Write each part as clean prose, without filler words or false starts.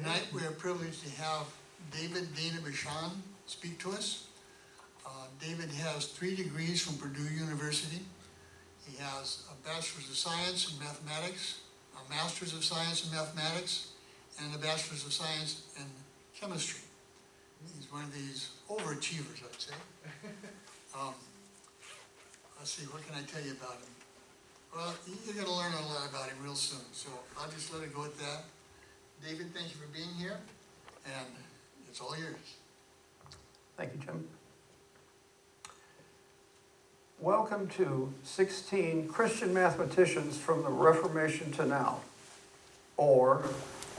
Tonight we are privileged to have David Dana-Bashian speak to us. David has 3 degrees from Purdue University. He has a Bachelor's of Science in Mathematics, a Master's of Science in Mathematics, and a Bachelor's of Science in Chemistry. He's one of these overachievers, I'd say. Let's see, what can I tell you about him? Well, you're going to learn a lot about him real soon, so I'll just let it go at that. David, thank you for being here, and it's all yours. Thank you, Jim. Welcome to 16 Christian Mathematicians from the Reformation to now, or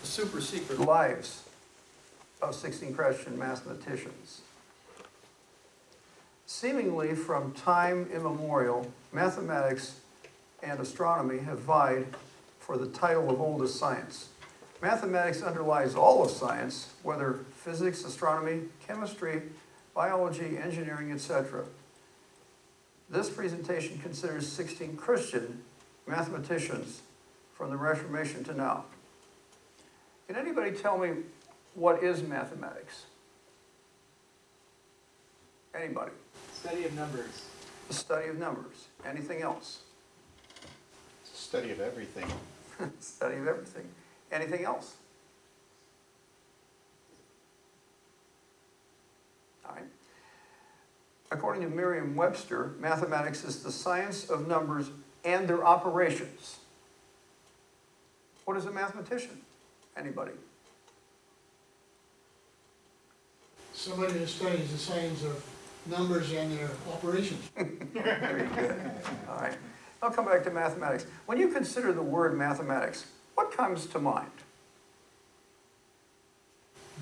the super secret lives of 16 Christian mathematicians. Seemingly from time immemorial, mathematics and astronomy have vied for the title of oldest science. Mathematics underlies all of science, whether physics, astronomy, chemistry, biology, engineering, etc. This presentation considers 16 Christian mathematicians from the Reformation to now. Can anybody tell me what is mathematics? Anybody? Study of numbers. The study of numbers. Anything else? It's a study of everything. Study of everything. Anything else? All right. According to Merriam-Webster, mathematics is the science of numbers and their operations. What is a mathematician? Anybody? Somebody who studies the science of numbers and their operations. Very good. All right. I'll come back to mathematics. When you consider the word mathematics, what comes to mind?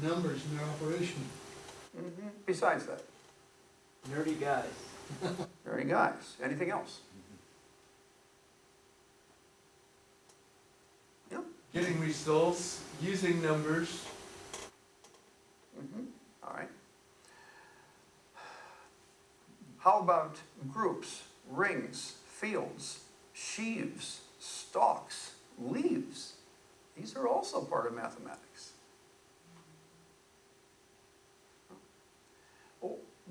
Numbers and their operation. Besides that? Nerdy guys. Very guys. Anything else? Yep. Getting results, using numbers. All right. How about groups, rings, fields, sheaves, stalks, leaves? These are also part of mathematics.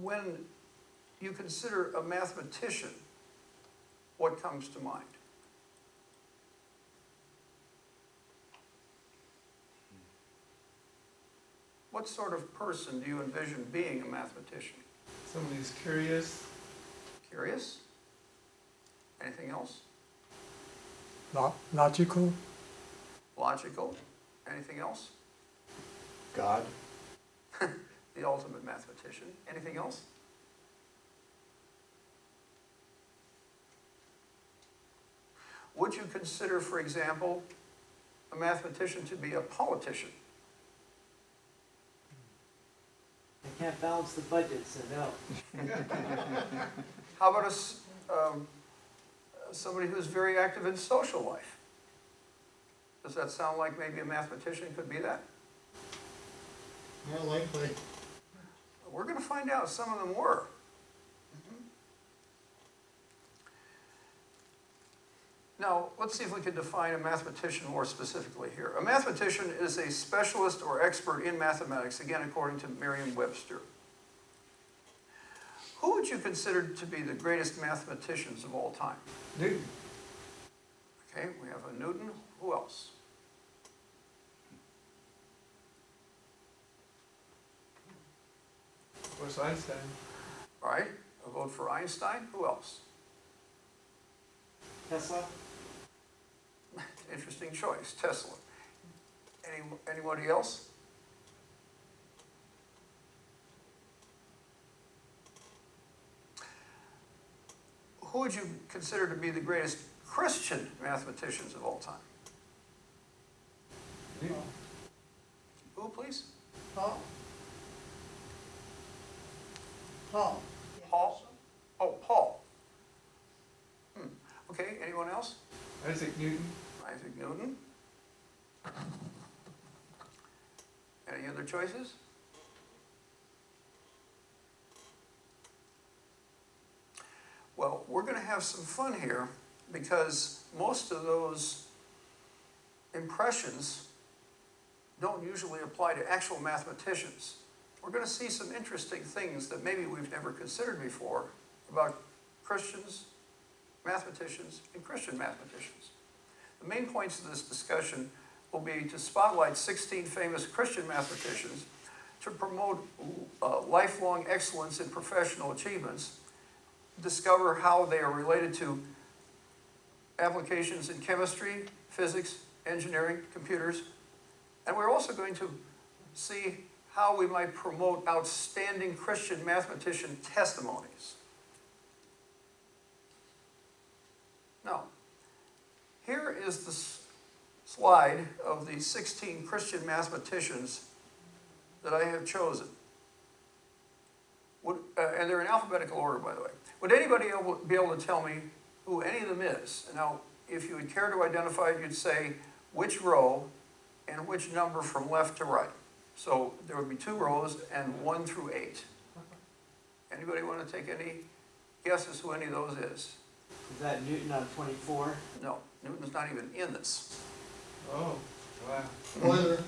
When you consider a mathematician, what comes to mind? What sort of person do you envision being a mathematician? Someone who's curious. Curious? Anything else? Logical. Logical? Anything else? God. The ultimate mathematician. Anything else? Would you consider, for example, a mathematician to be a politician? I can't balance the budget, so no. How about somebody who's very active in social life? Does that sound like maybe a mathematician could be that? More likely. We're going to find out some of them were. Now, let's see if we can define a mathematician more specifically here. A mathematician is a specialist or expert in mathematics, again, according to Merriam-Webster. Who would you consider to be the greatest mathematicians of all time? Newton. Okay, we have a Newton. Who else? Of course, Einstein. All right, a vote for Einstein. Who else? Tesla? Interesting choice, Tesla. Anybody else? Who would you consider to be the greatest Christian mathematicians of all time? Newton. Who, please? Paul. Paul. Paul? Oh, Paul. Okay, anyone else? Isaac Newton. Isaac Newton. Any other choices? Well, we're going to have some fun here because most of those impressions don't usually apply to actual mathematicians. We're going to see some interesting things that maybe we've never considered before about Christians, mathematicians, and Christian mathematicians. The main points of this discussion will be to spotlight 16 famous Christian mathematicians, to promote lifelong excellence in professional achievements, discover how they are related to applications in chemistry, physics, engineering, computers, and we're also going to see how we might promote outstanding Christian mathematician testimonies. Now, here is the slide of the 16 Christian mathematicians that I have chosen. And they're in alphabetical order, by the way. Would anybody be able to tell me who any of them is? Now, if you would care to identify it, you'd say which row and which number from left to right. So there would be 2 rows and 1 through 8. Anybody want to take any guesses who any of those is? Is that Newton on 24? No, Newton's not even in this. Oh, wow. Euler,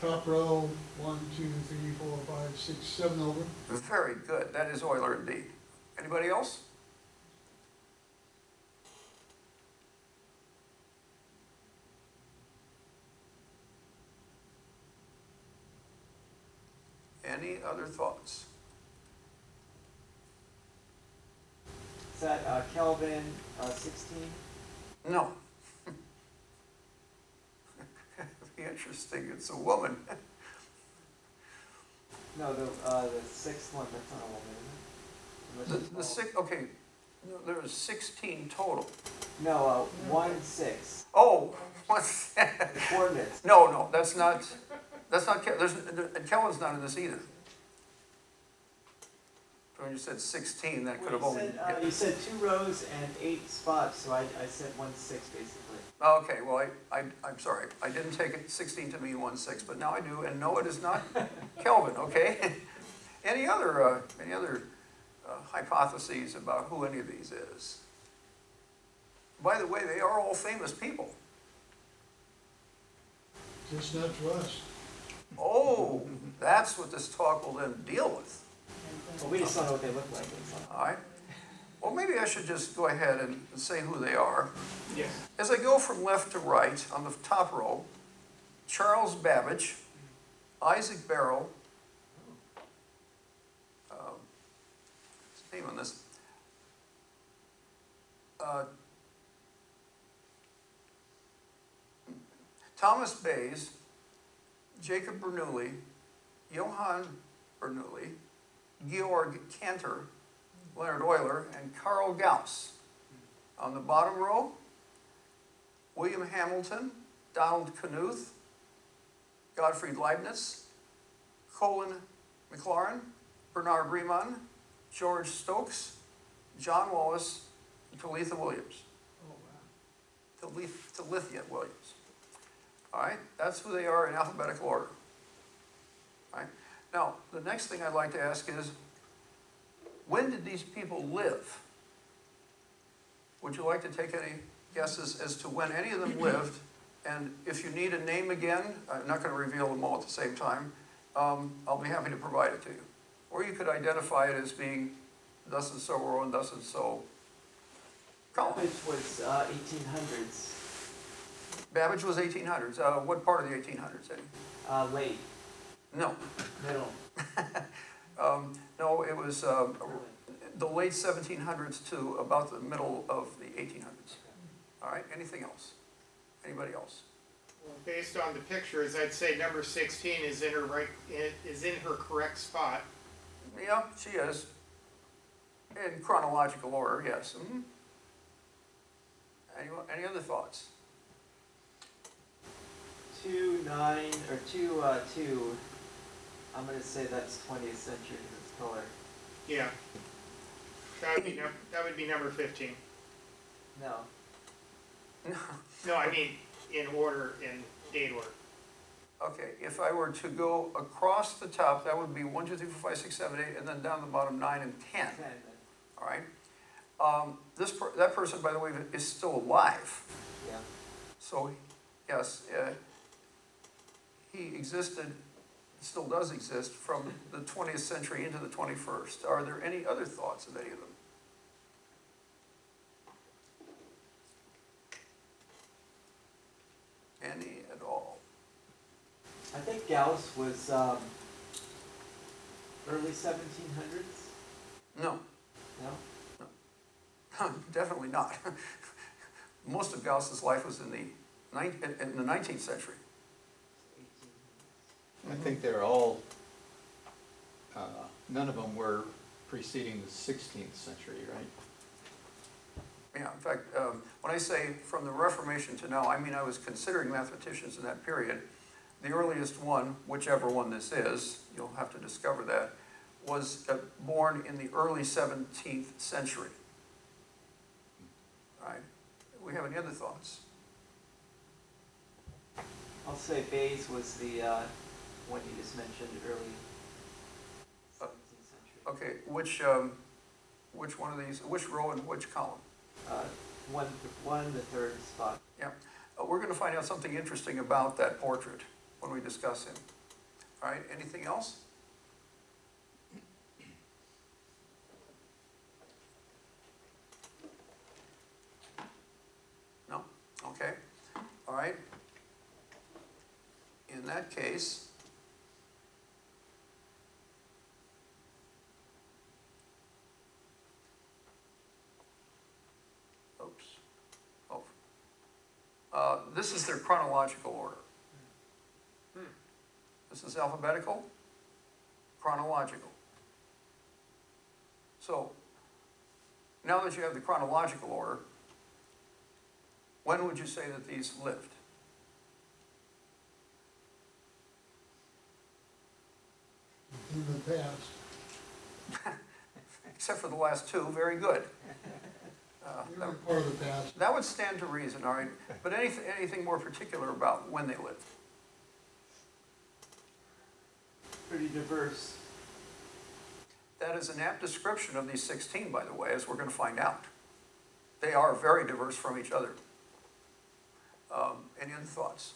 top row, 1, 2, 3, 4, 5, 6, 7 over. Very good, that is Euler indeed. Anybody else? Any other thoughts? Is that Kelvin 16? No. Be interesting, it's a woman. No, the 6th one, that's not a woman, is it? Unless The it's six, okay, no, there was 16 total. No, 1, 6. Oh, what's The that? coordinates. No, that's not, and Kelvin's not in this either. So when you said 16, that could have only. You said 2 rows and 8 spots, so I said 1, 6 basically. Okay, well, I'm sorry, I didn't take it 16 to mean 1/6, but now I do, and no, it is not Kelvin, okay? Any other hypotheses about who any of these is? By the way, they are all famous people. Just not to us. Oh, that's what this talk will then deal with. Well, we just don't know what they look like. That's all. All right. Well, maybe I should just go ahead and say who they are. Yes. As I go from left to right on the top row, Charles Babbage, Isaac Barrow, what's his name on this? Thomas Bayes, Jacob Bernoulli, Johann Bernoulli, Georg Cantor, Leonard Euler, and Karl Gauss. On the bottom row, William Hamilton, Donald Knuth, Gottfried Leibniz, Colin Maclaurin, Bernard Riemann, George Stokes, John Wallace, and Talitha Williams. Oh, wow. Talitha Williams. All right, that's who they are in alphabetical order. All right. Now, the next thing I'd like to ask is, when did these people live? Would you like to take any guesses as to when any of them lived? And if you need a name again, I'm not going to reveal them all at the same time, I'll be happy to provide it to you. Or you could identify it as being thus and so row and thus and so column. Which was 1800s, Babbage was 1800s. What part of the 1800s, Eddie? late, No. middle, No, it was early. the late 1700s to about the middle of the 1800s. All right, anything else? Anybody else? Well, based on the pictures, I'd say number 16 is in her correct spot. Yeah, she is. In chronological order, yes. Mm-hmm. Any other thoughts? 2, 9, or 2, 2. I'm gonna say that's 20th century because it's color. Yeah. That would be number 15. No. No, I mean in order, in date order. Okay, if I were to go across the top, that would be 1, 2, 3, 4, 5, 6, 7, 8, and then down the bottom 9 and 10. 10 then. All right. That person, by the way, is still alive. Yeah. So, yes, he existed, still does exist, from the 20th century into the 21st. Are there any other thoughts of any of them? Any at all? I think Gauss was early 1700s. No, No? definitely not. Most of Gauss's life was in the 19th century. 1800s. I think they're all, none of them were preceding the 16th century, right? Yeah, in fact, when I say from the Reformation to now, I mean I was considering mathematicians in that period. The earliest one, whichever one this is, you'll have to discover that, was born in the early 17th century. All right? We have any other thoughts? I'll say Bayes was the one you just mentioned, early 17th century. Okay, which one of these, which row and which column? One, the third spot. Yeah, we're going to find out something interesting about that portrait when we discuss him. All right, anything else? No? Okay. All right. In that case, oops. Oh. This is their chronological order. This is alphabetical, chronological. So, now that you have the chronological order, when would you say that these lived? In the past, Except for the last two, very good. they were part of the past. That would stand to reason, all right? But anything more particular about when they lived? Pretty diverse. That is an apt description of these 16, by the way, as we're going to find out. They are very diverse from each other. Any other thoughts?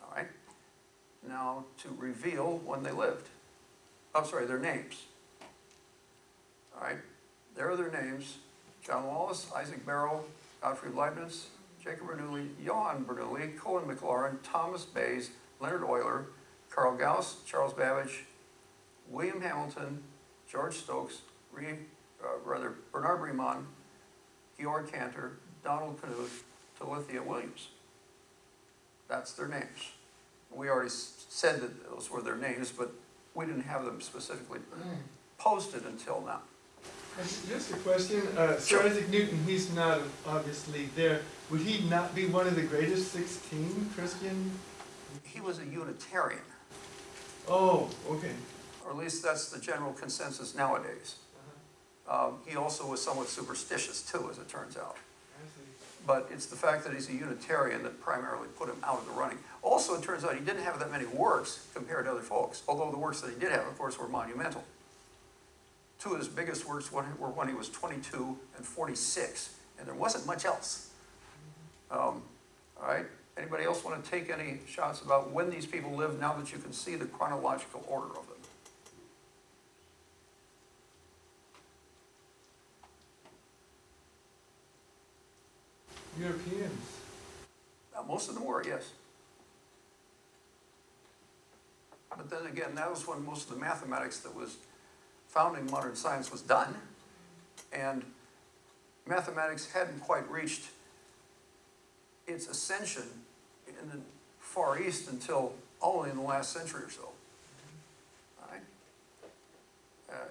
All right. Now to reveal when they lived. I'm sorry, their names. All right. There are their names. John Wallace, Isaac Barrow, Gottfried Leibniz, Jacob Bernoulli, Johann Bernoulli, Colin Maclaurin, Thomas Bayes, Leonard Euler, Carl Gauss, Charles Babbage, William Hamilton, George Stokes, Bernard Riemann, Georg Cantor, Donald Knuth, Talithia Williams. That's their names. We already said that those were their names, but we didn't have them specifically posted until now. Just a question, Sir Isaac Newton, he's not obviously there. Would he not be one of the greatest 16 Christian? He was a Unitarian, Oh, okay. or at least that's the general consensus nowadays. He also was somewhat superstitious too, as it turns out. I see. But it's the fact that he's a Unitarian that primarily put him out of the running. Also, it turns out he didn't have that many works compared to other folks, although the works that he did have, of course, were monumental. Two of his biggest works were when he was 22 and 46, and there wasn't much else. All right, anybody else want to take any shots about when these people lived now that you can see the chronological order of them? Europeans. Most of them were, yes. But then again, that was when most of the mathematics that was founding modern science was done. And mathematics hadn't quite reached its ascension in the Far East until only in the last century or so. All right?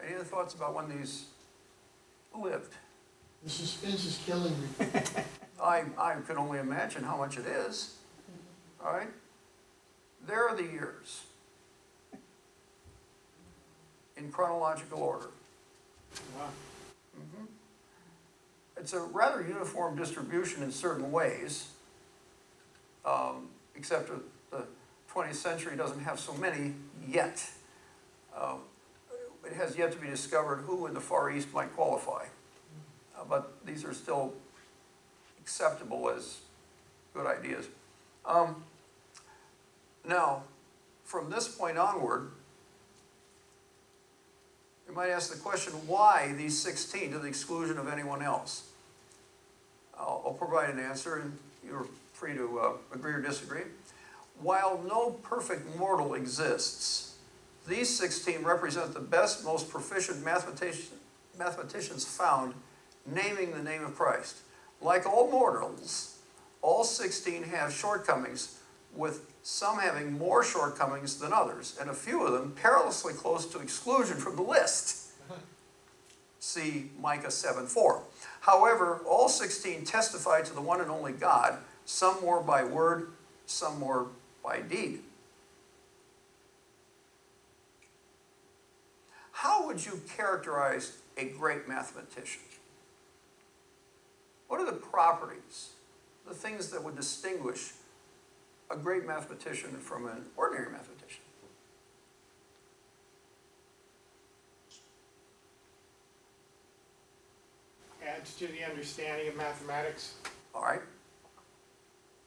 Any other thoughts about when these lived? The suspense is killing me. I can only imagine how much it is. All right? There are the years in chronological order. Wow. Mhm. It's a rather uniform distribution in certain ways, except that the 20th century doesn't have so many yet. It has yet to be discovered who in the Far East might qualify. But these are still acceptable as good ideas. Now, from this point onward, you might ask the question, why these 16 to the exclusion of anyone else? I'll provide an answer, and you're free to agree or disagree. While no perfect mortal exists, these 16 represent the best, most proficient mathematicians found naming the name of Christ. Like all mortals, all 16 have shortcomings, with some having more shortcomings than others, and a few of them perilously close to exclusion from the list. See Micah 7:4. However, all 16 testify to the one and only God, some more by word, some more by deed. How would you characterize a great mathematician? What are the properties, the things that would distinguish a great mathematician from an ordinary mathematician? Adds to the understanding of mathematics. All right.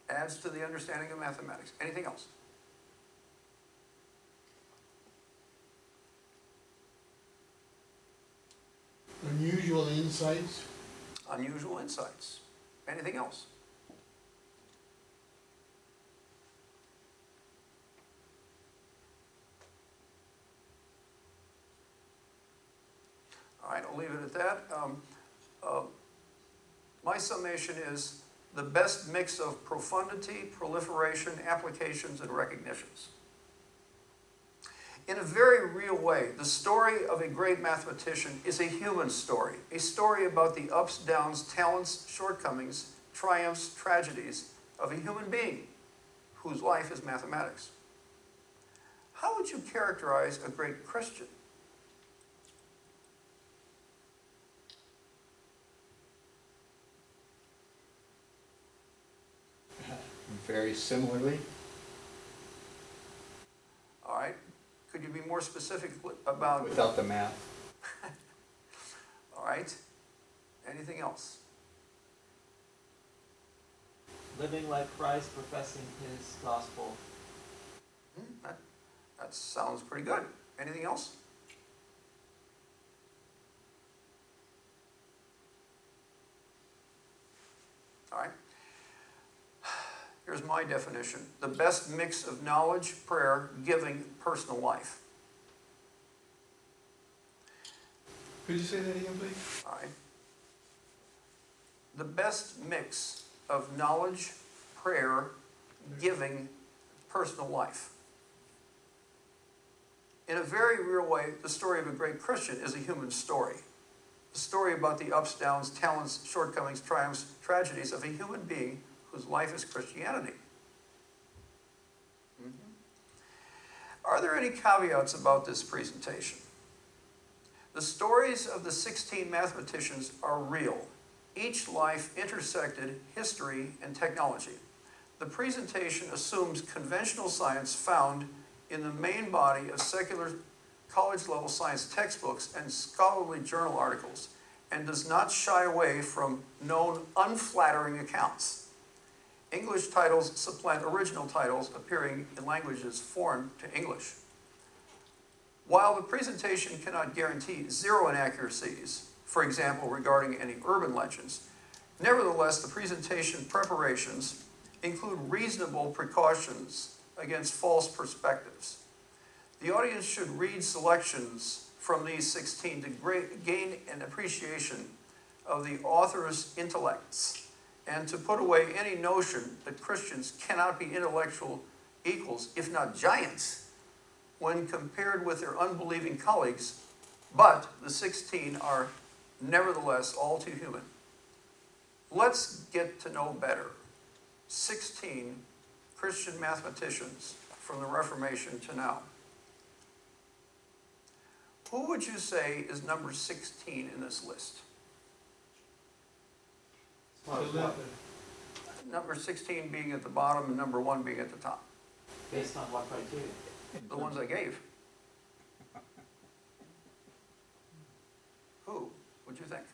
Adds to the understanding of mathematics. Anything else? Unusual insights. Unusual insights. Anything else? All right, I'll leave it at that. My summation is the best mix of profundity, proliferation, applications, and recognitions. In a very real way, the story of a great mathematician is a human story, a story about the ups, downs, talents, shortcomings, triumphs, tragedies of a human being whose life is mathematics. How would you characterize a great Christian? Very similarly. All right. Could you be more specific about... Without the math. All right. Anything else? Living like Christ, professing his gospel. That sounds pretty good. Anything else? All right. Here's my definition. The best mix of knowledge, prayer, giving, personal life. Could you say that again, please? All right. The best mix of knowledge, prayer, giving, personal life. In a very real way, the story of a great Christian is a human story. The story about the ups, downs, talents, shortcomings, triumphs, tragedies of a human being whose life is Christianity. Are there any caveats about this presentation? The stories of the 16 mathematicians are real. Each life intersected history and technology. The presentation assumes conventional science found in the main body of secular college-level science textbooks and scholarly journal articles, and does not shy away from known unflattering accounts. English titles supplant original titles appearing in languages foreign to English. While the presentation cannot guarantee zero inaccuracies, for example, regarding any urban legends, nevertheless, the presentation preparations include reasonable precautions against false perspectives. The audience should read selections from these 16 to gain an appreciation of the author's intellects, and to put away any notion that Christians cannot be intellectual equals, if not giants, when compared with their unbelieving colleagues, but the 16 are nevertheless all too human. Let's get to know better 16 Christian mathematicians from the Reformation to now. Who would you say is number 16 in this list? Number 16 being at the bottom and number 1 being at the top. Based on what criteria? The ones I gave. Who would you think?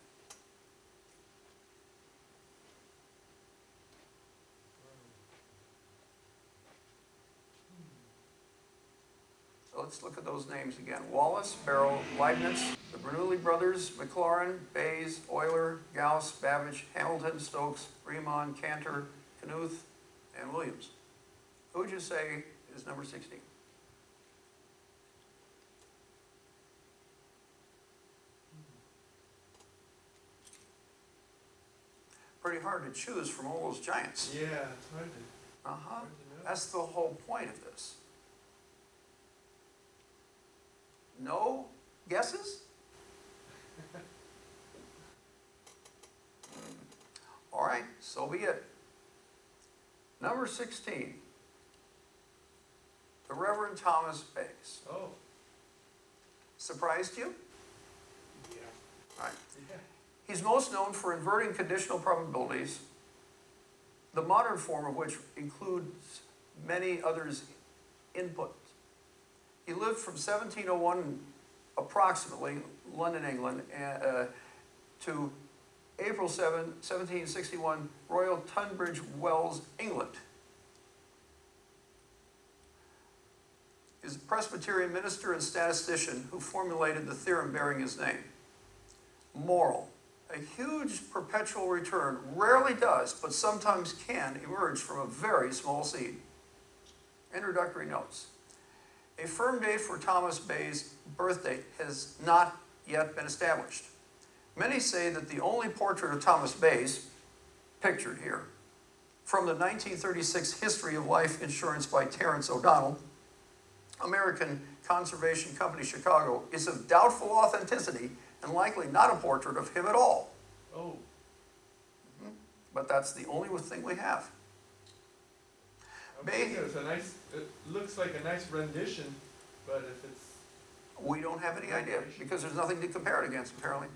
let's look at those names again. Wallace, Barrow, Leibniz, the Bernoulli brothers, Maclaurin, Bayes, Euler, Gauss, Babbage, Hamilton, Stokes, Riemann, Cantor, Knuth, and Williams. Who would you say is number 16? Pretty hard to choose from all those giants. Yeah, it's hard to, Uh-huh. hard to know. That's the whole point of this. No guesses? All right, so be it. Number 16, the Reverend Thomas Bayes. Oh, Surprised you? Yeah. All right. yeah. He's most known for inverting conditional probabilities, the modern form of which includes many others' inputs. He lived from 1701, approximately, London, England, to April 7, 1761, Royal Tunbridge Wells, England. He's a Presbyterian minister and statistician who formulated the theorem bearing his name. Moral. A huge perpetual return rarely does, but sometimes can emerge from a very small seed. Introductory notes. A firm date for Thomas Bayes' birthday has not yet been established. Many say that the only portrait of Thomas Bayes, pictured here, from the 1936 History of Life Insurance by Terence O'Donnell, American Conservation Company, Chicago, is of doubtful authenticity and likely not a portrait of him at all. Oh, But that's the only thing we have. I'm Bay- thinking it's a nice, it looks like a nice rendition, but if it's, We don't have any idea because there's nothing to compare it against, apparently.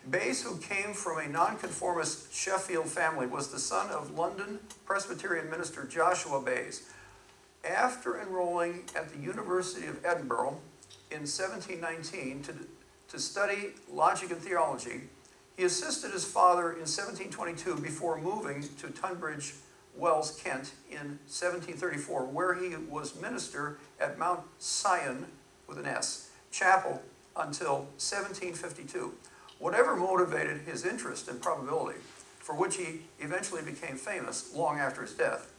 Bayes, who came from a nonconformist Sheffield family, was the son of London Presbyterian minister Joshua Bayes. After enrolling at the University of Edinburgh in 1719 to study logic and theology, he assisted his father in 1722 before moving to Tunbridge Wells, Kent in 1734, where he was minister at Mount Sion, with an S, chapel until 1752. Whatever motivated his interest in probability, for which he eventually became famous long after his death,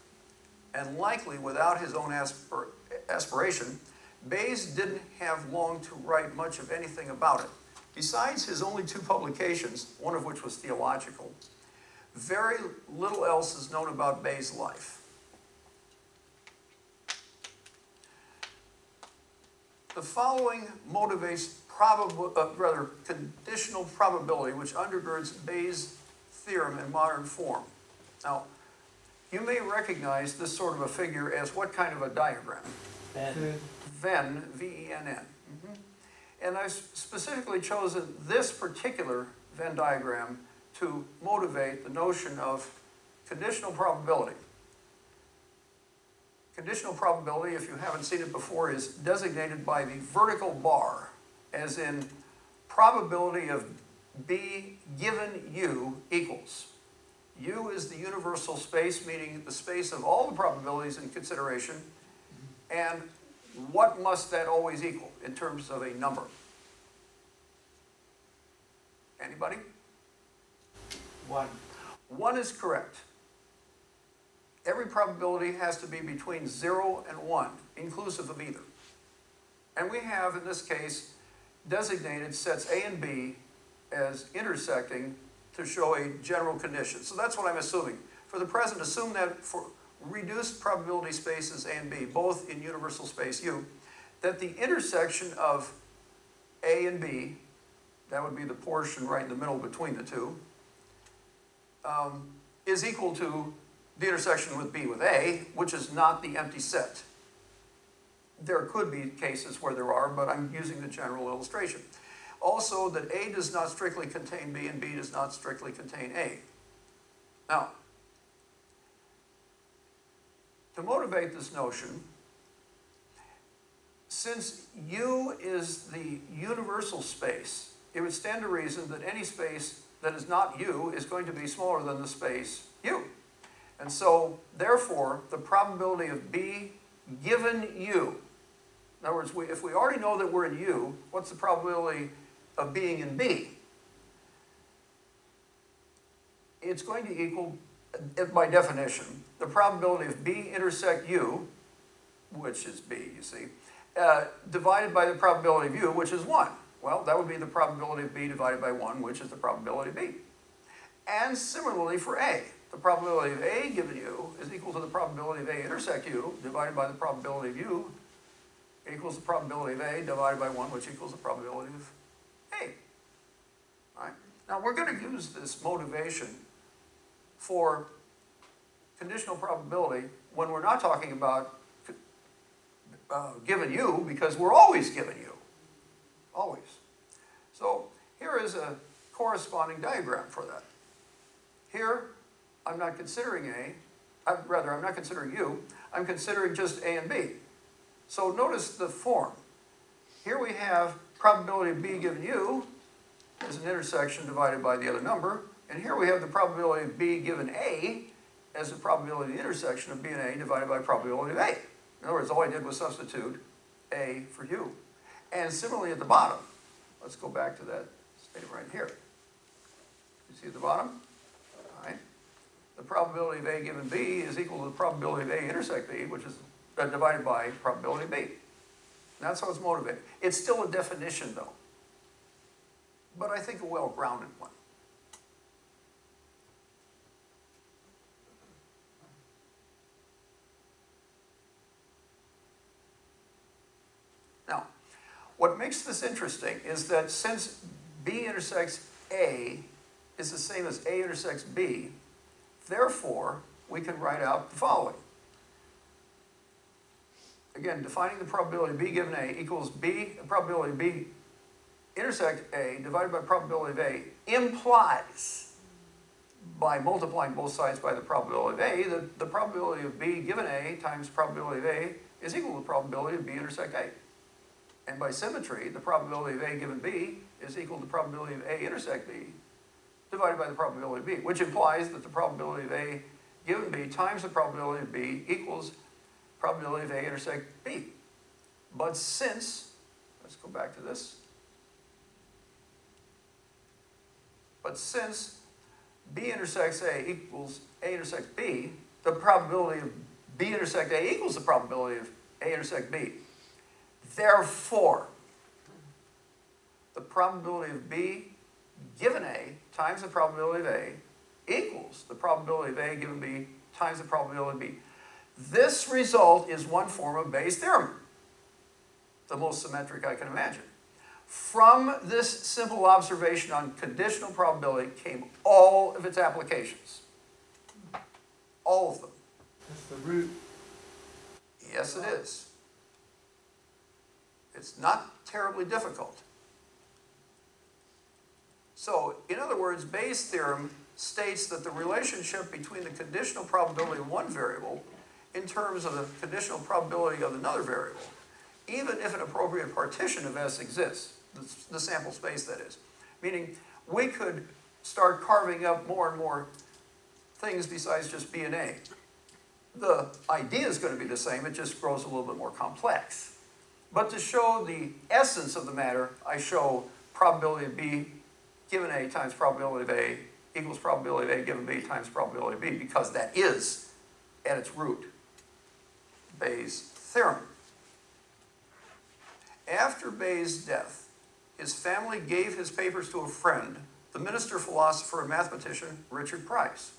and likely without his own aspiration, Bayes didn't have long to write much of anything about it. Besides his only two publications, one of which was theological, very little else is known about Bayes' life. The following motivates conditional probability, which undergirds Bayes' theorem in modern form. Now, you may recognize this sort of a figure as what kind of a diagram? Ben, Venn, V-E-N-N. And I've specifically chosen this particular Venn diagram to motivate the notion of conditional probability. Conditional probability, if you haven't seen it before, is designated by the vertical bar, as in probability of B given U equals. U is the universal space, meaning the space of all the probabilities in consideration, and what must that always equal in terms of a number? Anybody? 1. 1 is correct. Every probability has to be between 0 and 1, inclusive of either. And we have, in this case, designated sets A and B as intersecting to show a general condition. So that's what I'm assuming. For the present, assume that for reduced probability spaces A and B, both in universal space U, that the intersection of A and B, that would be the portion right in the middle between the two, is equal to the intersection with B with A, which is not the empty set. There could be cases where there are, but I'm using the general illustration. Also, that A does not strictly contain B and B does not strictly contain A. Now, to motivate this notion, since U is the universal space, it would stand to reason that any space that is not U is going to be smaller than the space U. And so, therefore, the probability of B given U In other words, if we already know that we're in U, what's the probability of being in B? It's going to equal, by definition, the probability of B intersect U, which is B, you see, divided by the probability of U, which is 1. Well, that would be the probability of B divided by 1, which is the probability of B. And similarly for A. The probability of A given U is equal to the probability of A intersect U divided by the probability of U equals the probability of A divided by 1, which equals the probability of A. All right? Now, we're going to use this motivation for conditional probability when we're not talking about given U, because we're always given U. Always. So here is a corresponding diagram for that. Here, I'm not considering I'm not considering U, I'm considering just A and B. So notice the form. Here we have probability of B given U as an intersection divided by the other number, and here we have the probability of B given A as the probability of the intersection of B and A divided by probability of A. In other words, all I did was substitute A for U. And similarly at the bottom, let's go back to that statement right here. You see at the bottom? All right. The probability of A given B is equal to the probability of A intersect B, which is divided by probability of B. And that's how it's motivated. It's still a definition, though, but I think a well-grounded one. Now, what makes this interesting is that since B intersects A is the same as A intersects B, therefore, we can write out the following. Again, defining the probability B given A equals probability B intersect A divided by probability of A implies, by multiplying both sides by the probability of A, that the probability of B given A times probability of A is equal to the probability of B intersect A. And by symmetry, the probability of A given B is equal to the probability of A intersect B divided by the probability of B, which implies that the probability of A given B times the probability of B equals probability of A intersect B. But since, let's go back to this, but since B intersects A equals A intersects B, the probability of B intersect A equals the probability of A intersect B. Therefore, the probability of B given A times the probability of A equals the probability of A given B times the probability of B. This result is one form of Bayes' theorem, the most symmetric I can imagine. From this simple observation on conditional probability came all of its applications. All of them. That's the root. Yes, it is. It's not terribly difficult. So, in other words, Bayes' theorem states that the relationship between the conditional probability of one variable in terms of the conditional probability of another variable, even if an appropriate partition of S exists, the sample space that is. Meaning, we could start carving up more and more things besides just B and A. The idea is going to be the same, it just grows a little bit more complex. But to show the essence of the matter, I show probability of B given A times probability of A equals probability of A given B times probability of B, because that is, at its root, Bayes' theorem. After Bayes' death, his family gave his papers to a friend, the minister, philosopher, and mathematician Richard Price.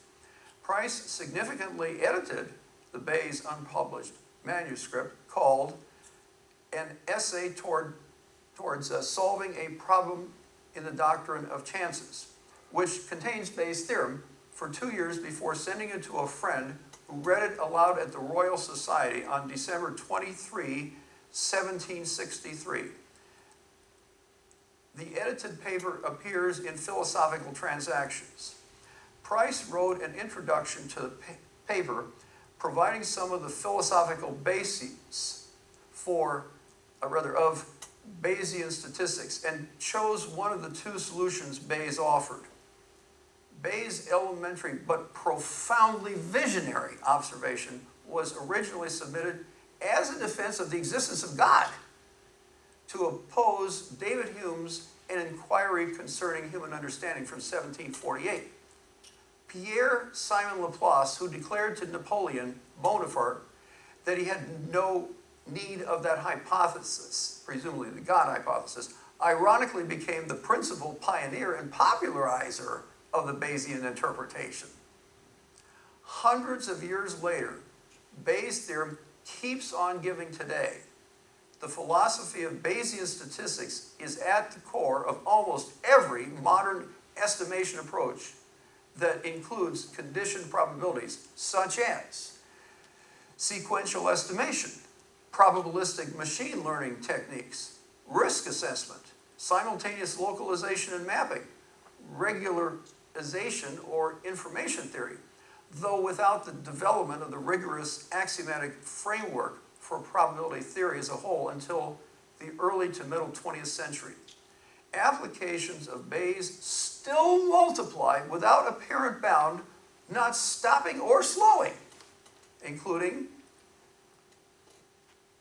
Price significantly edited the Bayes' unpublished manuscript called An Essay Towards Solving a Problem in the Doctrine of Chances, which contains Bayes' theorem, for 2 years before sending it to a friend who read it aloud at the Royal Society on December 23, 1763. The edited paper appears in Philosophical Transactions. Price wrote an introduction to the paper, providing some of the philosophical bases of Bayesian statistics, and chose one of the two solutions Bayes offered. Bayes' elementary but profoundly visionary observation was originally submitted as a defense of the existence of God. to oppose David Hume's An Inquiry Concerning Human Understanding from 1748. Pierre Simon Laplace, who declared to Napoleon Bonaparte that he had no need of that hypothesis, presumably the God hypothesis, ironically became the principal pioneer and popularizer of the Bayesian interpretation. Hundreds of years later, Bayes' theorem keeps on giving today. The philosophy of Bayesian statistics is at the core of almost every modern estimation approach that includes conditioned probabilities, such as sequential estimation, probabilistic machine learning techniques, risk assessment, simultaneous localization and mapping, regularization or information theory, though without the development of the rigorous axiomatic framework for probability theory as a whole until the early to middle 20th century. Applications of Bayes still multiply without apparent bound, not stopping or slowing, including,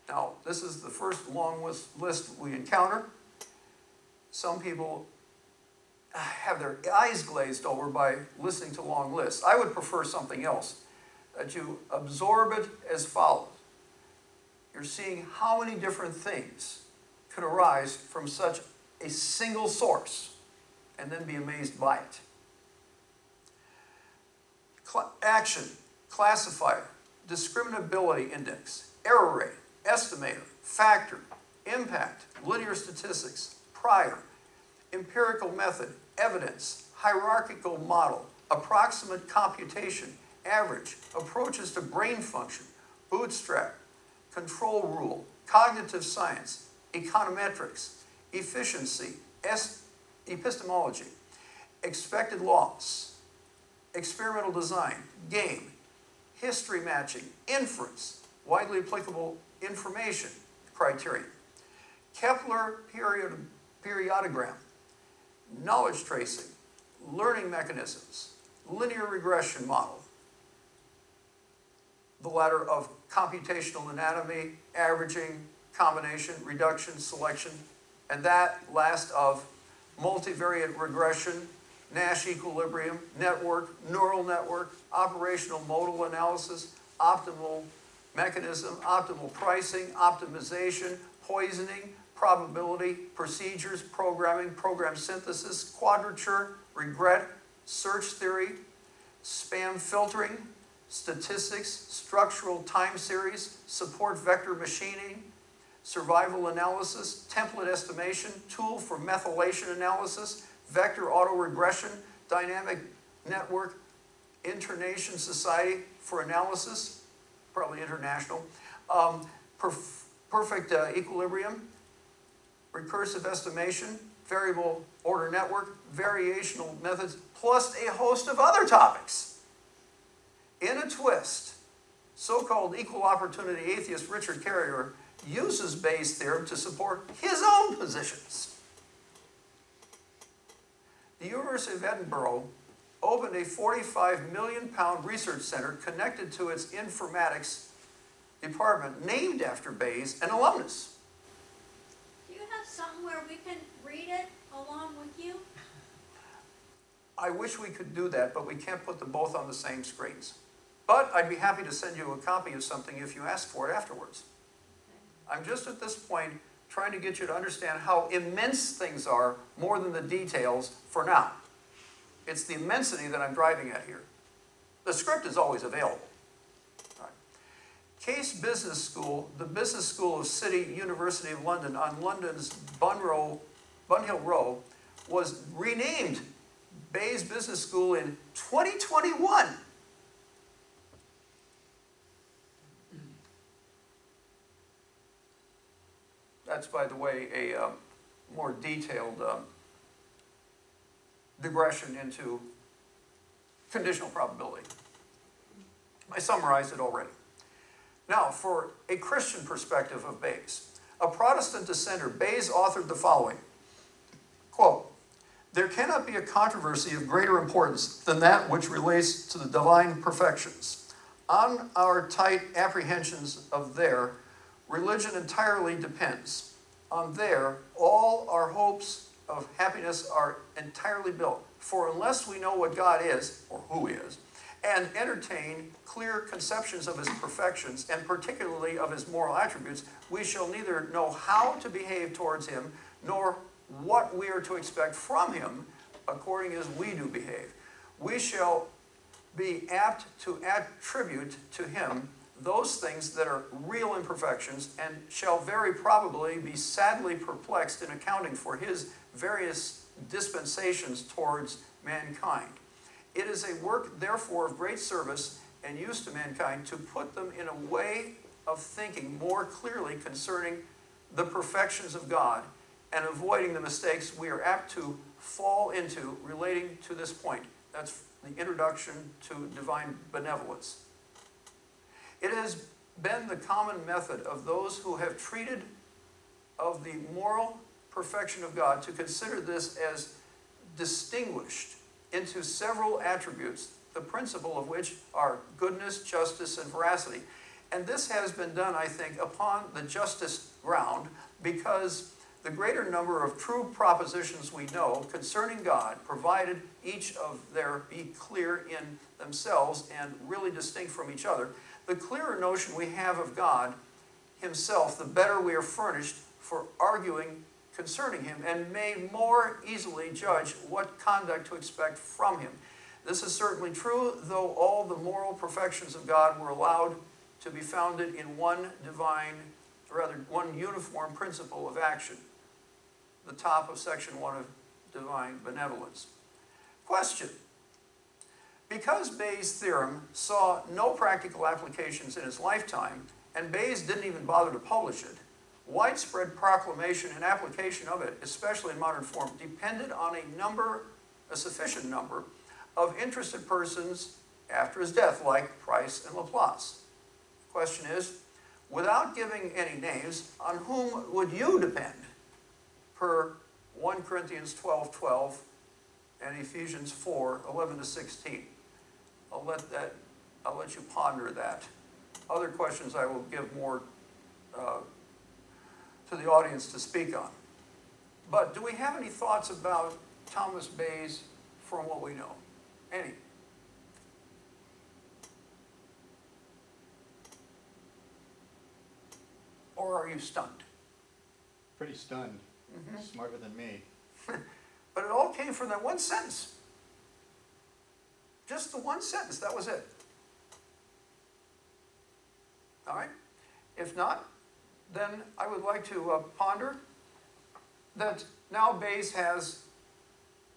now this is the first long list we encounter. Some people have their eyes glazed over by listening to long lists. I would prefer something else, that you absorb it as follows. You're seeing how many different things could arise from such a single source, and then be amazed by it. Action, classifier, discriminability index, error rate, estimator, factor, impact, linear statistics, prior, empirical method, evidence, hierarchical model, approximate computation, average, approaches to brain function, bootstrap, control rule, cognitive science, econometrics, efficiency, epistemology, expected loss, experimental design, game, history matching, inference, widely applicable information criteria, Kepler periodogram, knowledge tracing, learning mechanisms, linear regression model, the latter of computational anatomy, averaging, combination, reduction, selection, and that last of multivariate regression, Nash equilibrium, network, neural network, operational modal analysis, optimal mechanism, optimal pricing, optimization, poisoning, probability, procedures, programming, program synthesis, quadrature, regret, search theory, spam filtering, statistics, structural time series, support vector machining, survival analysis, template estimation, tool for methylation analysis, vector autoregression, dynamic network, internation society for analysis, probably international, perfect equilibrium, recursive estimation, variable order network, variational methods, plus a host of other topics. In a twist, so-called equal opportunity atheist Richard Carrier uses Bayes' theorem to support his own positions. The University of Edinburgh opened a £45 million research center connected to its informatics department named after Bayes, an alumnus. Do you have somewhere we can read it along with you? I wish we could do that, but we can't put them both on the same screens. But I'd be happy to send you a copy of something if you ask for it afterwards. I'm just at this point trying to get you to understand how immense things are more than the details for now. It's the immensity that I'm driving at here. The script is always available. All right. Case Business School, the Business School of City University of London on London's Bunhill Row, was renamed Bayes Business School in 2021. That's, by the way, a more detailed digression into conditional probability. I summarized it already. Now, for a Christian perspective of Bayes, a Protestant dissenter, Bayes authored the following, quote, "There cannot be a controversy of greater importance than that which relates to the divine perfections. On our tight apprehensions of their religion entirely depends. on there, all our hopes of happiness are entirely built. For unless we know what God is, or who He is, and entertain clear conceptions of His perfections, and particularly of His moral attributes, we shall neither know how to behave towards Him, nor what we are to expect from Him, according as we do behave. We shall be apt to attribute to Him those things that are real imperfections, and shall very probably be sadly perplexed in accounting for His various dispensations towards mankind. It is a work, therefore, of great service and use to mankind to put them in a way of thinking more clearly concerning the perfections of God, and avoiding the mistakes we are apt to fall into relating to this point. That's the introduction to divine benevolence. It has been the common method of those who have treated of the moral perfection of God to consider this as distinguished into several attributes, the principal of which are goodness, justice, and veracity. And this has been done, I think, upon the justest ground, because the greater number of true propositions we know concerning God, provided each of them be clear in themselves and really distinct from each other, the clearer notion we have of God Himself, the better we are furnished for arguing concerning Him, and may more easily judge what conduct to expect from Him. This is certainly true, though all the moral perfections of God were allowed to be founded in one uniform principle of action, the top of section 1 of divine benevolence. Question. Because Bayes' theorem saw no practical applications in his lifetime, and Bayes didn't even bother to publish it, widespread proclamation and application of it, especially in modern form, depended on a sufficient number of interested persons after his death, like Price and Laplace. The question is, without giving any names, on whom would you depend? Per 1 Corinthians 12:12 and Ephesians 4:11-16. I'll let you ponder that. Other questions I will give more to the audience to speak on. But do we have any thoughts about Thomas Bayes from what we know? Any? Or are you stunned? Pretty stunned. Smarter than me. But it all came from that one sentence. Just the one sentence, that was it. All right? If not, then I would like to ponder that now Bayes has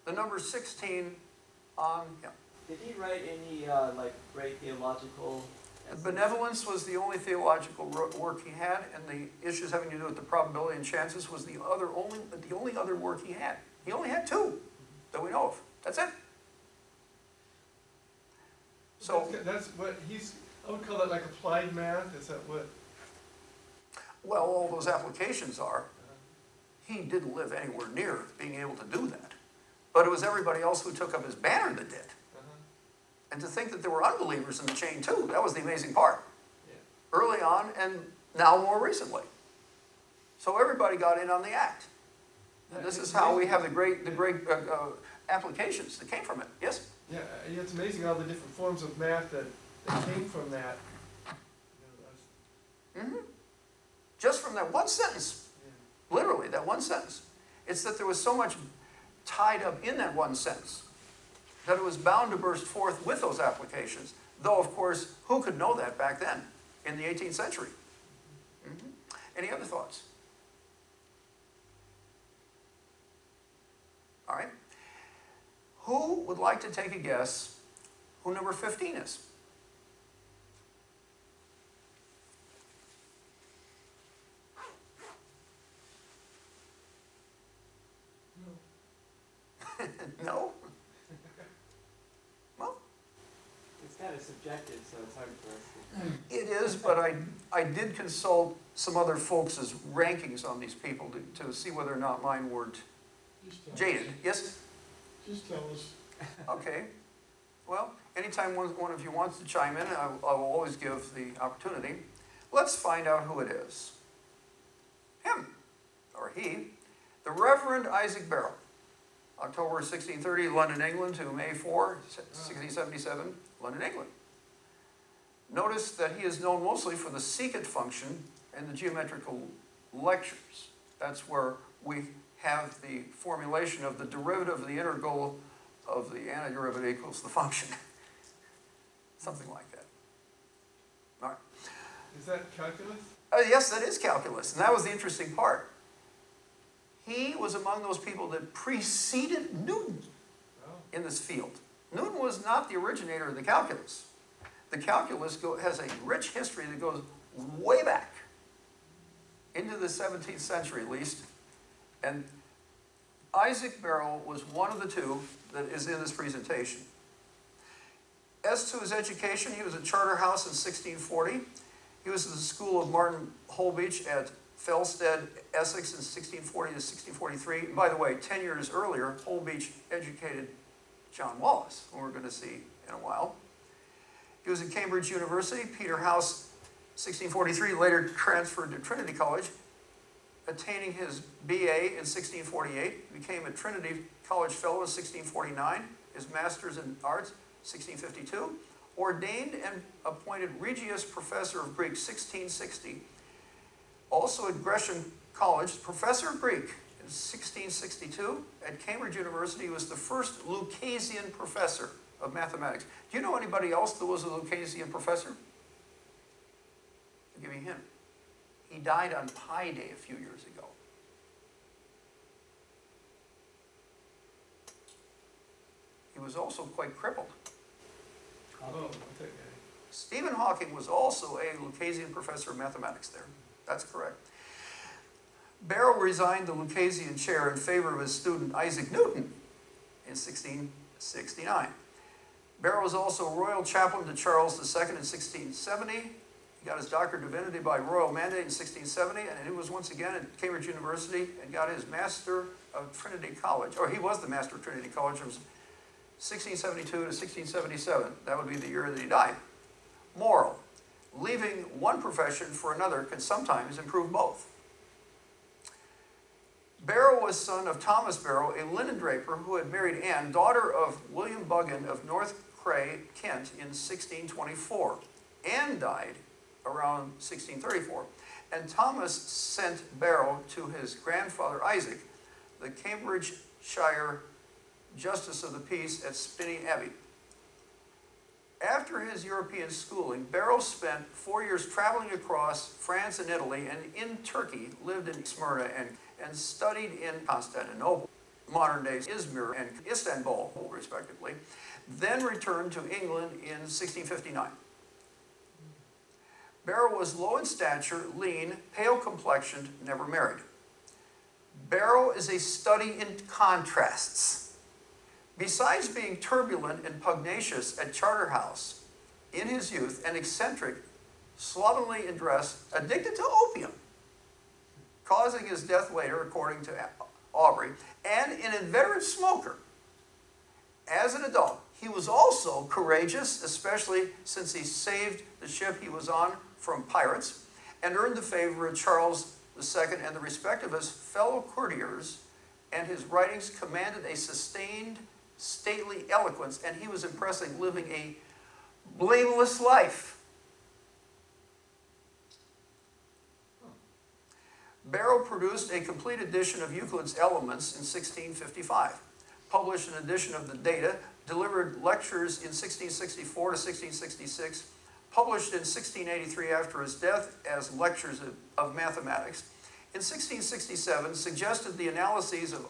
the number 16 on him. Did he write any great theological essays? Benevolence was the only theological work he had, and the issues having to do with the probability and chances was the only other work he had. He only had 2 that we know of. That's it. So That's what I would call that like applied math, is that what? well, all those applications are. He didn't live anywhere near being able to do that. But it was everybody else who took up his banner that did. And to think that there were unbelievers in the chain too, that was the amazing part. Yeah. Early on and now more recently. So everybody got in on the act. And this is how we have the great applications that came from it. Yes? Yeah, it's amazing all the different forms of math that came from that. Just from that one sentence. Yeah. Literally, that one sentence. It's that there was so much tied up in that one sentence that it was bound to burst forth with those applications. Though, of course, who could know that back then in the 18th century? Any other thoughts? All right. Who would like to take a guess who number 15 is? No? Well, It's kind of subjective, so it's hard for us to... it is, but I did consult some other folks' rankings on these people to see whether or not mine weren't Just tell jaded. us. Yes? Just tell us. Okay. Well, anytime one of you wants to chime in, I will always give the opportunity. Let's find out who it is. Him, or he, the Reverend Isaac Barrow, October 1630, London, England, to May 4, 1677, London, England. Notice that he is known mostly for the secant function and the geometrical lectures. That's where we have the formulation of the derivative of the integral of the antiderivative equals the function. Something like that. All right. Is that calculus? Yes, that is calculus, and that was the interesting part. He was among those people that preceded Newton Oh. in this field. Newton was not the originator of the calculus. The calculus has a rich history that goes way back into the 17th century at least, and Isaac Barrow was one of the two that is in this presentation. As to his education, he was at Charterhouse in 1640. He was at the school of Martin Holbeach at Felsted, Essex in 1640 to 1643. And by the way, 10 years earlier, Holbeach educated John Wallace, who we're going to see in a while. He was at Cambridge University, Peterhouse, 1643, later transferred to Trinity College, attaining his BA in 1648, became a Trinity College Fellow in 1649, his Master's in Arts, 1652, ordained and appointed Regius Professor of Greek, 1660. Also at Gresham College, Professor of Greek in 1662. At Cambridge University, he was the first Lucasian Professor of Mathematics. Do you know anybody else that was a Lucasian Professor? I'll give you a hint. He died on Pi Day a few years ago. He was also quite crippled. Oh, I'll take that. Stephen Hawking was also a Lucasian Professor of Mathematics there. That's correct. Barrow resigned the Lucasian chair in favor of his student Isaac Newton in 1669. Barrow was also royal chaplain to Charles II in 1670. He got his Doctor of Divinity by royal mandate in 1670, and he was once again at Cambridge University and got his Master of Trinity College, or he was the Master of Trinity College from 1672 to 1677. That would be the year that he died. Moral: leaving one profession for another can sometimes improve both. Barrow was son of Thomas Barrow, a linen draper who had married Anne, daughter of William Buggin of North Cray, Kent, in 1624. Anne died around 1634, and Thomas sent Barrow to his grandfather Isaac, the Cambridgeshire Justice of the Peace at Spinney Abbey. After his European schooling, Barrow spent 4 years traveling across France and Italy, and in Turkey, lived in Smyrna and studied in Constantinople, modern-day Izmir and Istanbul, respectively, then returned to England in 1659. Barrow was low in stature, lean, pale-complexioned, never married. Barrow is a study in contrasts. Besides being turbulent and pugnacious at Charterhouse in his youth, and eccentric, slovenly in dress, addicted to opium, causing his death later, according to Aubrey, and an inveterate smoker. As an adult, he was also courageous, especially since he saved the ship he was on from pirates, and earned the favor of Charles II and the respect of his fellow courtiers, and his writings commanded a sustained, stately eloquence, and he was impressing, living a blameless life. Barrow produced a complete edition of Euclid's Elements in 1655, published an edition of the Data, delivered lectures in 1664 to 1666, published in 1683 after his death as Lectures of Mathematics. In 1667, suggested the analyses of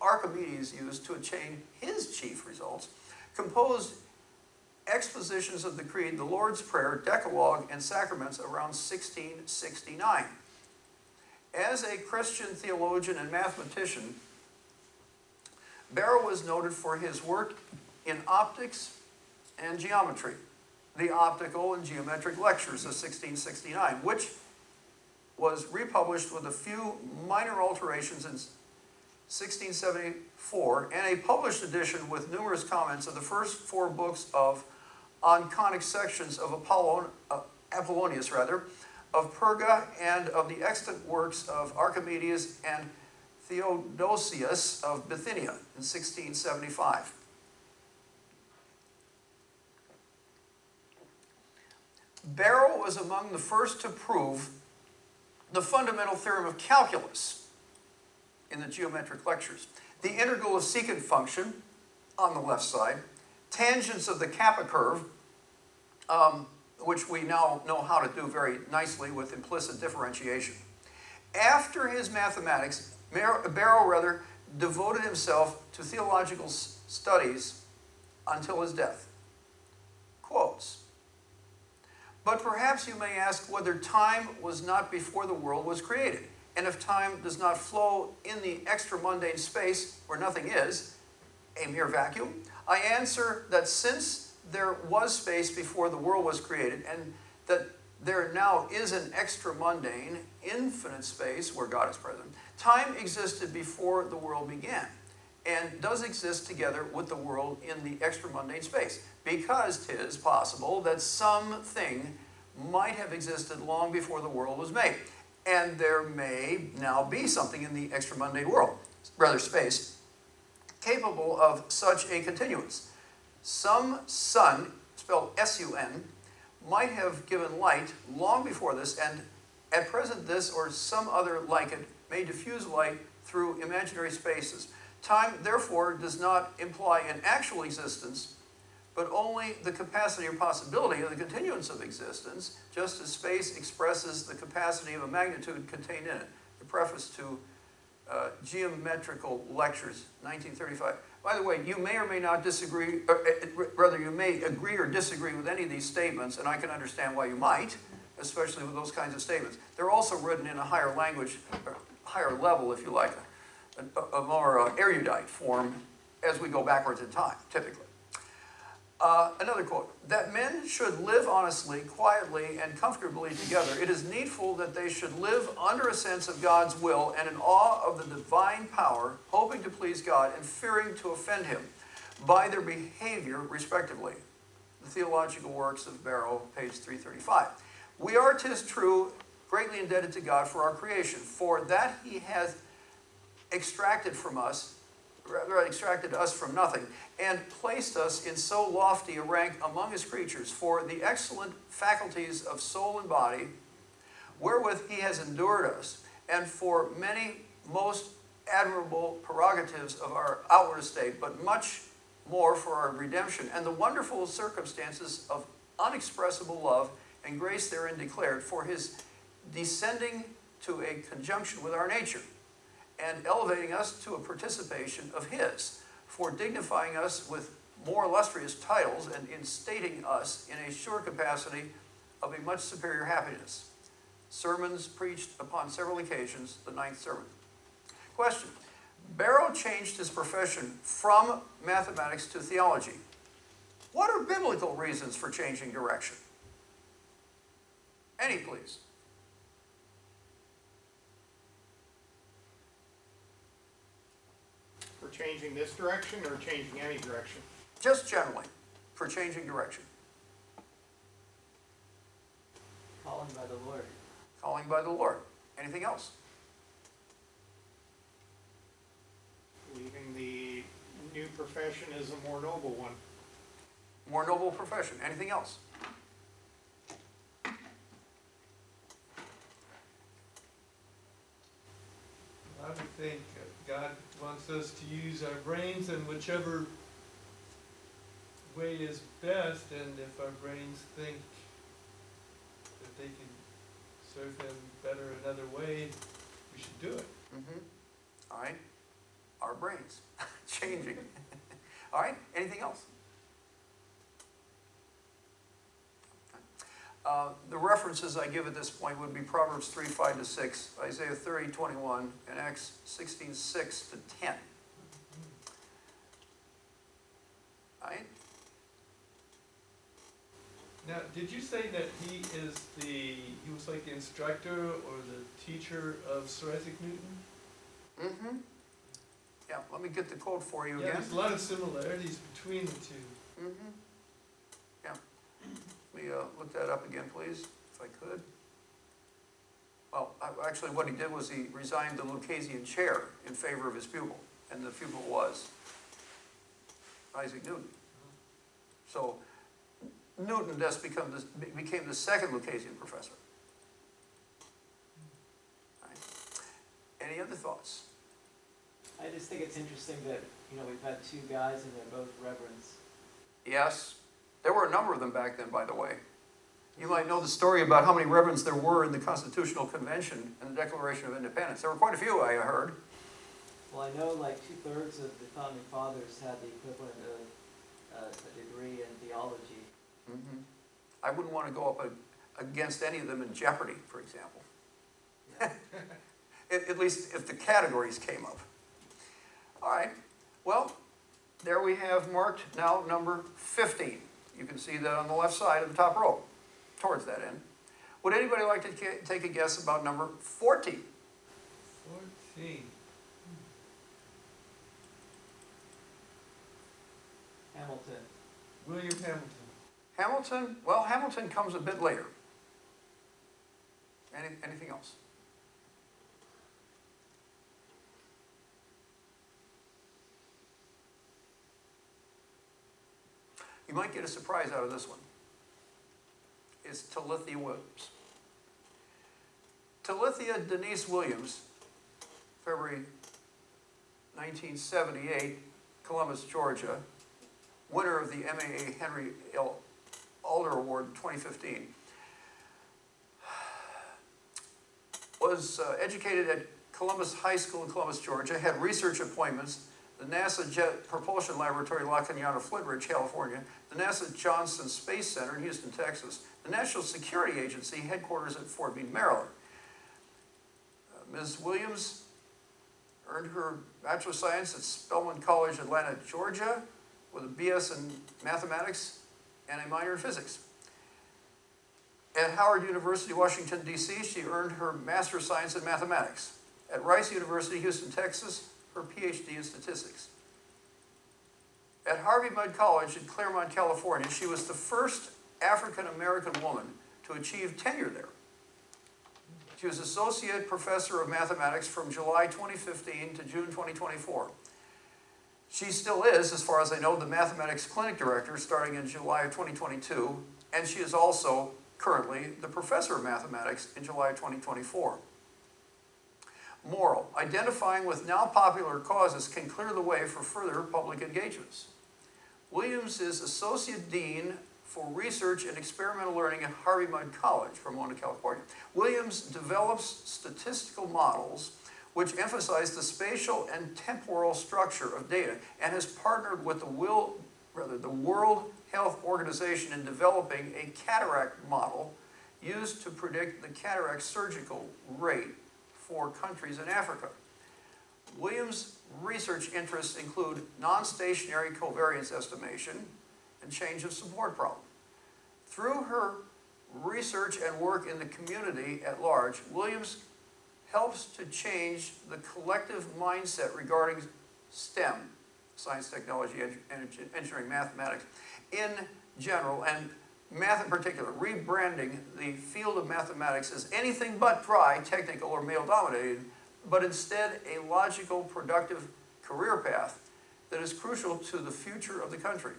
Archimedes used to attain his chief results, composed expositions of the Creed, the Lord's Prayer, Decalogue, and Sacraments around 1669. As a Christian theologian and mathematician, Barrow was noted for his work in optics and geometry, the Optical and Geometric Lectures of 1669, which was republished with a few minor alterations in 1674, and a published edition with numerous comments of the first 4 books of on conic sections of Apollonius, of Perga, and of the extant works of Archimedes and Theodosius of Bithynia in 1675. Barrow was among the first to prove the fundamental theorem of calculus in the geometric lectures. The integral of secant function on the left side, tangents of the kappa curve, which we now know how to do very nicely with implicit differentiation. After his mathematics, Barrow devoted himself to theological studies until his death. Quotes, "But perhaps you may ask whether time was not before the world was created, and if time does not flow in the extra-mundane space where nothing is, a mere vacuum, I answer that since there was space before the world was created, and that there now is an extra-mundane, infinite space where God is present, time existed before the world began, and does exist together with the world in the extra-mundane space, because 'tis possible that something might have existed long before the world was made, and there may now be something in the extra-mundane world, rather space, capable of such a continuance. Some sun, spelled S-U-N, might have given light long before this, and at present this or some other like it may diffuse light through imaginary spaces. Time, therefore, does not imply an actual existence, but only the capacity or possibility of the continuance of existence, just as space expresses the capacity of a magnitude contained in it." The preface to Geometrical Lectures, 1935. By the way, you may or may not disagree, or rather you may agree or disagree with any of these statements, and I can understand why you might, especially with those kinds of statements. They're also written in a higher language, or higher level, if you like, a more erudite form as we go backwards in time, typically. Another quote, "That men should live honestly, quietly, and comfortably together, it is needful that they should live under a sense of God's will and in awe of the divine power, hoping to please God and fearing to offend him by their behavior respectively." The Theological Works of Barrow, page 335. "We are, 'tis true, greatly indebted to God for our creation, for that he hath extracted us from nothing, and placed us in so lofty a rank among his creatures, for the excellent faculties of soul and body, wherewith he has endured us, and for many most admirable prerogatives of our outward estate, but much more for our redemption, and the wonderful circumstances of unexpressible love and grace therein declared, for his descending to a conjunction with our nature, and elevating us to a participation of his, for dignifying us with more illustrious titles, and instating us in a sure capacity of a much superior happiness." Sermons preached upon several occasions, the 9th sermon. Question. Barrow changed his profession from mathematics to theology. What are biblical reasons for changing direction? Any, please. For changing this direction or changing any direction? Just generally, for changing direction. Calling by the Lord. Calling by the Lord. Anything else? Believing the new profession is a more noble one. More noble profession. Anything else? I would think God wants us to use our brains in whichever way is best, and if our brains think that they can serve him better another way, we should do it. All right. Our brains changing. All right. Anything else? The references I give at this point would be Proverbs 3, 5-6, Isaiah 30, 21, and Acts 16, 6-10. All right? Now, did you say that he was like the instructor or the teacher of Sir Isaac Newton? Yeah, let me get the quote for you Yeah, again. there's a lot of similarities between the two. Yeah. Let me look that up again, please, if I could. Well, actually what he did was he resigned the Lucasian chair in favor of his pupil, and the pupil was Isaac Newton. So Newton thus became the second Lucasian professor. Right. Any other thoughts? I just think it's interesting that, we've had two guys and they're both reverends. Yes. There were a number of them back then, by the way. You might know the story about how many reverends there were in the Constitutional Convention and the Declaration of Independence. There were quite a few, I heard. Well, I know like 2/3 of the founding fathers had the equivalent of a degree in theology. Mm-hmm. I wouldn't want to go up against any of them in Jeopardy, for example. At least if the categories came up. All right. Well, there we have marked now number 15. You can see that on the left side of the top row, towards that end. Would anybody like to take a guess about number 14? 14. Hamilton. William Hamilton. Hamilton? Well, Hamilton comes a bit later. Anything else? You might get a surprise out of this one. It's Talithia Williams. Talithia Denise Williams, February 1978, Columbus, Georgia, winner of the MAA Henry L. Alder Award 2015, was educated at Columbus High School in Columbus, Georgia, had research appointments, the NASA Jet Propulsion Laboratory, La Cañada, Flintridge, California, the NASA Johnson Space Center in Houston, Texas, the National Security Agency headquarters at Fort Meade, Maryland. Ms. Williams earned her Bachelor of Science at Spelman College, Atlanta, Georgia, with a BS in mathematics and a minor in physics. At Howard University, Washington, D.C., she earned her Master of Science in Mathematics. At Rice University, Houston, Texas, her PhD in statistics. At Harvey Mudd College in Claremont, California, she was the first African-American woman to achieve tenure there. She was Associate Professor of Mathematics from July 2015 to June 2024. She still is, as far as I know, the Mathematics Clinic Director starting in July of 2022, and she is also currently the Professor of Mathematics in July 2024. Moral: identifying with now popular causes can clear the way for further public engagements. Williams is Associate Dean for Research and Experimental Learning at Harvey Mudd College, Pomona, California. Williams develops statistical models which emphasize the spatial and temporal structure of data and has partnered with the World Health Organization in developing a cataract model used to predict the cataract surgical rate for countries in Africa. Williams' research interests include non-stationary covariance estimation and change of support problem. Through her research and work in the community at large, Williams helps to change the collective mindset regarding STEM, science, technology, engineering, mathematics, in general, and math in particular, rebranding the field of mathematics as anything but dry, technical, or male-dominated, but instead a logical, productive career path that is crucial to the future of the country.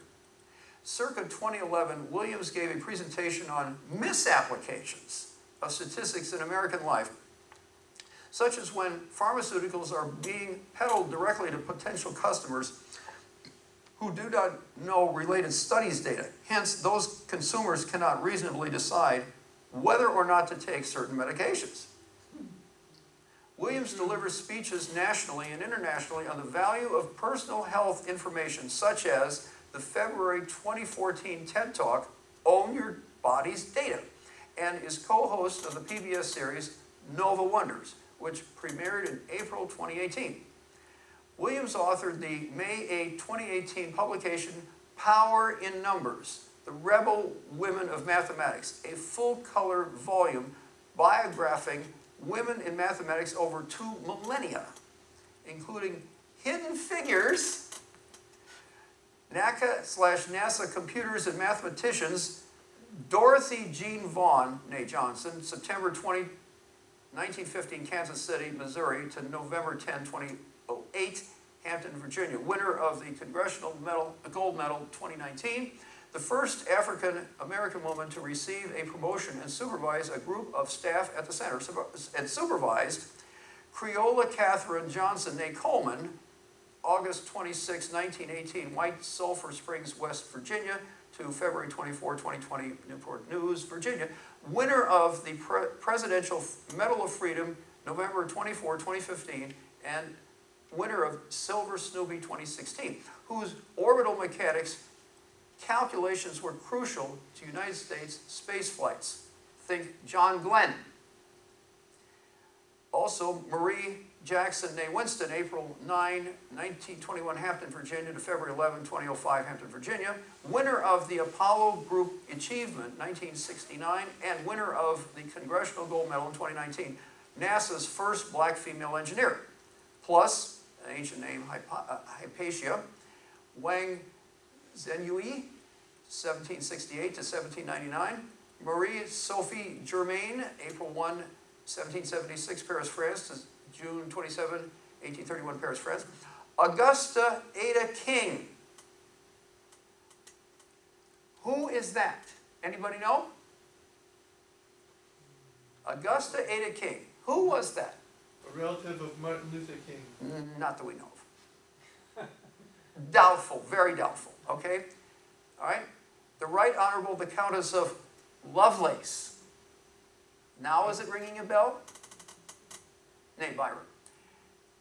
Circa 2011, Williams gave a presentation on misapplications of statistics in American life, such as when pharmaceuticals are being peddled directly to potential customers who do not know related studies data. Hence, those consumers cannot reasonably decide whether or not to take certain medications. Williams delivers speeches nationally and internationally on the value of personal health information, such as the February 2014 TED Talk, Own Your Body's Data, and is co-host of the PBS series Nova Wonders, which premiered in April 2018. Williams authored the May 8, 2018 publication Power in Numbers, The Rebel Women of Mathematics, a full-color volume biographing women in mathematics over 2 millennia, including Hidden Figures, NACA/NASA Computers and Mathematicians, Dorothy Jean Vaughn, née Johnson, September 20, 1915, Kansas City, Missouri, to November 10, 2008, Hampton, Virginia. Winner of the Congressional Gold Medal 2019. The first African-American woman to receive a promotion and supervise a group of staff at the center. And supervised Creola Catherine Johnson née Coleman, August 26, 1918, White Sulphur Springs, West Virginia, to February 24, 2020, Newport News, Virginia. Winner of the Presidential Medal of Freedom, November 24, 2015, and winner of Silver Snoopy 2016, whose orbital mechanics calculations were crucial to United States space flights. Think John Glenn. Also, Marie Jackson née Winston, April 9, 1921, Hampton, Virginia, to February 11, 2005, Hampton, Virginia. Winner of the Apollo Group Achievement 1969 and winner of the Congressional Gold Medal in 2019. NASA's first black female engineer. Plus, an ancient name, Hypatia, Wang Zhenyue, 1768 to 1799. Marie Sophie Germain, April 1, 1776, Paris, France, to June 27, 1831, Paris, France. Augusta Ada King. Who is that? Anybody know? Augusta Ada King. Who was that? A relative of Martin Luther King. Not that we know of. Doubtful, very doubtful, okay? All right? The Right Honorable the Countess of Lovelace. Now is it ringing a bell? Nay, Byron.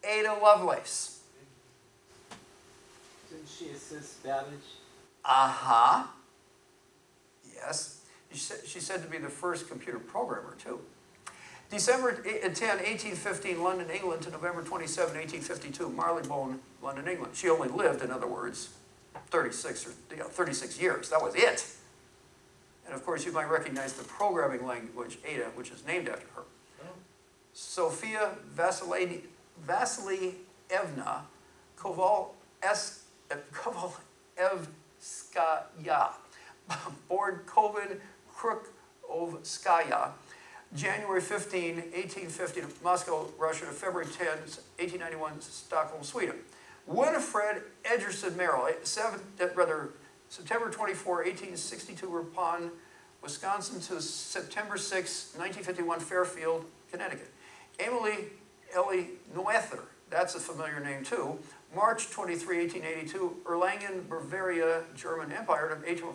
Ada Lovelace. Didn't she assist Babbage? Uh-huh. Yes. She's said to be the first computer programmer, too. December 10, 1815, London, England, to November 27, 1852, Marylebone, London, England. She only lived, in other words, 36 years. That was it. And of course, you might recognize the programming language, Ada, which is named after her. Sophia Vasilievna Kovalevskaya, born Kovin Krukovskaya, January 15, 1850, Moscow, Russia, to February 10, 1891, Stockholm, Sweden. Winifred Edgerson Merrill, September 24, 1862, Ripon, Wisconsin, to September 6, 1951, Fairfield, Connecticut. Emily Ellie Noether, that's a familiar name too, March 23, 1882, Erlangen, Bavaria, German Empire, to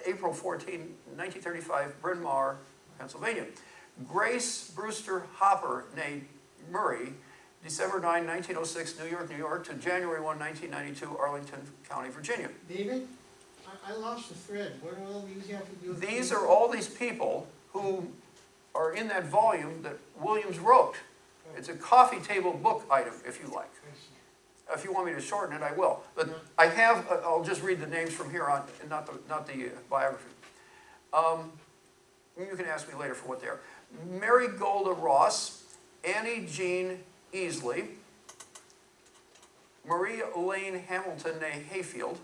April 14, 1935, Bryn Mawr, Pennsylvania. Grace Brewster Hopper, née Murray, December 9, 1906, New York, to January 1, 1992, Arlington County, Virginia. David, I lost the thread. What do all these have to do with? These are all these people who are in that volume that Williams wrote. It's a coffee table book item, if you like. If you want me to shorten it, I will. But I have, I'll just read the names from here on, and not the biography. You can ask me later for what they are. Mary Golda Ross, Annie Jean Easley, Maria Elaine Hamilton née Hayfield,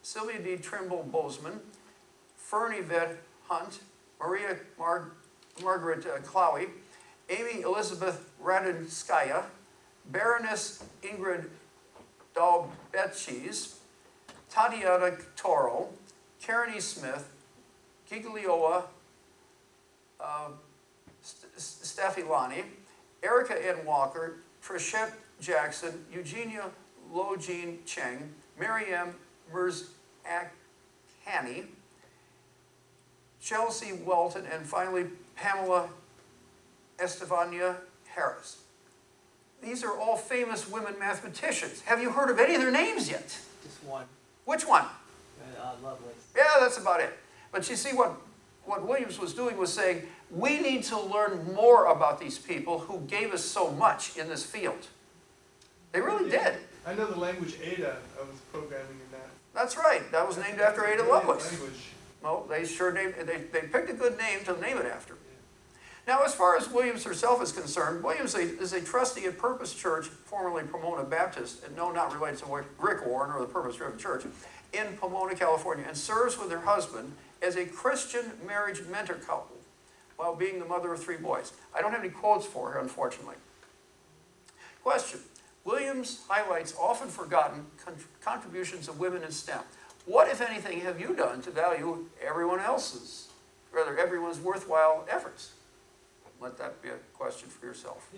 Sylvia D. Trimble Bozeman, Fern Yvette Hunt, Maria Margaret Clowie, Amy Elizabeth Radinskaya, Baroness Ingrid Dalbetchis, Tatiana Toro, Karen E. Smith, Gigliola Stafilani, Erica N. Walker, Trishette Jackson, Eugenia Lo-Jean Cheng, Mary M. Merz-Haney, Chelsea Welton, and finally Pamela Estefania Harris. These are all famous women mathematicians. Have you heard of any of their names yet? Just one. Which one? Lovelace. Yeah, that's about it. But you see, what Williams was doing was saying, we need to learn more about these people who gave us so much in this field. They really did. I know the language Ada. I was programming in that. That's right. That was named after Ada Lovelace. Language. Well, they sure named, they picked a good name to name it after. Now, as far as Williams herself is concerned, Williams is a trustee at Purpose Church, formerly Pomona Baptist, and no, not related to Rick Warren or the Purpose Driven Church, in Pomona, California, and serves with her husband as a Christian marriage mentor couple. while being the mother of 3 boys. I don't have any quotes for her, unfortunately. Question. Williams highlights often forgotten contributions of women in STEM. What, if anything, have you done to value everyone's worthwhile efforts? Let that be a question for yourself.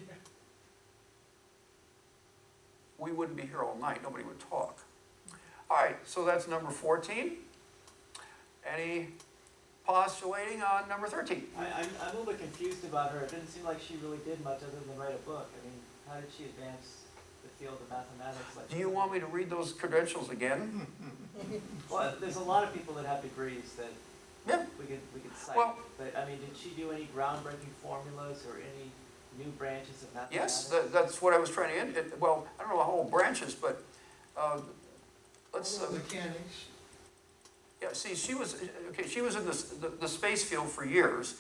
We wouldn't be here all night. Nobody would talk. All right, so that's number 14. Any postulating on number 13? I'm a little bit confused about her. It didn't seem like she really did much other than write a book. I mean, how did she advance the field of mathematics? Like Do you want me to read those credentials again? Well, there's a lot of people that have degrees that Yeah. we could cite. Well- But I mean, did she do any groundbreaking formulas or any new branches of Yes, mathematics? that's what I was trying to end. Well, I don't know the whole branches, but let's. Orbital mechanics, Yeah, see, she was in the space field for years.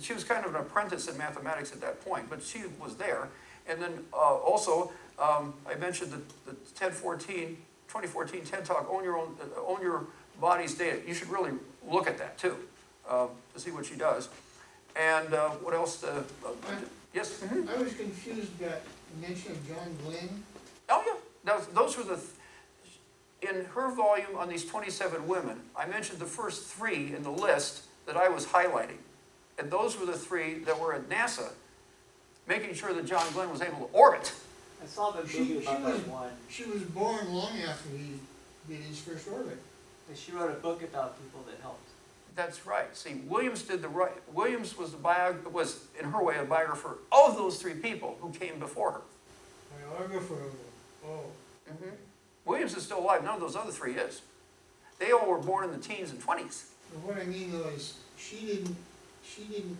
She was kind of an apprentice in mathematics at that point, but she was there. And then also, I mentioned the 2014 TED Talk, Own Your Body's Data. You should really look at that too, to see what she does. And what else? Yes? Mhm. I was confused that mention of John Glenn. Oh, yeah. Those were in her volume on these 27 women, I mentioned the first 3 in the list that I was highlighting. And those were the 3 that were at NASA, making sure that John Glenn was able to orbit. I saw the movie about that one. She was born long after he did his first orbit. And she wrote a book about people that helped. That's right. See, Williams was was in her way a biographer of those 3 people who came before her. Biographer of them. Oh. Mhm. Williams is still alive. None of those other 3 is. They all were born in the teens and 20s. But what I mean though is, she didn't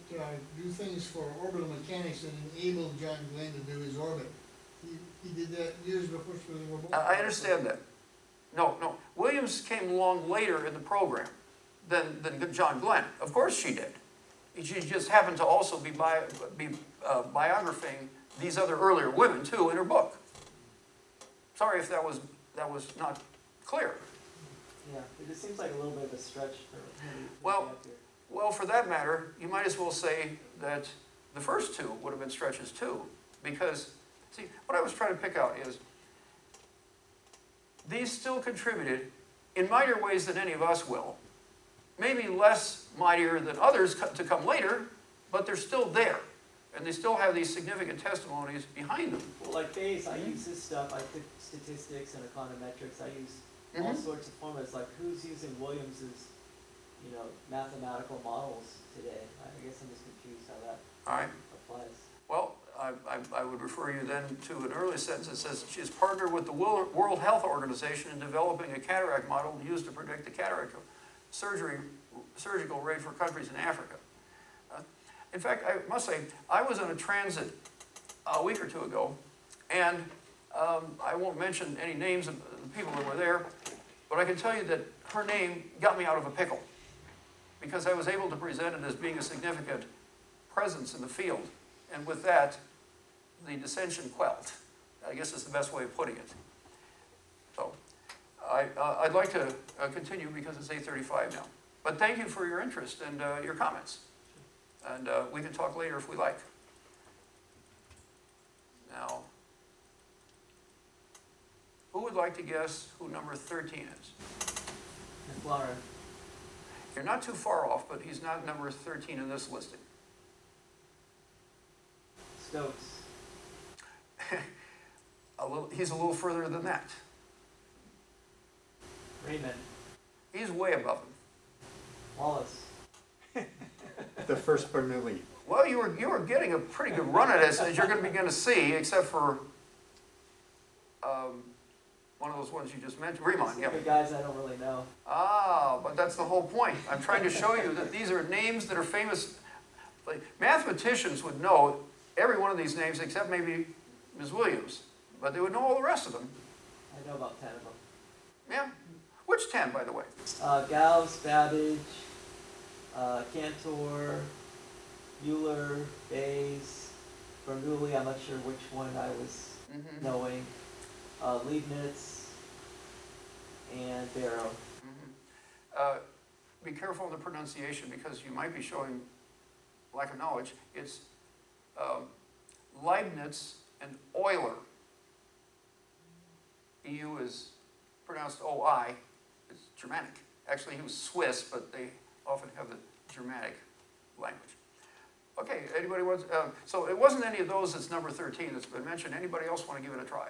do things for orbital mechanics that enabled John Glenn to do his orbit. He did that years before they were born. I understand that. No. Williams came along later in the program than John Glenn. Of course she did. She just happened to also be biographing these other earlier women too in her book. Sorry if that was not clear. Yeah, it just seems like a little bit of a stretch for me to Well- get up here. Well, for that matter, you might as well say that the first 2 would have been stretches too. Because, see, what I was trying to pick out is these still contributed in mightier ways than any of us will. Maybe less mightier than others to come later, but they're still there. And they still have these significant testimonies behind them. Well, like Bayes, I use his stuff. I took statistics and econometrics. I use all sorts of formulas. Like, who's using Williams's, mathematical models today? I guess I'm just confused how that All right. applies. Well, I would refer you then to an early sentence that says she has partnered with the World Health Organization in developing a cataract model used to predict the cataract surgical rate for countries in Africa. In fact, I must say, I was on a transit a week or 2 ago, and I won't mention any names of the people that were there, but I can tell you that her name got me out of a pickle, because I was able to present it as being a significant presence in the field, and with that, the dissension quelled. I guess is the best way of putting it. So, I'd like to continue because it's 8:35 now. But thank you for your interest and your comments. And we can talk later if we like. Now, who would like to guess who number 13 is? Laura. You're not too far off, but he's not number 13 in this listing. Stokes. He's a little further than that. Raymond. He's way above him. Wallace. The first Bernoulli. Well, you were getting a pretty good run at it, as you're going to begin to see, except for one of those ones you just mentioned, Riemann. Yeah. The guys I don't really know. But that's the whole point. I'm trying to show you that these are names that are famous. Like, mathematicians would know every one of these names except maybe Ms. Williams, but they would know all the rest of them. I know about 10 of them. Yeah. Which 10, by the way? Gauss, Babbage, Cantor, Euler, Bayes, Bernoulli, I'm not sure which one I was knowing, Leibniz, and Barrow. Be careful of the pronunciation because you might be showing lack of knowledge, it's Leibniz and Euler. EU is pronounced OI. It's Germanic. Actually, he was Swiss, but they often have the Germanic language. Okay, anybody wants, so it wasn't any of those that's number 13 that's been mentioned. Anybody else want to give it a try?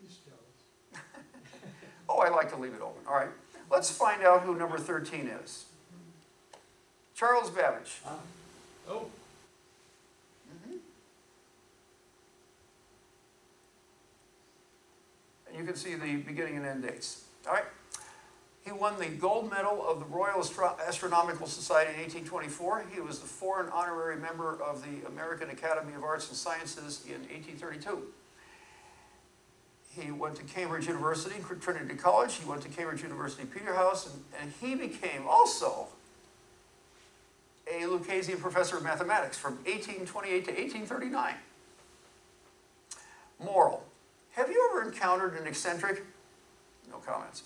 He's jealous. Oh, I like to leave it open. All right, let's find out who number 13 is. Charles Babbage. Oh, And you can see the beginning and end dates. All right. He won the gold medal of the Royal Astronomical Society in 1824. He was the foreign honorary member of the American Academy of Arts and Sciences in 1832. He went to Cambridge University, Trinity College. He went to Cambridge University Peterhouse, and he became also a Lucasian professor of mathematics from 1828 to 1839. Moral. Have you ever encountered an eccentric? No comments.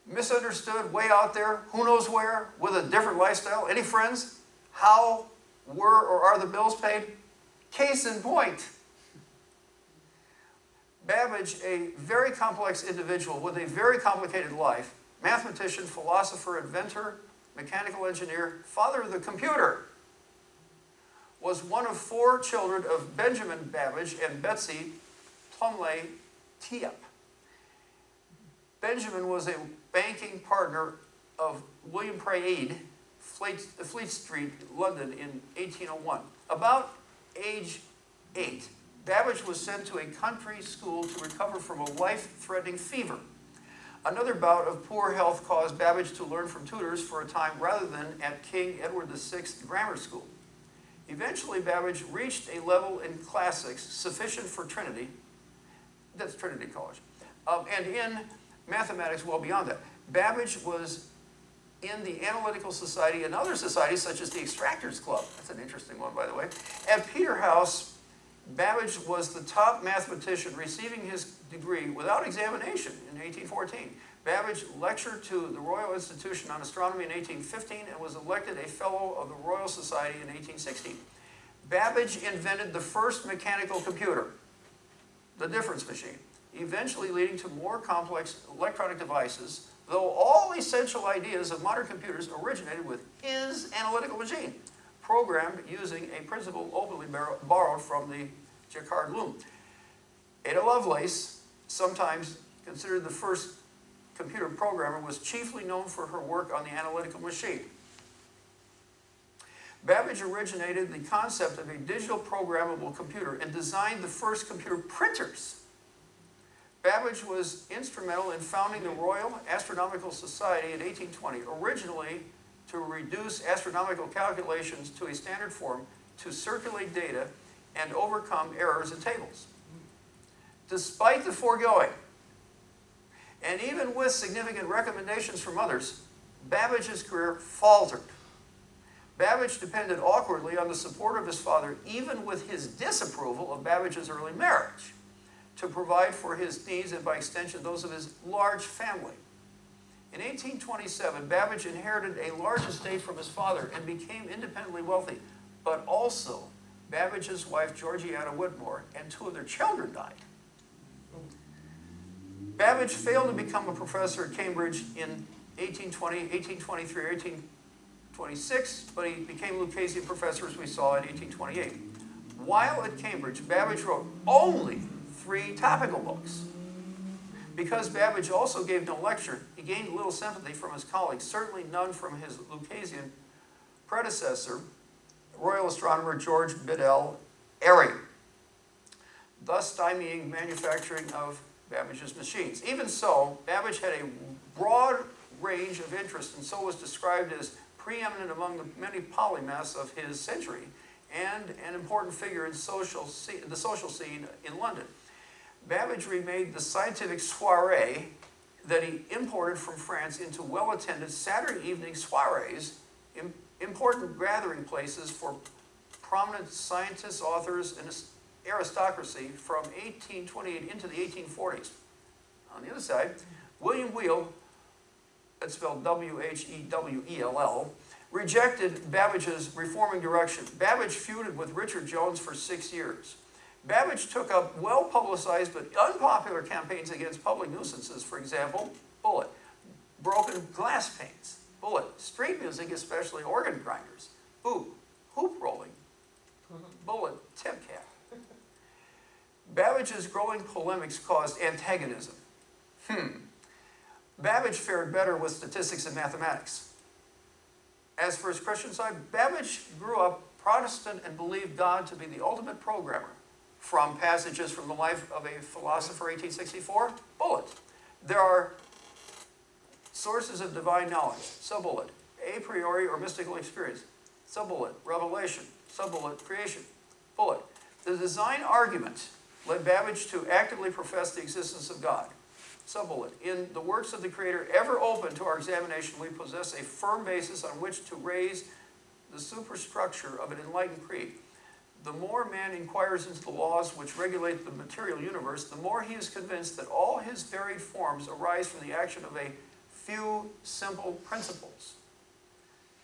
Misunderstood, way out there, who knows where, with a different lifestyle? Any friends? How were or are the bills paid? Case in point. Babbage, a very complex individual with a very complicated life, mathematician, philosopher, inventor, mechanical engineer, father of the computer, was one of 4 children of Benjamin Babbage and Betsy Plumley Tiepp. Benjamin was a banking partner of William Praed, Fleet Street, London, in 1801. About age 8, Babbage was sent to a country school to recover from a life-threatening fever. Another bout of poor health caused Babbage to learn from tutors for a time rather than at King Edward VI Grammar School. Eventually, Babbage reached a level in classics sufficient for Trinity, that's Trinity College, and in mathematics well beyond that. Babbage was in the Analytical Society and other societies such as the Extractors Club. That's an interesting one, by the way. At Peterhouse, Babbage was the top mathematician, receiving his degree without examination in 1814. Babbage lectured to the Royal Institution on Astronomy in 1815 and was elected a Fellow of the Royal Society in 1816. Babbage invented the first mechanical computer, the difference machine, eventually leading to more complex electronic devices, though all essential ideas of modern computers originated with his analytical machine, programmed using a principle openly borrowed from the Jacquard loom. Ada Lovelace, sometimes considered the first computer programmer, was chiefly known for her work on the analytical machine. Babbage originated the concept of a digital programmable computer and designed the first computer printers. Babbage was instrumental in founding the Royal Astronomical Society in 1820, originally to reduce astronomical calculations to a standard form, to circulate data, and overcome errors in tables. Despite the foregoing, and even with significant recommendations from others, Babbage's career faltered. Babbage depended awkwardly on the support of his father, even with his disapproval of Babbage's early marriage, to provide for his needs and by extension those of his large family. In 1827, Babbage inherited a large estate from his father and became independently wealthy, but also Babbage's wife Georgiana Whitmore and 2 of their children died. Babbage failed to become a professor at Cambridge in 1820, 1823, or 1826, but he became Lucasian professor, as we saw, in 1828. While at Cambridge, Babbage wrote only 3 topical books. Because Babbage also gave no lecture, he gained little sympathy from his colleagues, certainly none from his Lucasian predecessor, Royal astronomer George Biddell Airy, thus stymieing manufacturing of Babbage's machines. Even so, Babbage had a broad range of interest and so was described as preeminent among the many polymaths of his century and an important figure in the social scene in London. Babbage remade the scientific soirée that he imported from France into well-attended Saturday evening soirees, important gathering places for prominent scientists, authors, and aristocracy from 1828 into the 1840s. On the other side, William Wheel that's spelled Whewell, rejected Babbage's reforming direction. Babbage feuded with Richard Jones for 6 years. Babbage took up well-publicized but unpopular campaigns against public nuisances, for example, bullet, broken glass panes, bullet, street music, especially organ grinders, hoop rolling, bullet, tip cap. Babbage's growing polemics caused antagonism. Babbage fared better with statistics and mathematics. As for his Christian side, Babbage grew up Protestant and believed God to be the ultimate programmer. From passages from the life of a philosopher, 1864, bullet. There are sources of divine knowledge, sub-bullet. A priori or mystical experience, sub-bullet. Revelation, sub-bullet. Creation, bullet. The design argument led Babbage to actively profess the existence of God, sub-bullet. In the works of the Creator, ever open to our examination, we possess a firm basis on which to raise the superstructure of an enlightened creed. The more man inquires into the laws which regulate the material universe, the more he is convinced that all his varied forms arise from the action of a few simple principles.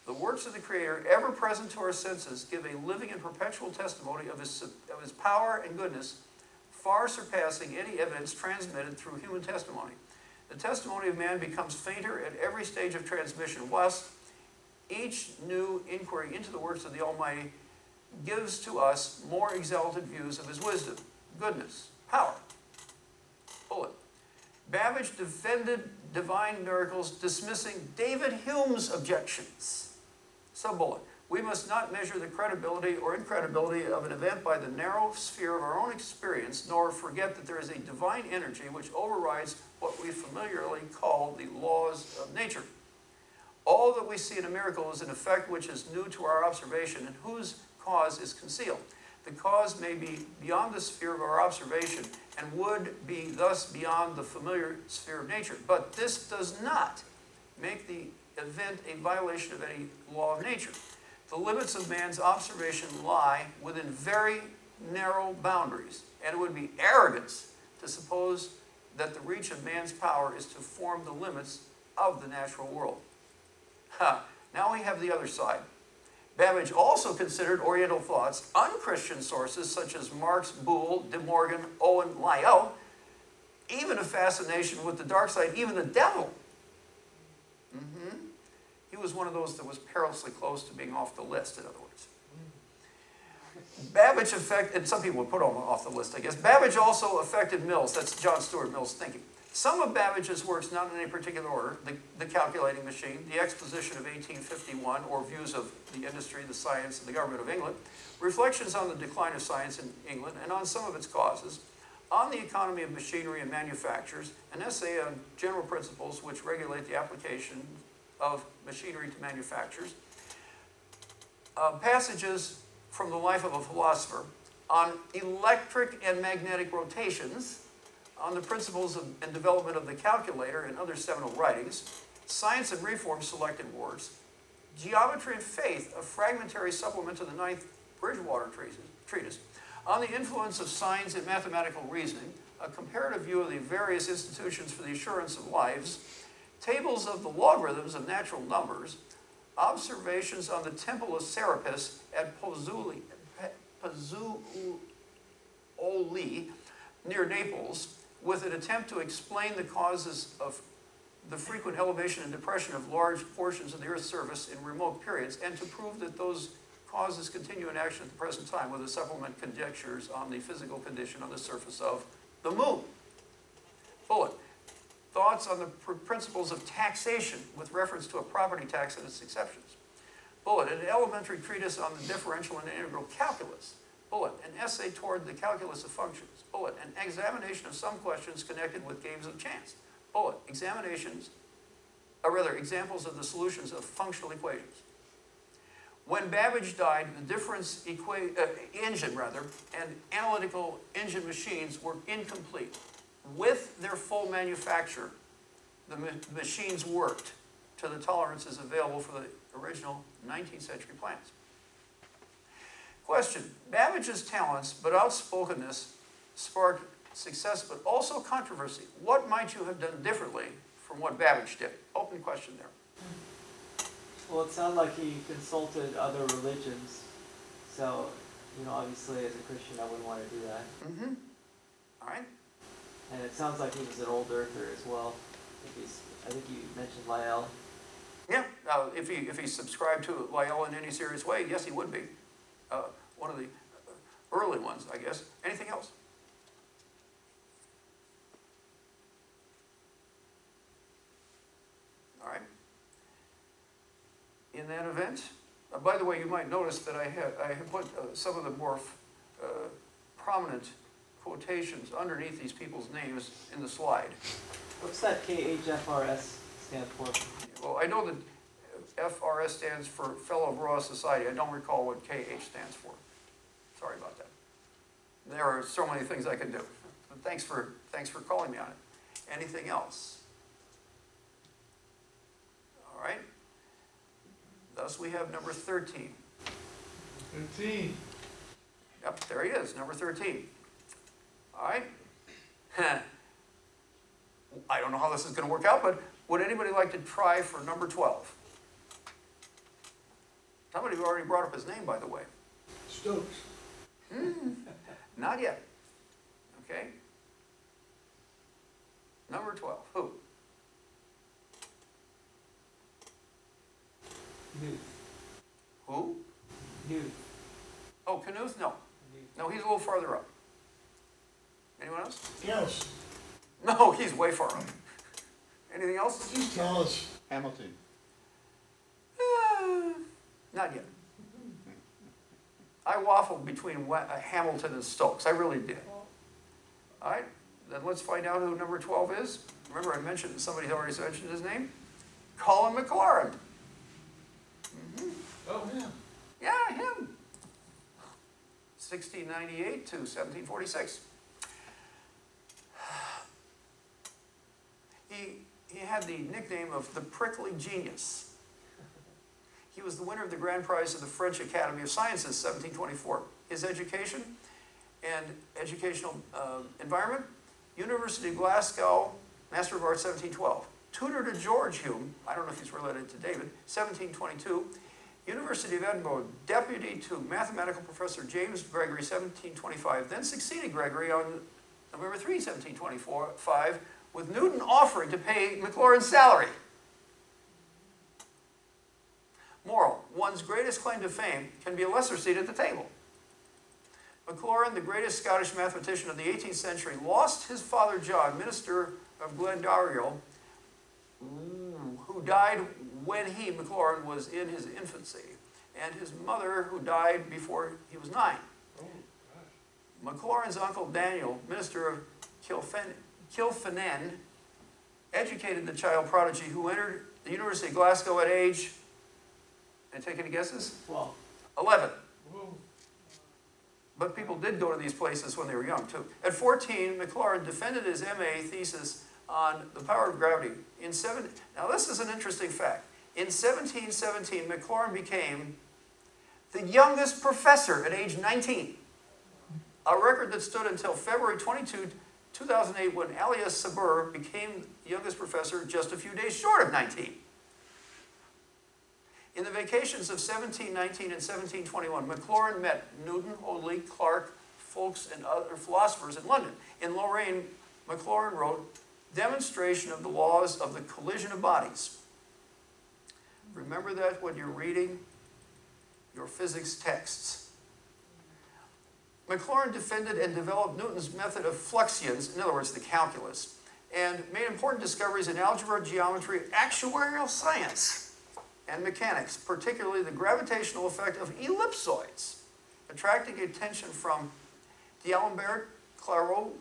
The works of the Creator, ever present to our senses, give a living and perpetual testimony of his power and goodness, far surpassing any evidence transmitted through human testimony. The testimony of man becomes fainter at every stage of transmission, whilst each new inquiry into the works of the Almighty gives to us more exalted views of his wisdom, goodness, power. Bullet. Babbage defended divine miracles, dismissing David Hume's objections. Sub-bullet. We must not measure the credibility or incredibility of an event by the narrow sphere of our own experience, nor forget that there is a divine energy which overrides what we familiarly call the laws of nature. All that we see in a miracle is an effect which is new to our observation and whose cause is concealed. The cause may be beyond the sphere of our observation and would be thus beyond the familiar sphere of nature. But this does not make the event a violation of any law of nature. The limits of man's observation lie within very narrow boundaries, and it would be arrogance to suppose that the reach of man's power is to form the limits of the natural world. Now we have the other side. Babbage also considered Oriental thoughts, unchristian sources such as Marx, Boole, De Morgan, Owen, Lyell, even a fascination with the dark side, even the devil. He was one of those that was perilously close to being off the list, in other words. Babbage affected, and some people would put him off the list, I guess. Babbage also affected Mill's, that's John Stuart Mill's thinking. Some of Babbage's works, not in any particular order, the Calculating Machine, the Exposition of 1851, or Views of the Industry, the Science, and the Government of England, Reflections on the Decline of Science in England and on some of its causes, On the Economy of Machinery and Manufactures, an essay on general principles which regulate the application of machinery to manufactures, passages from the life of a philosopher, on electric and magnetic rotations, on the principles and development of the calculator and other seminal writings, Science and Reform selected works, Geometry and Faith, a fragmentary supplement to the Ninth Bridgewater treatise, on the influence of signs in mathematical reasoning, a comparative view of the various institutions for the assurance of lives, tables of the logarithms of natural numbers, observations on the temple of Serapis at Pozzuoli near Naples, with an attempt to explain the causes of the frequent elevation and depression of large portions of the Earth's surface in remote periods, and to prove that those causes continue in action at the present time, with a supplement conjectures on the physical condition on the surface of the moon. Bullet. Thoughts on the principles of taxation with reference to a property tax and its exceptions. Bullet. An elementary treatise on the differential and integral calculus. Bullet. An essay toward the calculus of functions. Bullet. An examination of some questions connected with games of chance. Bullet. Examples of the solutions of functional equations. When Babbage died, the difference engine and analytical engine machines were incomplete. With their full manufacture, the machines worked to the tolerances available for the original 19th century plans. Question. Babbage's talents but outspokenness sparked success but also controversy. What might you have done differently from from what Babbage did? Open question there. Well, it sounded like he consulted other religions, so, you know, obviously as a Christian, I wouldn't want to do that. Mm-hmm. All right. And it sounds like he was an old earther as well. I think you mentioned Lyell. Yeah, if he subscribed to Lyell in any serious way, yes, he would be. One of the early ones, I guess. Anything else? All right. In that event, by the way, you might notice that I have put some of the more prominent quotations underneath these people's names in the slide. What's that KHFRS stand for? Well, I know that FRS stands for Fellow of Royal Society. I don't recall what KH stands for. Sorry about that. There are so many things I could do. But thanks for calling me on it. Anything else? All right. Thus we have number 13. 13. Yep, there he is, number 13. All right. I don't know how this is going to work out, but would anybody like to try for number 12? Somebody already brought up his name, by the way. Stokes. Not yet. Okay. Number 12. Who? Newt. Who? Newt. Oh, Knuth? No. Newt. No, he's a little farther up. Anyone else? Gauss. No, he's way far up. Anything else? Just tell us. Hamilton. Not yet. I waffled between Hamilton and Stokes. I really did. All right, then let's find out who number 12 is. Remember I mentioned, somebody already mentioned his name? Colin Maclaurin. Oh, Yeah. Yeah, him. 1698 to 1746. He had the nickname of the Prickly Genius. He was the winner of the grand prize of the French Academy of Sciences, 1724. His education and educational environment, University of Glasgow, Master of Arts, 1712. Tutor to George Hume, I don't know if he's related to David, 1722. University of Edinburgh, deputy to mathematical professor James Gregory, 1725. Then succeeded Gregory on November 3, 1725, with Newton offering to pay Maclaurin's salary. Moral, one's greatest claim to fame can be a lesser seat at the table. Maclaurin, the greatest Scottish mathematician of the 18th century, lost his father John, minister of Glendario, who died when he, Maclaurin, was in his infancy, and his mother, who died before he was 9. Oh, gosh. Maclaurin's uncle Daniel, minister of Kilfenan, educated the child prodigy who entered the University of Glasgow at age, can I take any guesses? 12. 11. Whoa. But people did go to these places when they were young, too. At 14, Maclaurin defended his MA thesis on the power of gravity. Now, this is an interesting fact. In 1717, Maclaurin became the youngest professor at age 19, a record that stood until February 22, 2008, when Elias Sabur became the youngest professor just a few days short of 19. In the vacations of 1719 and 1721, Maclaurin met Newton, Hoadley, Clarke, Fulks, and other philosophers in London. In Lorraine, Maclaurin wrote, "Demonstration of the laws of the collision of bodies." Remember that when you're reading your physics texts. Maclaurin defended and developed Newton's method of fluxions, in other words, the calculus, and made important discoveries in algebra, geometry, actuarial science, and mechanics, particularly the gravitational effect of ellipsoids, attracting attention from D'Alembert, Clairaut,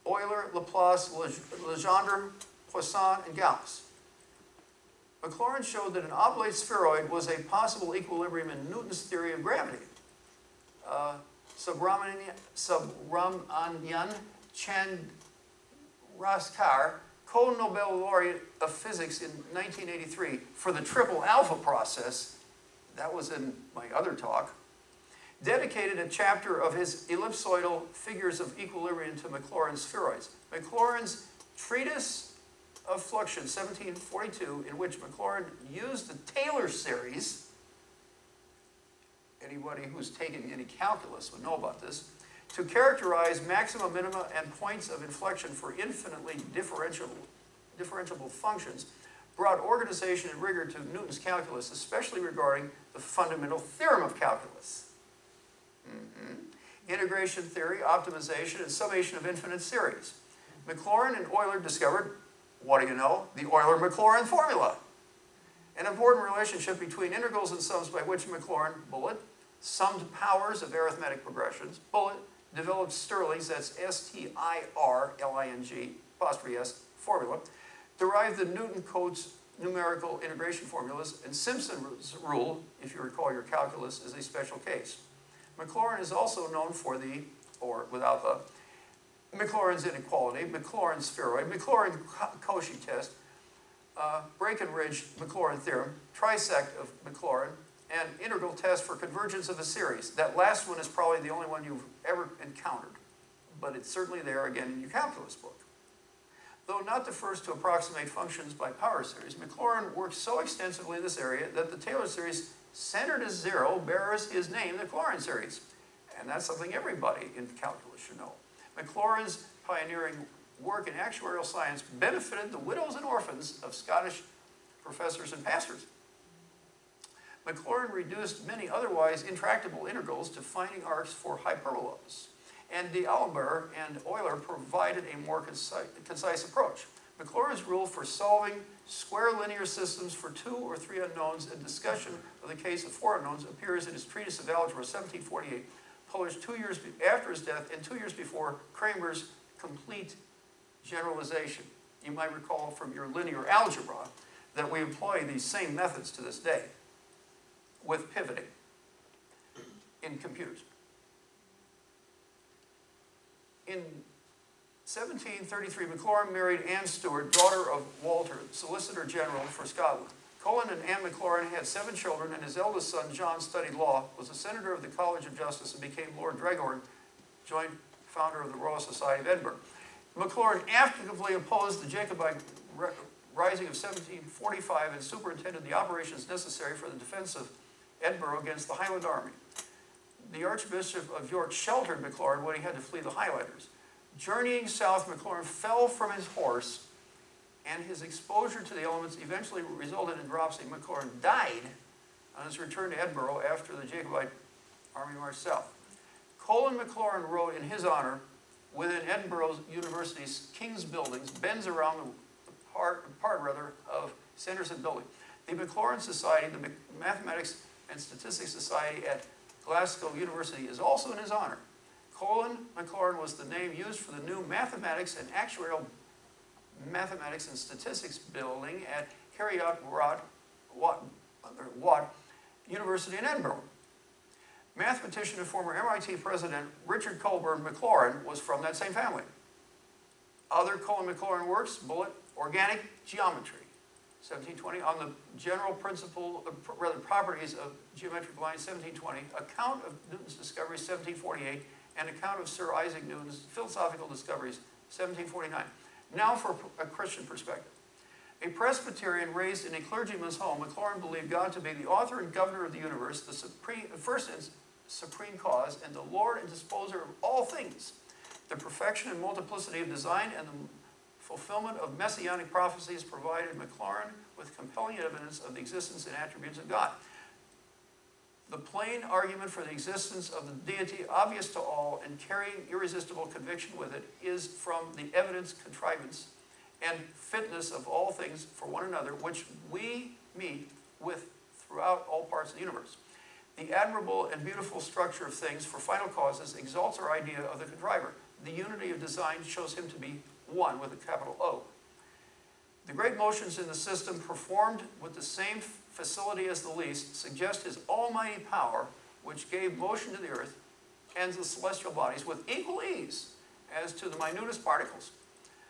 Euler, Laplace, Legendre, Poisson, and Gauss. Maclaurin showed that an oblate spheroid was a possible equilibrium in Newton's theory of gravity. Subramanian Chandrasekhar, co-Nobel laureate of physics in 1983 for the triple alpha process, that was in my other talk, dedicated a chapter of his ellipsoidal figures of equilibrium to Maclaurin's spheroids. Maclaurin's treatise of Fluxion, 1742, in which Maclaurin used the Taylor series. Anybody who's taken any calculus would know about this, to characterize maxima, minima, and points of inflection for infinitely differentiable functions, brought organization and rigor to Newton's calculus, especially regarding the fundamental theorem of calculus. Integration theory, optimization, and summation of infinite series. Maclaurin and Euler discovered, what do you know, the Euler-Maclaurin formula. An important relationship between integrals and sums by which Maclaurin, bullet, summed powers of arithmetic progressions, bullet, developed Stirling's, that's S-T-I-R-L-I-N-G, apostrophe S, formula, derived the Newton-Cotes numerical integration formulas, and Simpson's rule, if you recall your calculus, is a special case. Maclaurin is also known for the, or without the, Maclaurin's inequality, Maclaurin spheroid, Maclaurin Cauchy test, Breckenridge-Maclaurin theorem, trisect of Maclaurin, and integral test for convergence of a series. That last one is probably the only one you've ever encountered, but it's certainly there again in your calculus book. Though not the first to approximate functions by power series, Maclaurin worked so extensively in this area that the Taylor series, centered as zero, bears his name, the Maclaurin series. And that's something everybody in calculus should know. Maclaurin's pioneering work in actuarial science benefited the widows and orphans of Scottish professors and pastors. Maclaurin reduced many otherwise intractable integrals to finding arcs for hyperbolas, and D'Alembert and Euler provided a more concise approach. Maclaurin's rule for solving square linear systems for 2 or 3 unknowns and discussion of the case of 4 unknowns appears in his Treatise of Algebra, 1748, published 2 years after his death and 2 years before Kramer's complete generalization. You might recall from your linear algebra that we employ these same methods to this day with pivoting in computers. In 1733, Maclaurin married Anne Stewart, daughter of Walter, Solicitor General for Scotland. Colin and Anne Maclaurin had 7 children, and his eldest son, John, studied law, was a senator of the College of Justice, and became Lord Dreghorn, joint founder of the Royal Society of Edinburgh. Maclaurin actively opposed the Jacobite Rising of 1745 and superintended the operations necessary for the defense of Edinburgh against the Highland army. The Archbishop of York sheltered Maclaurin when he had to flee the Highlanders. Journeying south, Maclaurin fell from his horse, and his exposure to the elements eventually resulted in dropsy. Maclaurin died on his return to Edinburgh after the Jacobite army marched south. Colin Maclaurin wrote in his honor, within Edinburgh University's King's Buildings, bends around the part of Sanderson Building. The Maclaurin Society, the Mathematics and Statistics Society at Glasgow University, is also in his honor. Colin Maclaurin was the name used for the new Mathematics and Actuarial Mathematics and Statistics building at Watt University in Edinburgh. Mathematician and former MIT president Richard Colburn Maclaurin was from that same family. Other Colin Maclaurin works, bullet, organic geometry, 1720, on the general properties of geometric lines, 1720, account of Newton's discoveries, 1748, and account of Sir Isaac Newton's philosophical discoveries, 1749. Now for a Christian perspective. A Presbyterian raised in a clergyman's home, Maclaurin believed God to be the author and governor of the universe, the first and supreme cause, and the Lord and disposer of all things. The perfection and multiplicity of design and the fulfillment of messianic prophecies provided Maclaurin with compelling evidence of the existence and attributes of God. The plain argument for the existence of the deity, obvious to all and carrying irresistible conviction with it, is from the evidence, contrivance, and fitness of all things for one another, which we meet with throughout all parts of the universe. The admirable and beautiful structure of things for final causes exalts our idea of the contriver. The unity of design shows him to be one with a capital O. The great motions in the system, performed with the same facility as the least, suggest his almighty power, which gave motion to the earth and the celestial bodies with equal ease as to the minutest particles.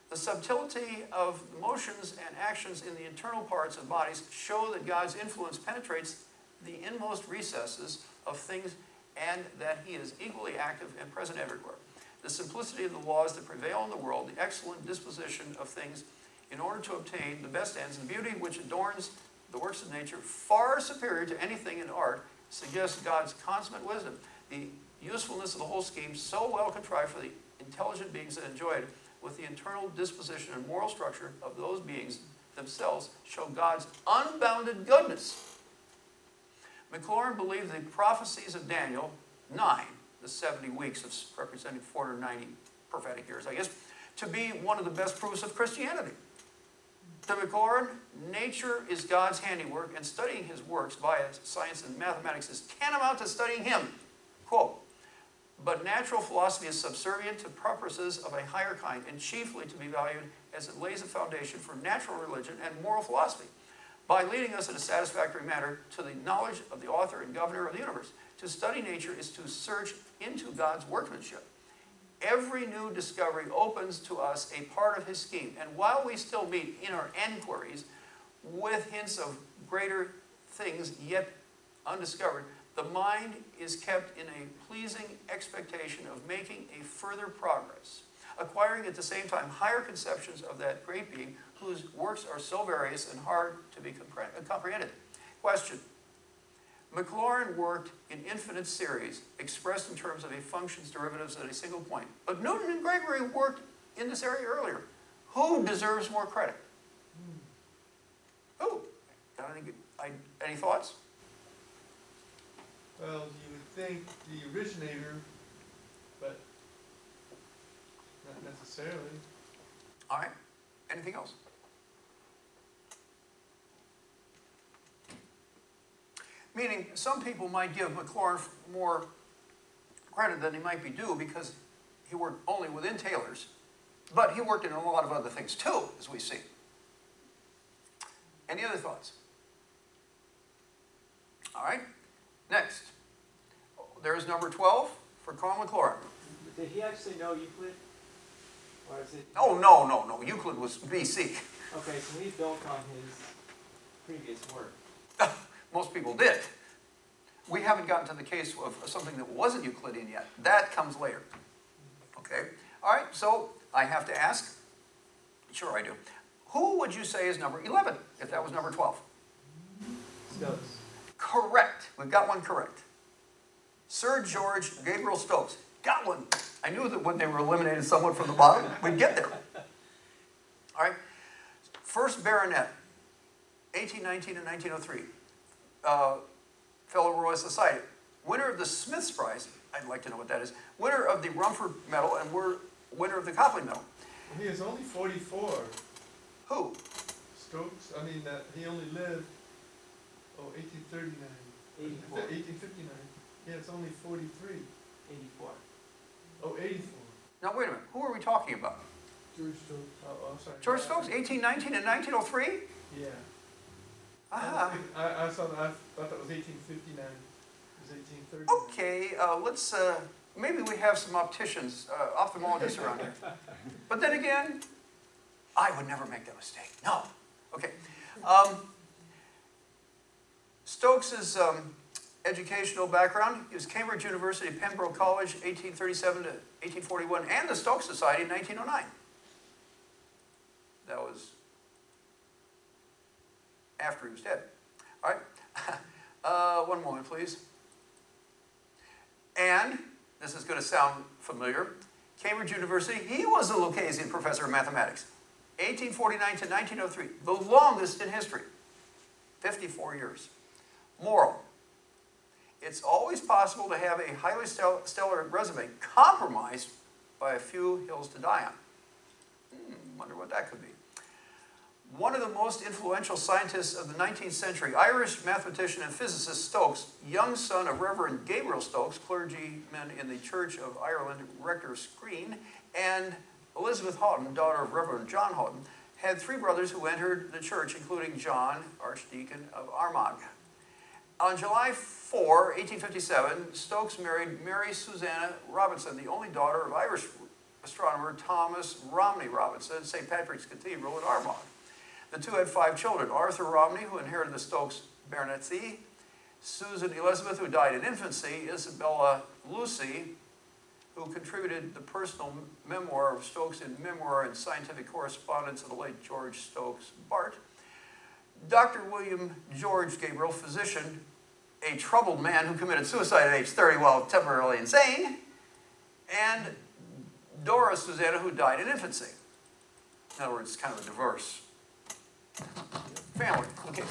The subtlety of the motions and actions in the internal parts of bodies show that God's influence penetrates the inmost recesses of things and that he is equally active and present everywhere. The simplicity of the laws that prevail in the world, the excellent disposition of things in order to obtain the best ends, and the beauty which adorns the works of nature, far superior to anything in art, suggests God's consummate wisdom. The usefulness of the whole scheme, so well contrived for the intelligent beings that enjoy it, with the internal disposition and moral structure of those beings themselves, show God's unbounded goodness. Maclaurin believed the prophecies of Daniel 9, the 70 weeks of representing 490 prophetic years, I guess, to be one of the best proofs of Christianity. To Maclaurin, nature is God's handiwork, and studying his works via science and mathematics is tantamount to studying him. Quote, but natural philosophy is subservient to purposes of a higher kind, and chiefly to be valued as it lays a foundation for natural religion and moral philosophy, by leading us in a satisfactory manner to the knowledge of the author and governor of the universe. To study nature is to search into God's workmanship. Every new discovery opens to us a part of his scheme, and while we still meet in our enquiries with hints of greater things yet undiscovered, the mind is kept in a pleasing expectation of making a further progress, acquiring at the same time higher conceptions of that great being whose works are so various and hard to be comprehended. Question. Maclaurin worked in infinite series, expressed in terms of a function's derivatives at a single point. But Newton and Gregory worked in this area earlier. Who deserves more credit? Who? Any thoughts? Well, you would think the originator, but not necessarily. All right. Anything else? Meaning, some people might give Maclaurin more credit than he might be due because he worked only within tailors, but he worked in a lot of other things too, as we see. Any other thoughts? All right. Next. There is number 12 for Carl Maclaurin. Did he actually know Euclid? Or is it? Oh, no. Euclid was BC. Okay, so he built on his previous work. Most people did. We haven't gotten to the case of something that wasn't Euclidean yet. That comes later. Okay? All right, so I have to ask. Sure I do. Who would you say is number 11, if that was number 12? Stokes. Correct. We've got one correct. Sir George Gabriel Stokes. Got one. I knew that when they were eliminated somewhat from the bottom, we'd get there. All right. First baronet, 1819 and 1903. Fellow Royal Society. Winner of the Smith's Prize. I'd like to know what that is. Winner of the Rumford Medal, and winner of the Copley Medal. He is only 44. Who? Stokes, he only lived, 1839. 84. 1859. Yeah, it's only 43. 84. Oh, 84. Now, wait a minute. Who are we talking about? George Stokes. Oh, sorry. George Stokes, 1819 and 1903? Yeah. Ah. I thought that was 1859. It was 1839. Okay, let's, maybe we have some ophthalmologists around here. But then again, I would never make that mistake. No. Okay. Stokes's educational background, he was Cambridge University, Pembroke College, 1837 to 1841, and the Stokes Society in 1909. That was after he was dead. All right. One moment, please. And, this is going to sound familiar, Cambridge University, he was a Lucasian professor of mathematics. 1849 to 1903, the longest in history. 54 years. Moral. It's always possible to have a highly stellar resume compromised by a few hills to die on. Wonder what that could be. One of the most influential scientists of the 19th century, Irish mathematician and physicist Stokes, young son of Reverend Gabriel Stokes, clergyman in the Church of Ireland, rector Screen, and Elizabeth Houghton, daughter of Reverend John Houghton, had 3 brothers who entered the church, including John, Archdeacon of Armagh. On July 4, 1857, Stokes married Mary Susanna Robinson, the only daughter of Irish astronomer Thomas Romney Robinson at St. Patrick's Cathedral in Armagh. The two had 5 children: Arthur Romney, who inherited the Stokes baronetcy; Susan Elizabeth, who died in infancy; Isabella Lucy, who contributed the personal memoir of Stokes in Memoir and Scientific Correspondence of the late George Stokes Bart. Dr. William George Gabriel, physician, a troubled man who committed suicide at age 30 while temporarily insane, and Dora Susanna, who died in infancy. In other words, kind of a diverse family. Okay.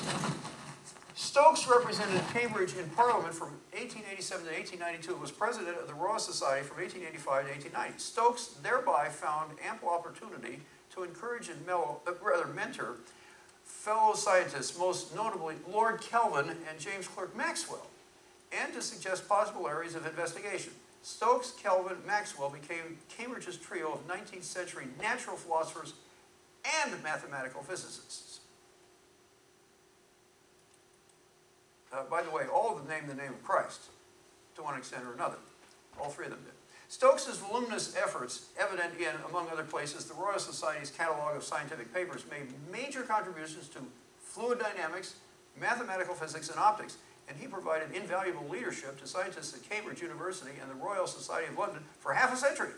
Stokes represented Cambridge in Parliament from 1887 to 1892 and was president of the Royal Society from 1885 to 1890. Stokes thereby found ample opportunity to encourage and mentor fellow scientists, most notably Lord Kelvin and James Clerk Maxwell, and to suggest possible areas of investigation. Stokes, Kelvin, Maxwell became Cambridge's trio of 19th century natural philosophers and mathematical physicists. By the way, all of them named the name of Christ, to one extent or another. All three of them did. Stokes' voluminous efforts, evident in, among other places, the Royal Society's Catalogue of Scientific Papers, made major contributions to fluid dynamics, mathematical physics, and optics, and he provided invaluable leadership to scientists at Cambridge University and the Royal Society of London for half a century.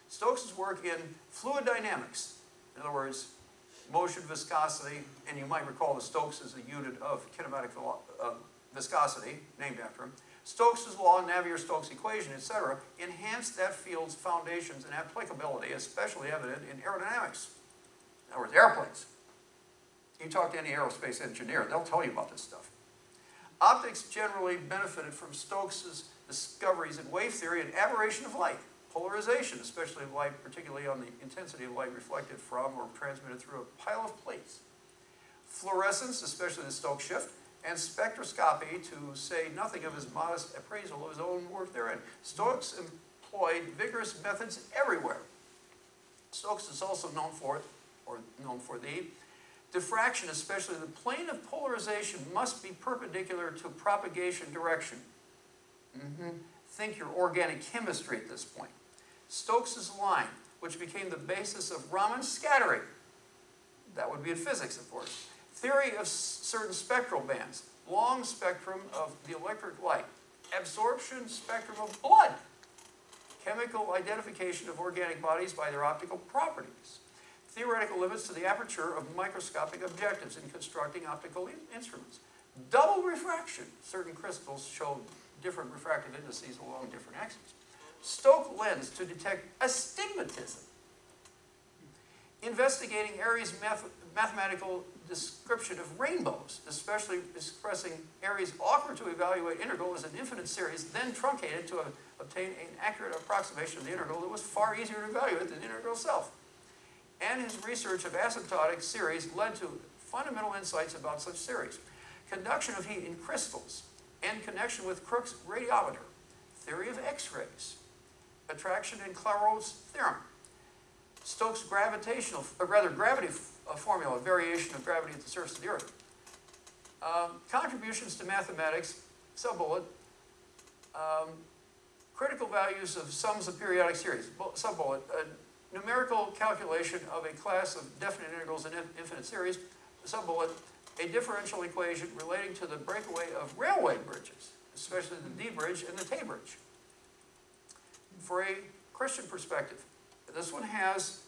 Stokes' work in fluid dynamics, in other words, motion, viscosity, and you might recall that Stokes is a unit of kinematic viscosity, named after him. Stokes' law, Navier-Stokes equation, etc., enhanced that field's foundations and applicability, especially evident in aerodynamics. In other words, airplanes. You talk to any aerospace engineer, they'll tell you about this stuff. Optics generally benefited from Stokes' discoveries in wave theory and aberration of light, polarization, especially of light, particularly on the intensity of light reflected from or transmitted through a pile of plates. Fluorescence, especially the Stokes shift, and spectroscopy, to say nothing of his modest appraisal of his own work therein. Stokes employed vigorous methods everywhere. Stokes is also known for the diffraction, especially the plane of polarization must be perpendicular to propagation direction. Think your organic chemistry at this point. Stokes' line, which became the basis of Raman scattering. That would be in physics, of course. Theory of certain spectral bands, long spectrum of the electric light, absorption spectrum of blood, chemical identification of organic bodies by their optical properties, theoretical limits to the aperture of microscopic objectives in constructing optical instruments, double refraction, certain crystals show different refractive indices along different axes, Stokes lens to detect astigmatism, investigating Airy's mathematical description of rainbows, especially expressing Airy's awkward to evaluate integral as an infinite series, then truncated to obtain an accurate approximation of the integral that was far easier to evaluate than the integral itself. And his research of asymptotic series led to fundamental insights about such series. Conduction of heat in crystals, and connection with Crookes' radiometer, theory of X-rays, attraction in Clairaut's theorem, Stokes' gravity formula, variation of gravity at the surface of the Earth. Contributions to mathematics, sub-bullet, critical values of sums of periodic series, sub-bullet, numerical calculation of a class of definite integrals in infinite series, sub-bullet, a differential equation relating to the breakaway of railway bridges, especially the D bridge and the Tay bridge. For a Christian perspective, this one has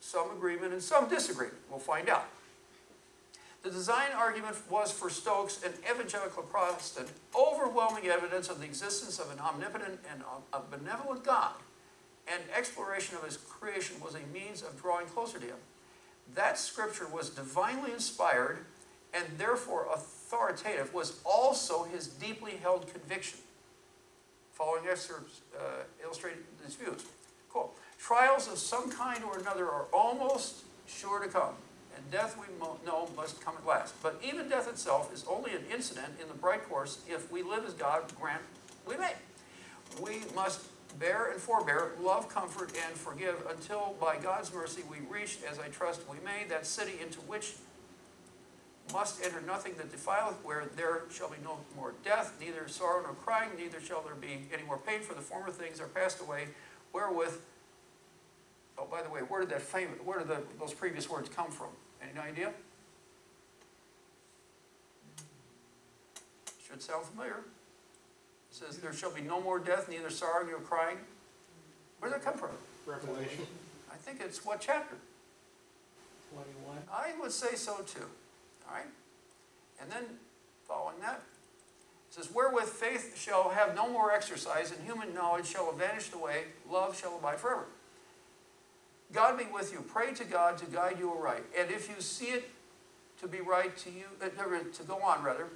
some agreement and some disagreement. We'll find out. The design argument was for Stokes, an evangelical Protestant, overwhelming evidence of the existence of an omnipotent and a benevolent God, and exploration of his creation was a means of drawing closer to him. That scripture was divinely inspired and therefore authoritative was also his deeply held conviction. Following excerpts illustrate these views. Quote, trials of some kind or another are almost sure to come, and death we know must come at last. But even death itself is only an incident in the bright course if we live as God grant we may. We must bear and forbear, love, comfort, and forgive until by God's mercy we reach, as I trust we may, that city into which must enter nothing that defileth, where there shall be no more death, neither sorrow nor crying, neither shall there be any more pain, for the former things are passed away, wherewith, oh, by the way, where did those previous words come from? Any idea? Should sound familiar. says, there shall be no more death, neither sorrow nor crying. Where did that come from? Revelation. I think it's what chapter? 21. I would say so too. All right? And then, following that, it says, wherewith faith shall have no more exercise, and human knowledge shall have vanished away, love shall abide forever. God be with you. Pray to God to guide you aright. And if you see it to be right to you, to go on rather,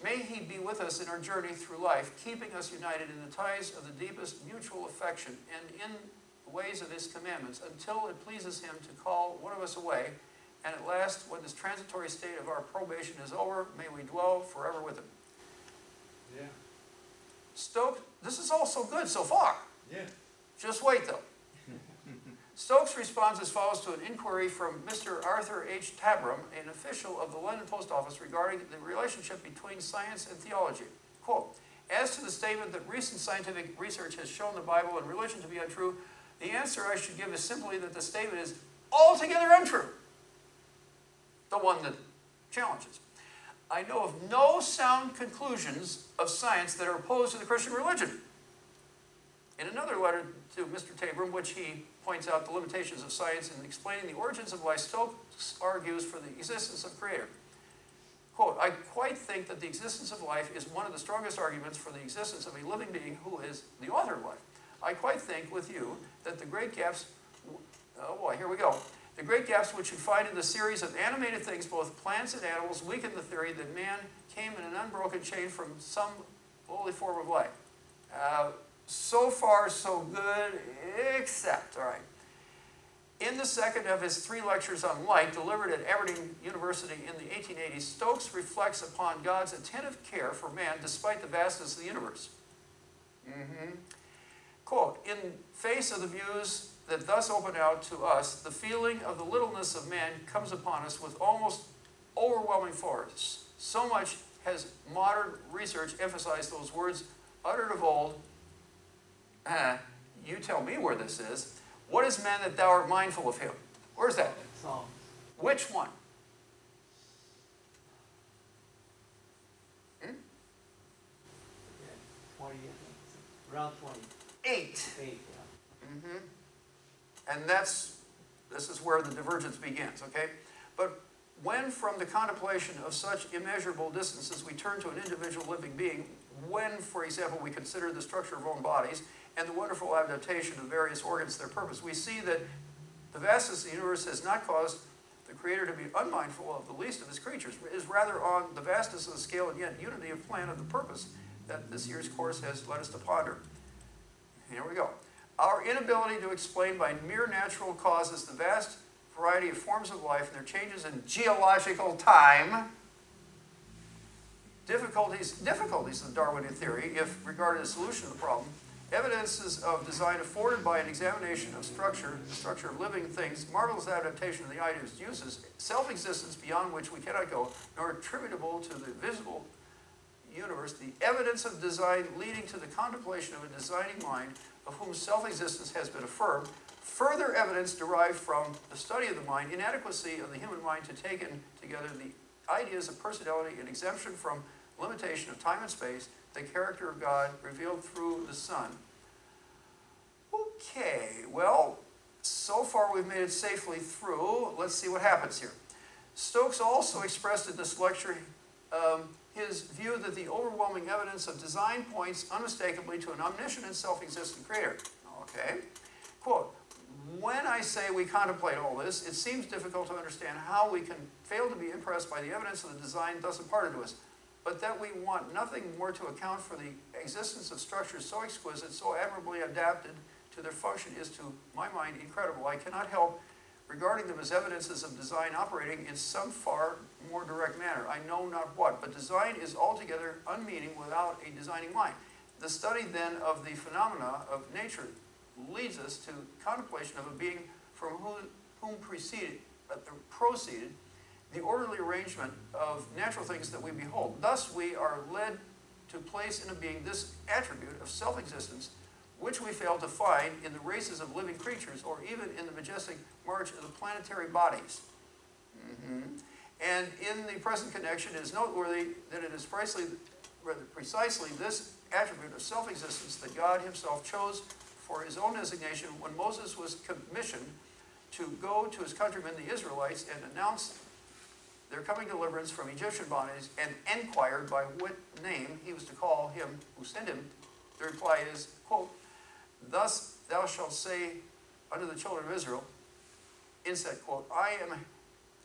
may he be with us in our journey through life, keeping us united in the ties of the deepest mutual affection and in the ways of his commandments, until it pleases him to call one of us away, and at last, when this transitory state of our probation is over, may we dwell forever with him. Yeah, Stokes, this is all so good so far. yeah. Just wait though. Stokes responds as follows to an inquiry from Mr. Arthur H. Tabram, an official of the London Post Office, regarding the relationship between science and theology. Quote, as to the statement that recent scientific research has shown the Bible and religion to be untrue, the answer I should give is simply that the statement is altogether untrue. The one that challenges. I know of no sound conclusions of science that are opposed to the Christian religion. In another letter to Mr. Tabram, which he points out the limitations of science in explaining the origins of life, Stokes argues for the existence of Creator. Quote, I quite think that the existence of life is one of the strongest arguments for the existence of a living being who is the author of life. I quite think with you that the great gaps, oh boy, here we go. The great gaps which you find in the series of animated things, both plants and animals, weaken the theory that man came in an unbroken chain from some lowly form of life. So far, so good, except, all right. In the second of his 3 lectures on light, delivered at Aberdeen University in the 1880s, Stokes reflects upon God's attentive care for man despite the vastness of the universe. Quote, in face of the views that thus open out to us, the feeling of the littleness of man comes upon us with almost overwhelming force. So much has modern research emphasized those words uttered of old. You tell me where this is. What is man that thou art mindful of him? Where's that? Psalms. Which one? Yeah, 20, I think. Around 20. 8. 8, yeah. And this is where the divergence begins, okay? But when from the contemplation of such immeasurable distances we turn to an individual living being, when, for example, we consider the structure of our own bodies and the wonderful adaptation of various organs to their purpose, we see that the vastness of the universe has not caused the Creator to be unmindful of the least of his creatures. It is rather on the vastness of the scale and yet unity of plan of the purpose that this year's course has led us to ponder. Here we go. Our inability to explain by mere natural causes the vast variety of forms of life and their changes in geological time, difficulties of the Darwinian theory, if regarded as a solution to the problem, evidences of design afforded by an examination of structure, the structure of living things, marvelous adaptation of the items uses, self-existence beyond which we cannot go, nor attributable to the visible universe, the evidence of design leading to the contemplation of a designing mind of whom self-existence has been affirmed, further evidence derived from the study of the mind, inadequacy of the human mind to take in together the ideas of personality and exemption from limitation of time and space, the character of God revealed through the Son. Okay, well, so far we've made it safely through. Let's see what happens here. Stokes also expressed in this lecture his view that the overwhelming evidence of design points unmistakably to an omniscient and self-existent Creator. Okay, quote, when I say we contemplate all this, it seems difficult to understand how we can fail to be impressed by the evidence of the design thus imparted to us, but that we want nothing more to account for the existence of structures so exquisite, so admirably adapted to their function is, to my mind, incredible. I cannot help regarding them as evidences of design operating in some far more direct manner. I know not what, but design is altogether unmeaning without a designing mind. The study then of the phenomena of nature leads us to contemplation of a being from whom proceeded the orderly arrangement of natural things that we behold. Thus we are led to place in a being this attribute of self-existence, which we fail to find in the races of living creatures or even in the majestic march of the planetary bodies. And in the present connection, it is noteworthy that it is precisely this attribute of self-existence that God himself chose for his own designation when Moses was commissioned to go to his countrymen, the Israelites, and announce their coming deliverance from Egyptian bondage, and inquired by what name he was to call him who sent him. The reply is, quote, "Thus thou shalt say unto the children of Israel," inset quote, I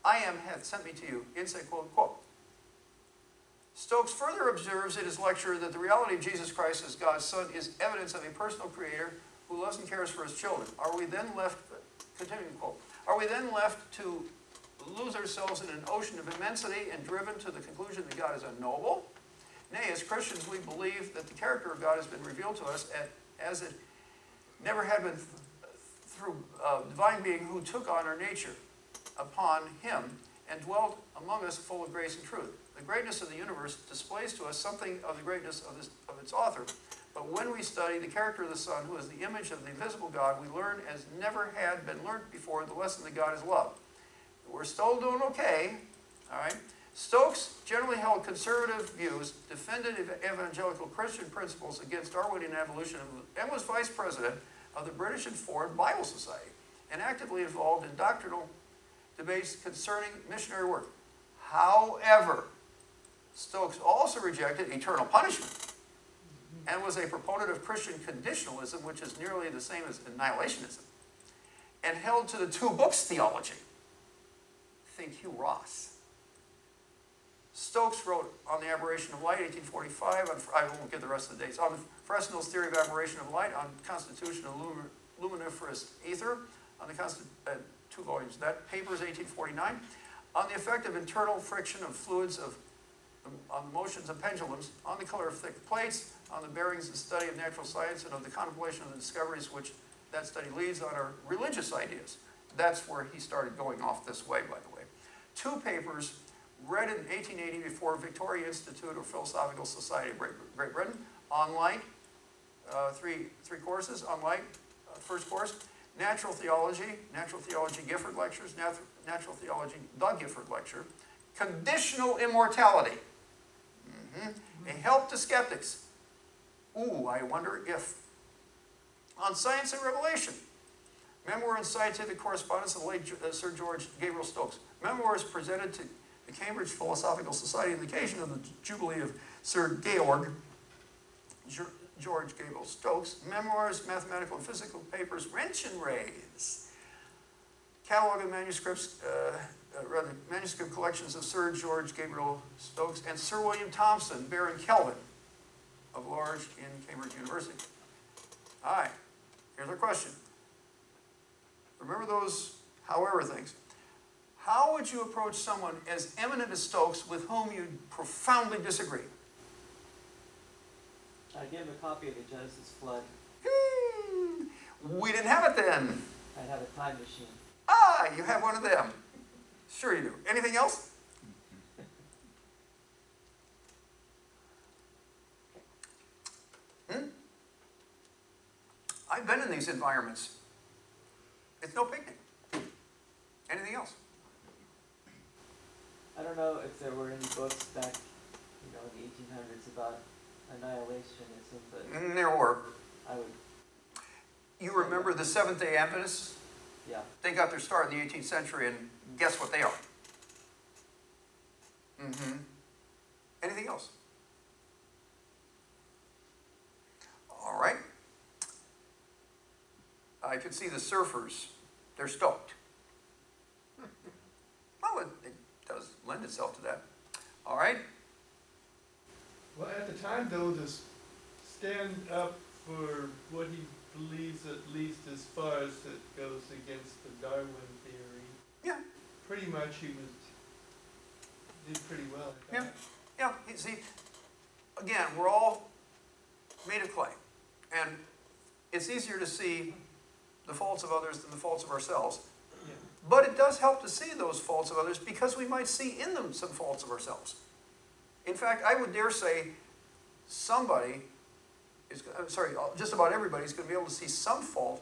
am hath sent me to you," inset quote, quote. Stokes further observes in his lecture that the reality of Jesus Christ as God's Son is evidence of a personal creator who loves and cares for his children. Are we then left, continuing quote, "Are we then left to lose ourselves in an ocean of immensity and driven to the conclusion that God is unknowable? Nay, as Christians, we believe that the character of God has been revealed to us as it never had been through a divine being who took on our nature upon him and dwelt among us full of grace and truth. The greatness of the universe displays to us something of the greatness of its author. But when we study the character of the Son, who is the image of the invisible God, we learn as never had been learnt before the lesson that God is love." We're still doing okay, all right? Stokes generally held conservative views, defended evangelical Christian principles against Darwinian evolution, and was vice president of the British and Foreign Bible Society, and actively involved in doctrinal debates concerning missionary work. However, Stokes also rejected eternal punishment and was a proponent of Christian conditionalism, which is nearly the same as annihilationism, and held to the two books theology. Think Hugh Ross. Stokes wrote on the aberration of light, 1845, I won't give the rest of the dates, on Fresnel's theory of aberration of light, on constitution of luminiferous ether, on the 2 volumes, that paper is 1849, on the effect of internal friction of fluids on the motions of pendulums, on the color of thick plates, on the bearings and study of natural science, and of the contemplation of the discoveries which that study leads on our religious ideas. That's where he started going off this way, by the way. 2 papers read in 1880 before Victoria Institute of Philosophical Society of Great Britain, on light, three courses, on light, first course, Natural Theology Gifford Lectures, Natural Theology, the Gifford Lecture, Conditional Immortality, A Help to Skeptics. Ooh, I wonder if. On Science and Revelation, Memoir and Scientific Correspondence of the late Sir George Gabriel Stokes. Memoirs presented to the Cambridge Philosophical Society on the occasion of the Jubilee of Sir George Gabriel Stokes. Memoirs, mathematical and physical papers, Wrench and Rays. Catalog of manuscripts, manuscript collections of Sir George Gabriel Stokes and Sir William Thomson, Baron Kelvin of Large in Cambridge University. All right, here's our question. Remember those however things. How would you approach someone as eminent as Stokes with whom you profoundly disagree? I'd give him a copy of the Genesis Flood. We didn't have it then. I'd have a time machine. Ah, you have one of them. Sure you do. Anything else? I've been in these environments. It's no picnic. Anything else? I don't know if there were any books back, in the 1800s about annihilationism, but There were. I would, You remember the Seventh-day Adventists? yeah. They got their start in the 18th century, and guess what they are? Anything else? All right. I could see the surfers. They're stoked. Well, it does lend itself to that. All right. Well, at the time, though, to stand up for what he believes, at least as far as it goes against the Darwin theory, Yeah. pretty much he did pretty well. I thought. Yeah. You see, again, we're all made of clay, and it's easier to see the faults of others than the faults of ourselves. Yeah. But it does help to see those faults of others because we might see in them some faults of ourselves. In fact, I would dare say just about everybody is going to be able to see some fault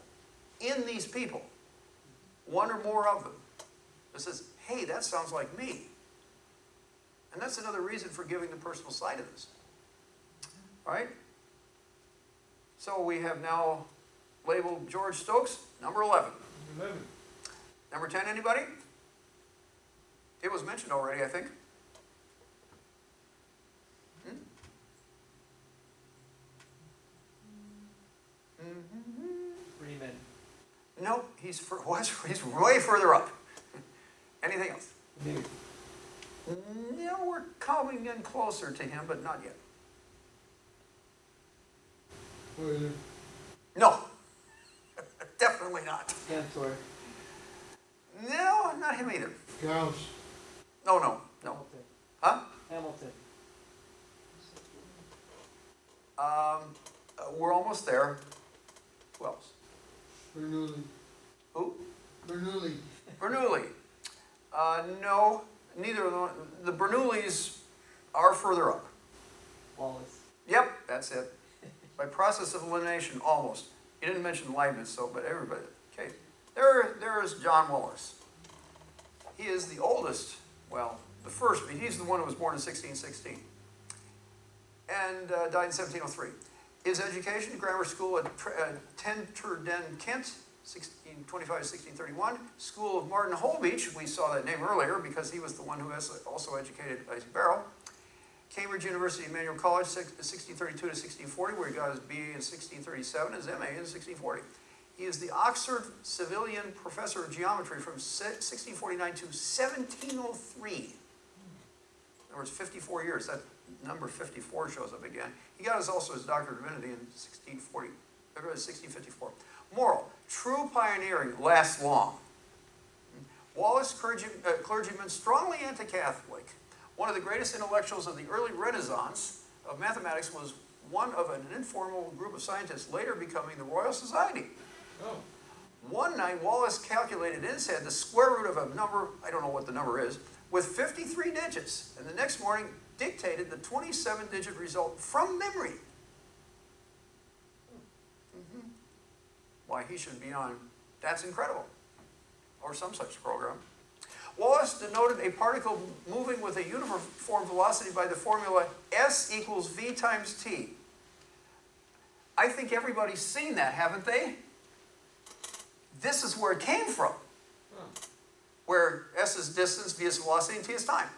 in these people, one or more of them, that says, hey, that sounds like me. And that's another reason for giving the personal side of this. All right? So we have now labeled George Stokes, number 11. 11. Number 10, anybody? It was mentioned already, I think. Hmm? Freeman. No, he's way further up. Anything else? Newt. No, we're coming in closer to him, but not yet. Euler. No, definitely not. Cantor. No, not him either. Gauss. No. Hamilton. Huh? Hamilton. We're almost there. Who else? Bernoulli. Who? Bernoulli. Bernoulli. No, neither of them. The Bernoullis are further up. Wallace. Yep, that's it. By process of elimination, almost. You didn't mention Leibniz, so, but everybody. Okay, there's John Wallace. He is the oldest, well, the first, but he's the one who was born in 1616 and died in 1703. His education, grammar school at Tenterden, Kent, 1625 to 1631. School of Martin Holbeach, we saw that name earlier because he was the one who also educated Isaac Barrow. Cambridge University Emmanuel College, 1632 to 1640, where he got his BA in 1637, his MA in 1640. He is the Oxford Savilian Professor of Geometry from 1649 to 1703. In other words, 54 years. That number 54 shows up again. He got also his Doctor of Divinity in 1654. Moral, true pioneering lasts long. Wallace, clergyman, strongly anti-Catholic. One of the greatest intellectuals of the early Renaissance of mathematics, was one of an informal group of scientists, later becoming the Royal Society. Oh. One night, Wallace calculated in his head the square root of a number, I don't know what the number is, with 53 digits, and the next morning dictated the 27-digit result from memory. Why, he should be on That's Incredible, or some such program. Wallace denoted a particle moving with a uniform velocity by the formula S equals V times T. I think everybody's seen that, haven't they? This is where it came from. Where S is distance, V is velocity, and T is time.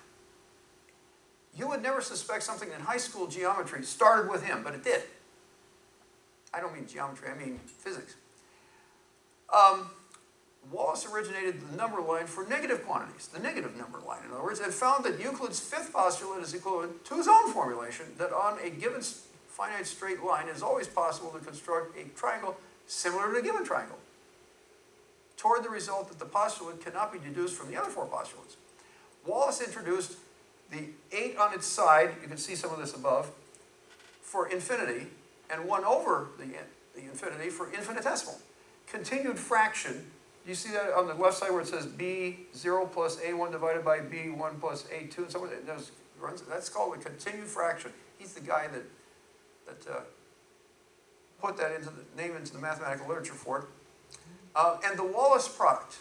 You would never suspect something in high school geometry started with him, but it did. I don't mean geometry, I mean physics. Wallace originated the number line for negative quantities, the negative number line, in other words, and found that Euclid's fifth postulate is equivalent to his own formulation, that on a given finite straight line it is always possible to construct a triangle similar to a given triangle, toward the result that the postulate cannot be deduced from the other four postulates. Wallace introduced the 8 on its side, you can see some of this above, for infinity, and 1 over the infinity for infinitesimal. Continued fraction, do you see that on the left side where it says B0 plus A1 divided by B1 plus A2, and so on? That's called a continued fraction. He's the guy that put that name into the mathematical literature for it. And the Wallace product.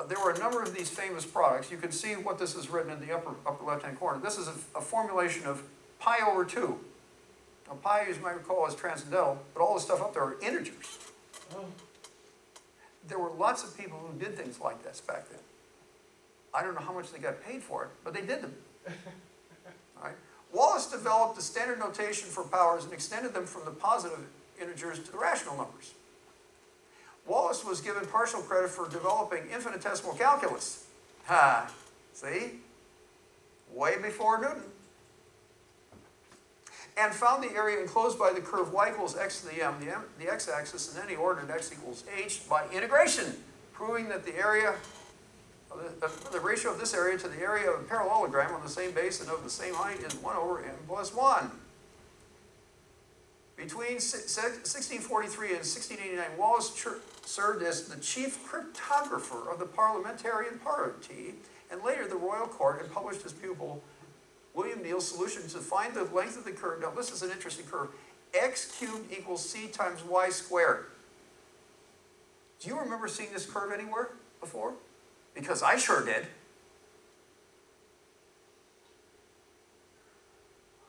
There were a number of these famous products. You can see what this is written in the upper left-hand corner. This is a formulation of pi over 2. Now, pi, as you might recall, is transcendental, but all the stuff up there are integers. Oh. There were lots of people who did things like this back then. I don't know how much they got paid for it, but they did them. All right. Wallace developed the standard notation for powers and extended them from the positive integers to the rational numbers. Wallace was given partial credit for developing infinitesimal calculus. Ha! See? Way before Newton. And found the area enclosed by the curve y equals x to the m, the x-axis, in any ordered x equals h by integration, proving that the area, the ratio of this area to the area of a parallelogram on the same base and of the same height is 1 over m plus 1. Between 1643 and 1689, Wallace served as the chief cryptographer of the parliamentarian party, and later the royal court, and published his pupil William Neal's solution to find the length of the curve. Now this is an interesting curve. X cubed equals c times y squared. Do you remember seeing this curve anywhere before? Because I sure did.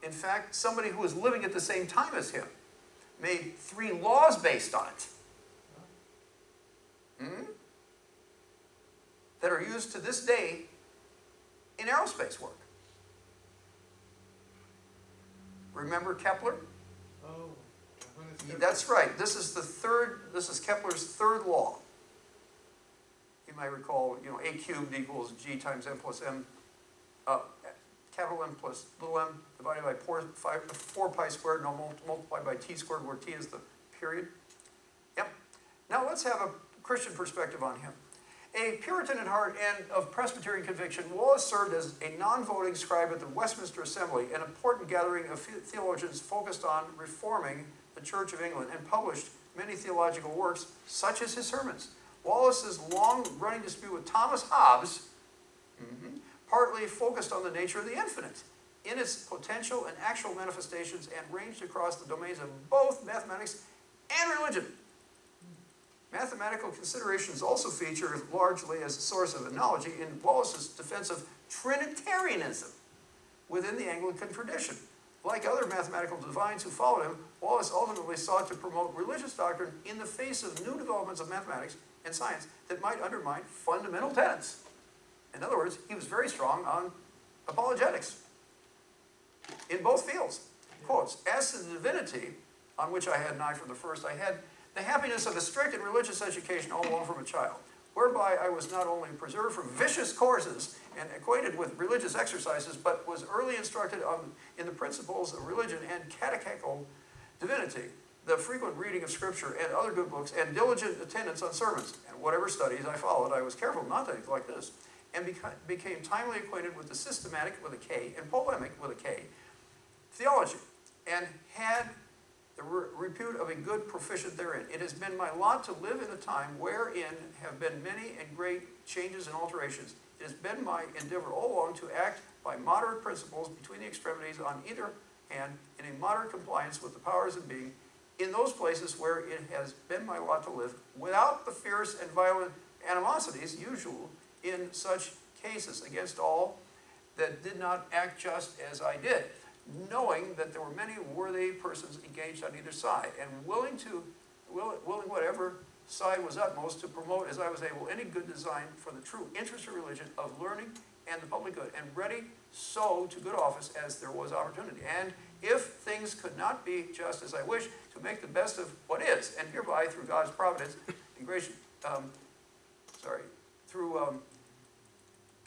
In fact, somebody who was living at the same time as him made 3 laws based on it. That are used to this day in aerospace work. Remember Kepler? Oh. when it's different. That's right. This is Kepler's 3rd law. You might recall, a cubed equals g times m plus m, capital M plus little m divided by 4 pi squared, no, multiplied by t squared, where t is the period. Yep. Now let's have a Christian perspective on him. A Puritan at heart and of Presbyterian conviction, Wallace served as a non-voting scribe at the Westminster Assembly, an important gathering of theologians focused on reforming the Church of England, and published many theological works, such as his sermons. Wallace's long-running dispute with Thomas Hobbes partly focused on the nature of the infinite, in its potential and actual manifestations, and ranged across the domains of both mathematics and religion. Mathematical considerations also feature largely as a source of analogy in Wallace's defense of Trinitarianism within the Anglican tradition. Like other mathematical divines who followed him, Wallace ultimately sought to promote religious doctrine in the face of new developments of mathematics and science that might undermine fundamental tenets. In other words, he was very strong on apologetics in both fields. Quotes, as to the divinity, on which I had an eye for the first, I had the happiness of a strict and religious education all along from a child, whereby I was not only preserved from vicious courses and acquainted with religious exercises, but was early instructed in the principles of religion and catechetical divinity, the frequent reading of Scripture and other good books, and diligent attendance on sermons. And whatever studies I followed, I was careful not to neglect this, and became timely acquainted with the systematic, with a K, and polemic, with a K, theology, and had the repute of a good proficient therein. It has been my lot to live in a time wherein have been many and great changes and alterations. It has been my endeavor all along to act by moderate principles between the extremities on either hand, in a moderate compliance with the powers of being, in those places where it has been my lot to live, without the fierce and violent animosities usual in such cases, against all that did not act just as I did, knowing that there were many worthy persons engaged on either side, and willing whatever side was utmost to promote as I was able any good design for the true interest of religion, of learning, and the public good, and ready so to good office as there was opportunity. And if things could not be just as I wish, to make the best of what is, and hereby through God's providence and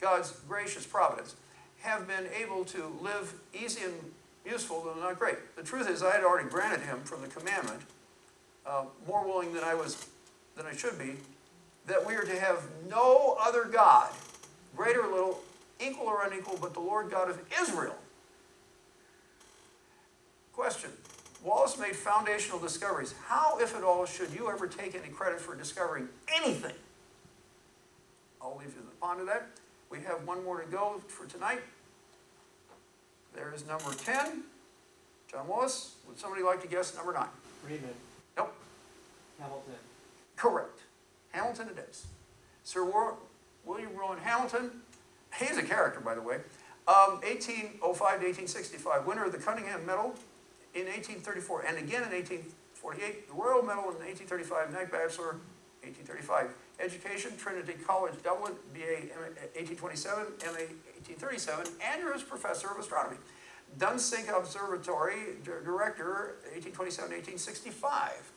God's gracious providence, have been able to live easy and useful though not great. The truth is, I had already granted him from the commandment, more willing than I should be, that we are to have no other God, great or little, equal or unequal, but the Lord God of Israel. Question. Wallace made foundational discoveries. How, if at all, should you ever take any credit for discovering anything? I'll leave you to ponder that. We have one more to go for tonight. There is number 10. John Wallace. Would somebody like to guess number 9? Freeman, Nope. Hamilton, Correct. Hamilton it is. Sir William Rowan Hamilton. He's a character, by the way. 1805 to 1865. Winner of the Cunningham Medal in 1834 and again in 1848. The Royal Medal in 1835. Knight Bachelor 1835. Education, Trinity College, Dublin, BA 1827, MA 1837, Andrews Professor of Astronomy. Dunsink Observatory Director, 1827-1865.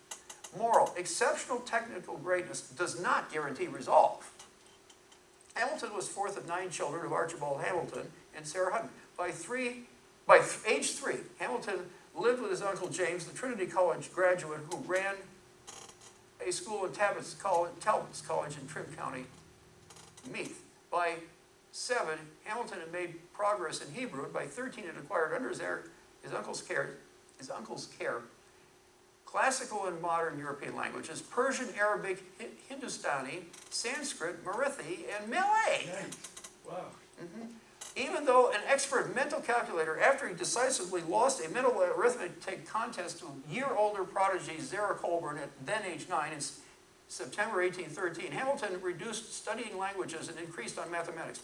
Moral, exceptional technical greatness does not guarantee resolve. Hamilton was fourth of 9 children of Archibald Hamilton and Sarah Hutton. By age 3, Hamilton lived with his uncle James, the Trinity College graduate who ran a school in Talbot's College in Trim County, Meath. By 7, Hamilton had made progress in Hebrew, and by 13 had acquired under his uncle's care classical and modern European languages, Persian, Arabic, Hindustani, Sanskrit, Marathi, and Malay. Nice. Wow. Even though an expert mental calculator, after he decisively lost a mental arithmetic contest to year-older prodigy Zara Colburn at then age 9 in September 1813, Hamilton reduced studying languages and increased on mathematics.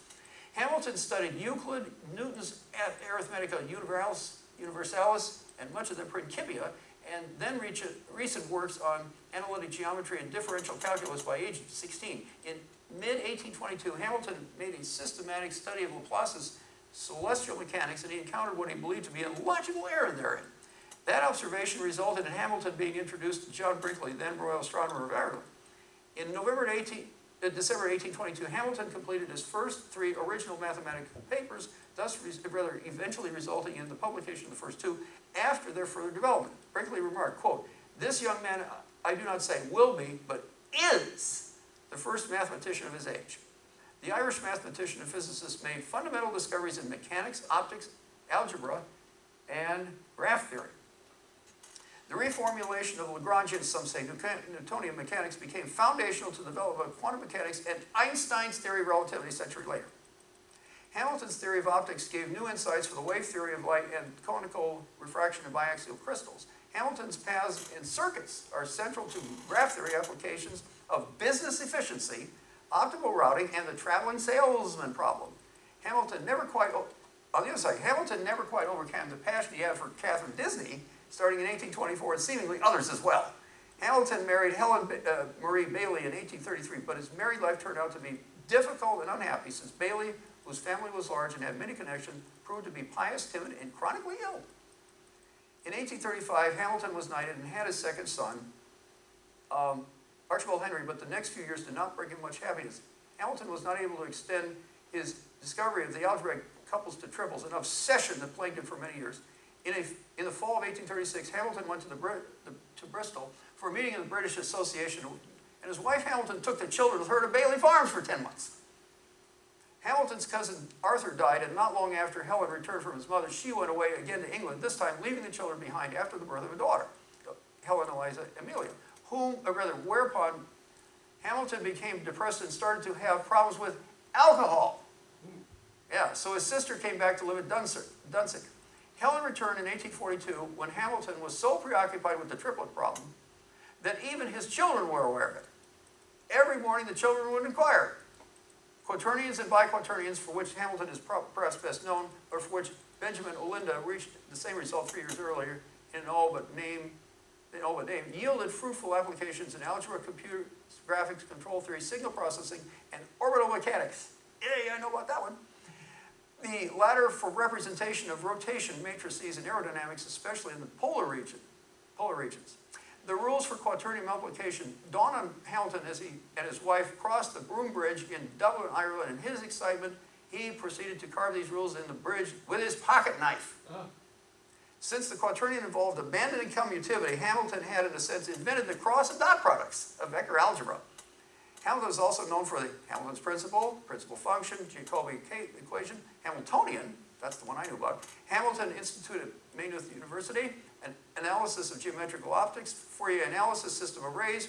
Hamilton studied Euclid, Newton's Arithmetica Universalis, and much of the Principia, and then recent works on analytic geometry and differential calculus by age 16. In mid-1822, Hamilton made a systematic study of Laplace's celestial mechanics, and he encountered what he believed to be a logical error therein. That observation resulted in Hamilton being introduced to John Brinkley, then Royal Astronomer of Ireland. In December 1822, Hamilton completed his first 3 original mathematical papers, thus eventually resulting in the publication of the first 2 after their further development. Brinkley remarked, quote, "This young man, I do not say will be, but is the first mathematician of his age." The Irish mathematician and physicist made fundamental discoveries in mechanics, optics, algebra, and graph theory. The reformulation of Lagrangian, some say Newtonian mechanics, became foundational to the development of quantum mechanics and Einstein's theory of relativity a century later. Hamilton's theory of optics gave new insights for the wave theory of light and conical refraction of biaxial crystals. Hamilton's paths and circuits are central to graph theory applications of business efficiency, optimal routing, and the traveling salesman problem. Hamilton never quite overcame the passion he had for Catherine Disney, starting in 1824, and seemingly others as well. Hamilton married Helen Marie Bailey in 1833, but his married life turned out to be difficult and unhappy, since Bailey, whose family was large and had many connections, proved to be pious, timid, and chronically ill. In 1835, Hamilton was knighted and had his second son, Archibald Henry, but the next few years did not bring him much happiness. Hamilton was not able to extend his discovery of the algebraic couples to triples, an obsession that plagued him for many years. In the fall of 1836, Hamilton went to Bristol for a meeting of the British Association, and his wife Hamilton took the children with her to Bailey Farms for 10 months. Hamilton's cousin Arthur died, and not long after Helen returned from his mother, she went away again to England, this time leaving the children behind after the birth of a daughter, Helen Eliza Amelia, whereupon Hamilton became depressed and started to have problems with alcohol. Yeah, so his sister came back to live at Dunsink. Helen returned in 1842 when Hamilton was so preoccupied with the triplet problem that even his children were aware of it. Every morning the children would inquire. Quaternions and biquaternions, for which Hamilton is perhaps best known, or for which Benjamin Olinda reached the same result 3 years earlier in all but name, yielded fruitful applications in algebra, computer graphics, control theory, signal processing, and orbital mechanics. Yay, I know about that one. The latter for representation of rotation matrices and aerodynamics, especially in the polar regions. The rules for quaternion multiplication dawned on Hamilton as he and his wife crossed the Broom Bridge in Dublin, Ireland. In his excitement, he proceeded to carve these rules in the bridge with his pocket knife. Since the quaternion involved abandoning commutativity, Hamilton had, in a sense, invented the cross and dot products of vector algebra. Hamilton is also known for the Hamilton's principle function, Jacobi equation, Hamiltonian, that's the one I knew about. Hamilton instituted at Maynooth University an analysis of geometrical optics, Fourier analysis, system of arrays,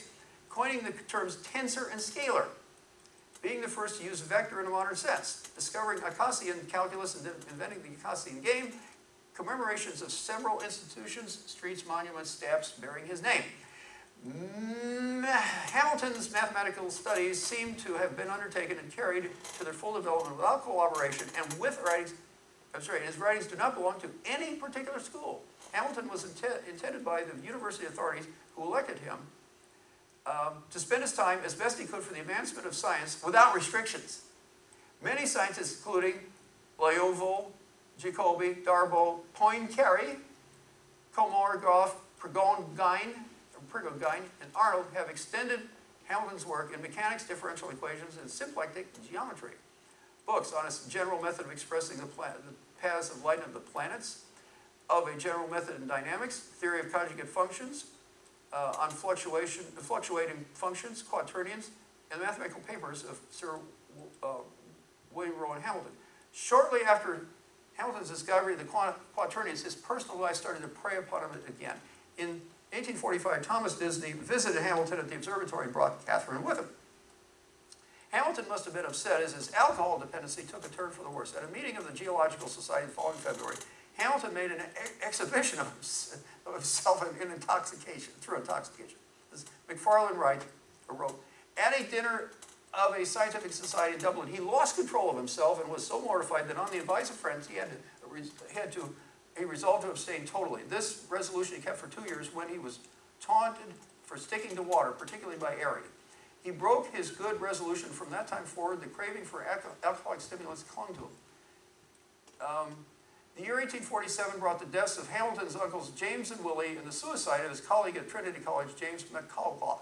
coining the terms tensor and scalar, being the first to use vector in a modern sense, discovering Akasian calculus and inventing the Akasian game, commemorations of several institutions, streets, monuments, steps bearing his name. Hamilton's mathematical studies seem to have been undertaken and carried to their full development without collaboration and with writings. His writings do not belong to any particular school. Hamilton was intended by the university authorities who elected him to spend his time as best he could for the advancement of science without restrictions. Many scientists, including Liouville, Jacobi, Darboux, Poincaré, Kolmogorov, Prigogine, and Arnold have extended Hamilton's work in mechanics, differential equations, and symplectic geometry. Books on a general method of expressing the paths of light of the planets, of a general method in dynamics, theory of conjugate functions, on fluctuating functions, quaternions, and mathematical papers of Sir William Rowan Hamilton. Shortly after Hamilton's discovery of the quaternions, his personal life started to prey upon him again. In 1845, Thomas Disney visited Hamilton at the observatory and brought Catherine with him. Hamilton must have been upset as his alcohol dependency took a turn for the worse. At a meeting of the Geological Society the following February, Hamilton made an exhibition of himself in intoxication, through intoxication. As McFarlane wrote, at a dinner of a scientific society in Dublin, he lost control of himself and was so mortified that on the advice of friends, he had to he resolved to abstain totally. This resolution he kept for 2 years when he was taunted for sticking to water, particularly by Airy. He broke his good resolution. From that time forward, the craving for alcoholic stimulants clung to him. The year 1847 brought the deaths of Hamilton's uncles James and Willie and the suicide of his colleague at Trinity College, James McCulloch,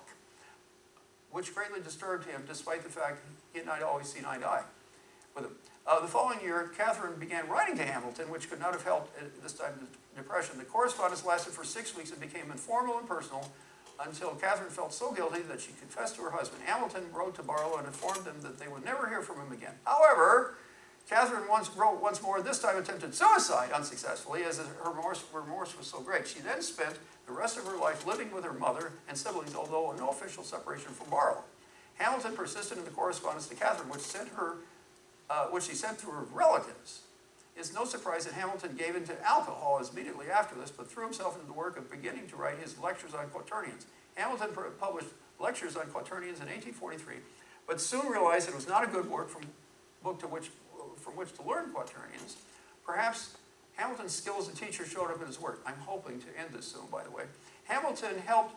which greatly disturbed him despite the fact he had not always seen eye to eye with him. The following year, Catherine began writing to Hamilton, which could not have helped at this time the depression. The correspondence lasted for 6 weeks and became informal and personal until Catherine felt so guilty that she confessed to her husband. Hamilton wrote to Barlow and informed him that they would never hear from him again. However, Catherine wrote once more, this time attempted suicide unsuccessfully, as her remorse was so great. She then spent the rest of her life living with her mother and siblings, although no official separation from Barlow. Hamilton persisted in the correspondence to Catherine, which she sent to her relatives. It's no surprise that Hamilton gave in to alcohol immediately after this, but threw himself into the work of beginning to write his lectures on quaternions. Hamilton published lectures on quaternions in 1843, but soon realized it was not a good book from which to learn quaternions. Perhaps Hamilton's skill as a teacher showed up in his work. I'm hoping to end this soon, by the way. Hamilton helped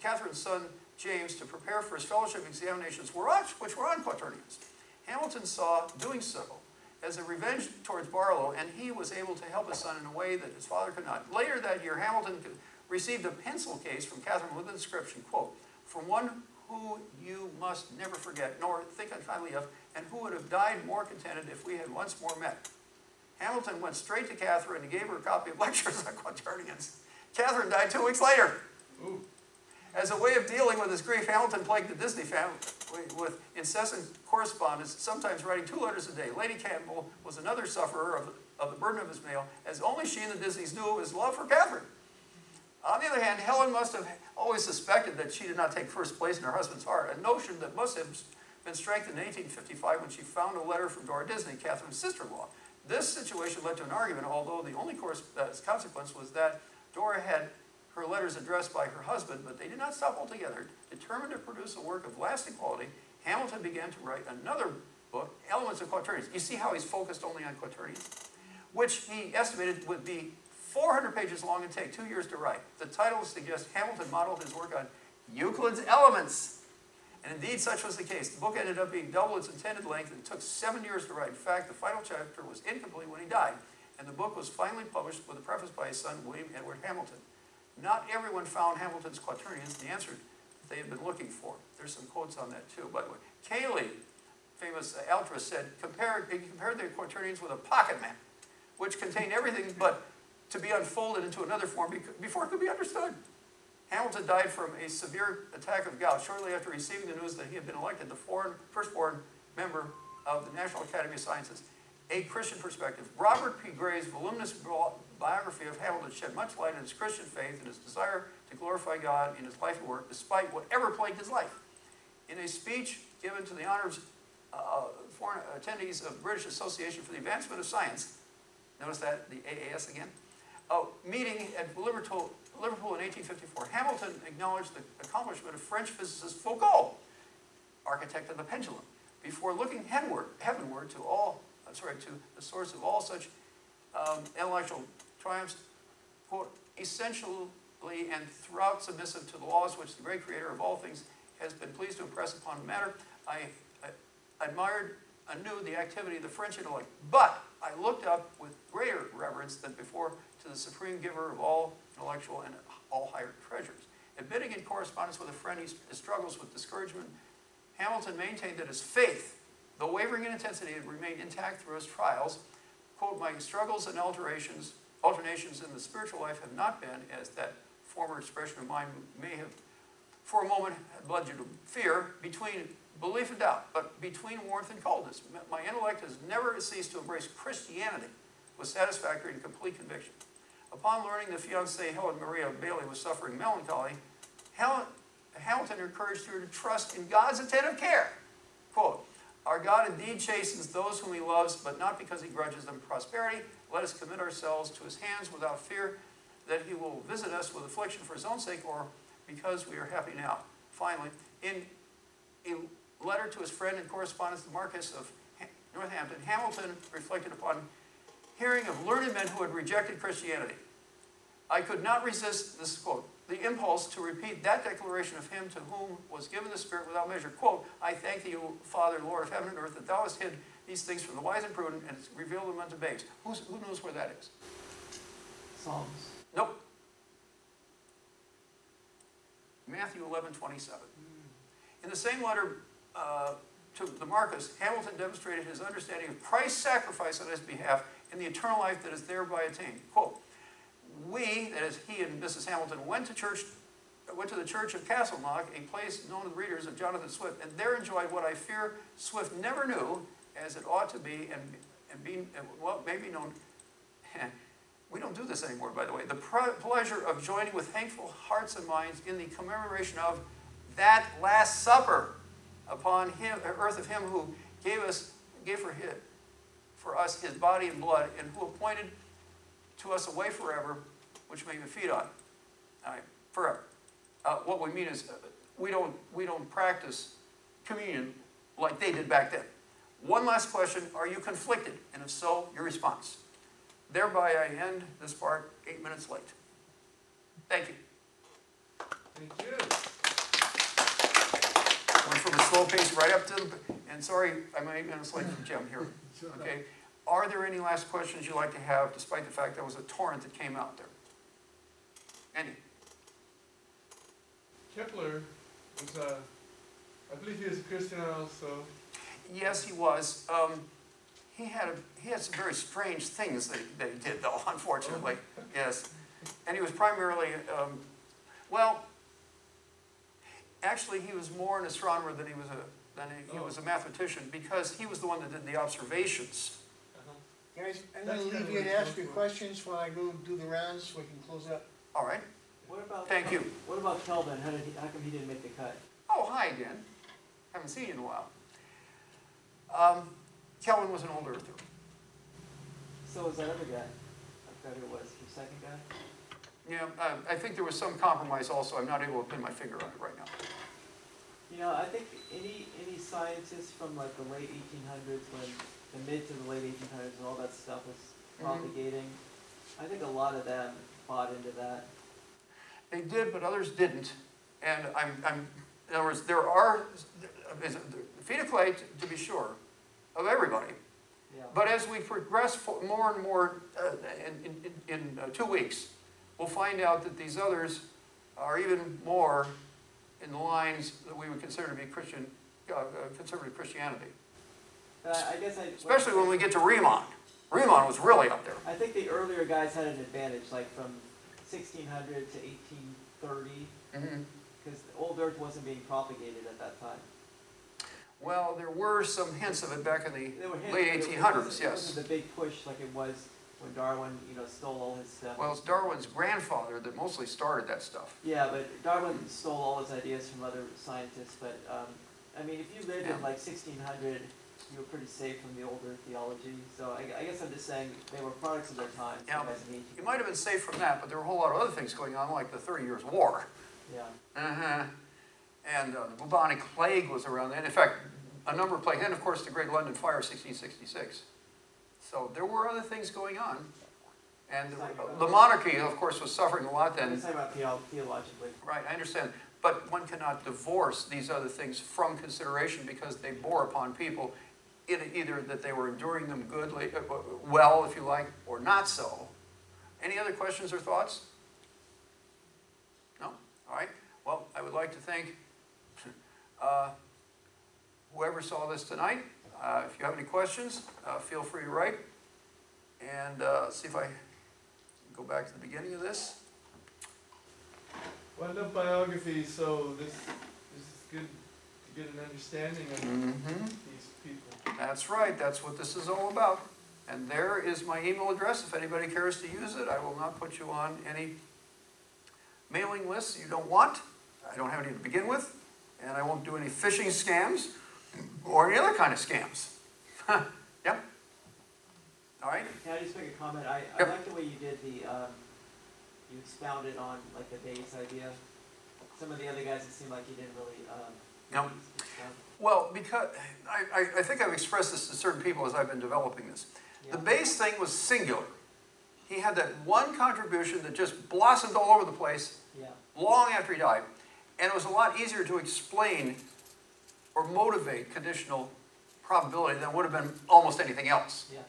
Catherine's son James to prepare for his fellowship examinations, which were on quaternions. Hamilton saw doing so as a revenge towards Barlow, and he was able to help his son in a way that his father could not. Later that year, Hamilton received a pencil case from Catherine with the description, quote, "From one who you must never forget, nor think unkindly of, and who would have died more contented if we had once more met." Hamilton went straight to Catherine and gave her a copy of lectures on quaternions. Catherine died 2 weeks later. Ooh. As a way of dealing with his grief, Hamilton plagued the Disney family with incessant correspondence, sometimes writing 2 letters a day. Lady Campbell was another sufferer of the burden of his mail, as only she and the Disneys knew of his love for Catherine. On the other hand, Helen must have always suspected that she did not take first place in her husband's heart, a notion that must have been strengthened in 1855 when she found a letter from Dora Disney, Catherine's sister-in-law. This situation led to an argument, although the only consequence was that Dora had her letters addressed by her husband, but they did not stop altogether. Determined to produce a work of lasting quality, Hamilton began to write another book, Elements of Quaternions. You see how he's focused only on quaternions? Which he estimated would be 400 pages long and take 2 years to write. The title suggests Hamilton modeled his work on Euclid's Elements. And indeed, such was the case. The book ended up being double its intended length and took 7 years to write. In fact, the final chapter was incomplete when he died, and the book was finally published with a preface by his son, William Edward Hamilton. Not everyone found Hamilton's quaternions the answer that they had been looking for. There's some quotes on that too, by the way. Cayley, famous algebраist, said, he compared the quaternions with a pocket map, which contained everything but to be unfolded into another form before it could be understood. Hamilton died from a severe attack of gout shortly after receiving the news that he had been elected the firstborn member of the National Academy of Sciences. A Christian Perspective. Robert P. Gray's voluminous biography of Hamilton shed much light on his Christian faith and his desire to glorify God in his life and work, despite whatever plagued his life. In a speech given to the honors foreign attendees of the British Association for the Advancement of Science, notice that, the AAS again, meeting at Liverpool in 1854, Hamilton acknowledged the accomplishment of French physicist Foucault, architect of the pendulum, before looking heavenward to the source of all such intellectual triumphs, quote, essentially and throughout submissive to the laws which the great creator of all things has been pleased to impress upon the matter. I admired anew the activity of the French intellect, but I looked up with greater reverence than before to the supreme giver of all intellectual and all higher treasures. Admitting in correspondence with a friend his struggles with discouragement, Hamilton maintained that his faith, though wavering in intensity, had remained intact through his trials. Quote, my struggles and alternations in the spiritual life have not been, as that former expression of mine may have for a moment led you to fear, between belief and doubt, but between warmth and coldness. My intellect has never ceased to embrace Christianity with satisfactory and complete conviction. Upon learning the fiancée Helen Maria Bailey was suffering melancholy, Hamilton encouraged her to trust in God's attentive care. Quote, our God indeed chastens those whom he loves, but not because he grudges them prosperity. Let us commit ourselves to his hands without fear that he will visit us with affliction for his own sake or because we are happy now. Finally, in a letter to his friend and correspondent, the Marquess of Northampton, Hamilton reflected upon hearing of learned men who had rejected Christianity. I could not resist, this quote, the impulse to repeat that declaration of him to whom was given the Spirit without measure. Quote, I thank thee, O Father, Lord of heaven and earth, that thou hast hid these things from the wise and prudent and hast revealed them unto babes. Who knows where that is? Psalms. Nope. Matthew 11:27. In the same letter to the Marcus, Hamilton demonstrated his understanding of Christ's sacrifice on his behalf and the eternal life that is thereby attained. Quote, we, that is he and Mrs. Hamilton, went to the church of Castleknock, a place known to the readers of Jonathan Swift, and there enjoyed what I fear Swift never knew, as it ought to be, maybe known. We don't do this anymore, by the way. The pleasure of joining with thankful hearts and minds in the commemoration of that Last Supper upon him, earth of him who gave for us his body and blood, and who appointed to us a way forever, which may we feed on. All right, forever. What we mean is we don't practice communion like they did back then. One last question, are you conflicted? And if so, your response. Thereby I end this part 8 minutes late. Thank you. Thank you. Went from a slow pace right up to and sorry, I'm 8 minutes late from Jim here. Okay. Are there any last questions you'd like to have, despite the fact there was a torrent that came out there? Any? Kepler was I believe he was a Christian also. Yes, he was. He had some very strange things that he did, though, unfortunately. Yes. And he was primarily, actually he was more an astronomer than he was a mathematician, because he was the one that did the observations. Guys, I'm gonna leave you to ask your questions while I go do the rounds so we can close up. All right. What about Thank you. What about Kelvin? How come he didn't make the cut? Oh, hi again. Haven't seen you in a while. Kelvin was an old earther. So was that other guy? I forgot who it was. Your second guy? Yeah, I think there was some compromise also. I'm not able to pin my finger on it right now. You know, I think any scientist from like the late 1800s, when the mid to the late 1800s and all that stuff was propagating, I think a lot of them bought into that. They did, but others didn't. And in other words, there are feet of clay, to be sure, of everybody. Yeah. But as we progress more and more in 2 weeks, we'll find out that these others are even more in the lines that we would consider to be Christian, conservative Christianity. I guess Especially when we get to Riemann. Riemann was really up there. I think the earlier guys had an advantage, like from 1600 to 1830, because old Earth wasn't being propagated at that time. Well, there were some hints of it back in the There were hints, late but 1800s, it yes. wasn't the big push like it was when Darwin, stole all his stuff. Well, it's Darwin's grandfather that mostly started that stuff. Yeah, but Darwin stole all his ideas from other scientists. But I mean, if you lived in like 1600, you were pretty safe from the older theology. So I guess I'm just saying they were products of their time. Yeah, So you might have been safe from that, but there were a whole lot of other things going on, like the 30 Years' War. Yeah. And the bubonic plague was around then. In fact, a number of plagues, and of course the Great London Fire, 1666. So there were other things going on. And the monarchy, of course, was suffering a lot then. I'm talking about theologically. Right, I understand. But one cannot divorce these other things from consideration because they bore upon people either that they were enduring them well, if you like, or not so. Any other questions or thoughts? No? All right. Well, I would like to thank whoever saw this tonight. If you have any questions, feel free to write. And see if I can go back to the beginning of this. Well, I love biography, so this is good to get an understanding of these people. That's right. That's what this is all about. And there is my email address. If anybody cares to use it, I will not put you on any mailing lists you don't want. I don't have any to begin with. And I won't do any phishing scams or any other kind of scams. Yep. All right. Can I just make a comment? I Yep. like the way you did the, you expounded on like the base idea. Some of the other guys, it seemed like you didn't really, No. expound. Well, because I think I've expressed this to certain people as I've been developing this. The Yeah. base thing was singular. He had that one contribution that just blossomed all over the place Yeah, long after he died. And it was a lot easier to explain or motivate conditional probability than would have been almost anything else. yeah,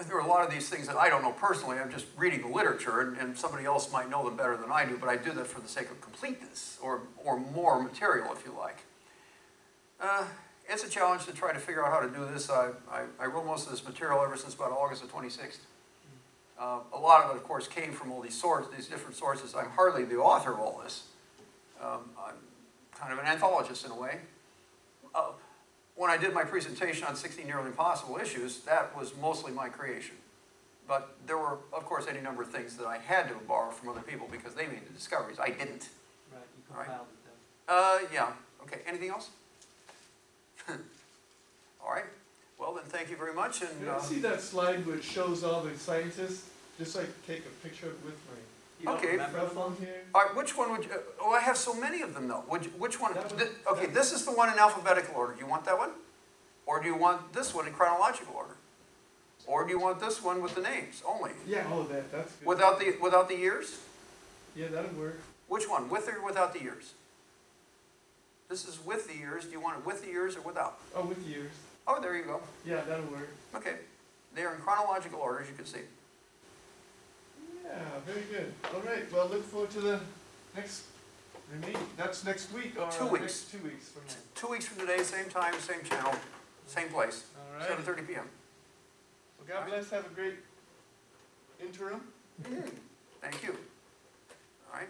There are a lot of these things that I don't know personally. I'm just reading the literature, and somebody else might know them better than I do, but I do that for the sake of completeness, or more material, if you like. It's a challenge to try to figure out how to do this. I wrote most of this material ever since about August the 26th. A lot of it, of course, came from all these different sources. I'm hardly the author of all this. I'm kind of an anthologist in a way. When I did my presentation on 16 nearly impossible issues, that was mostly my creation. But there were, of course, any number of things that I had to borrow from other people because they made the discoveries. I didn't. right, you All right. compiled it though. Yeah. Okay, anything else? All right. Well, then, thank you very much. And Can I see that slide which shows all the scientists? Just so I can take a picture of it with my You don't Okay. remember cell them? phone here. all right, which one would you, oh, I have so many of them, though. Which one? That one- Okay, that- this is the one in alphabetical order. Do you want that one? Or do you want this one in chronological order? Or do you want this one with the names only? Yeah, all of that, that's good. Without the years? Yeah, that'll work. Which one, with or without the years? This is with the years. Do you want it with the years or without? Oh, with years. Oh, there you go. Yeah, that'll work. Okay. They are in chronological order, as you can see. Yeah, very good. All right, well, look forward to the next, that's next week or 2 weeks. next 2 weeks from now. 2 weeks from today, same time, same channel, same place, All right. 7:30 p.m. Well, God bless, have a great interim. Thank you. All right.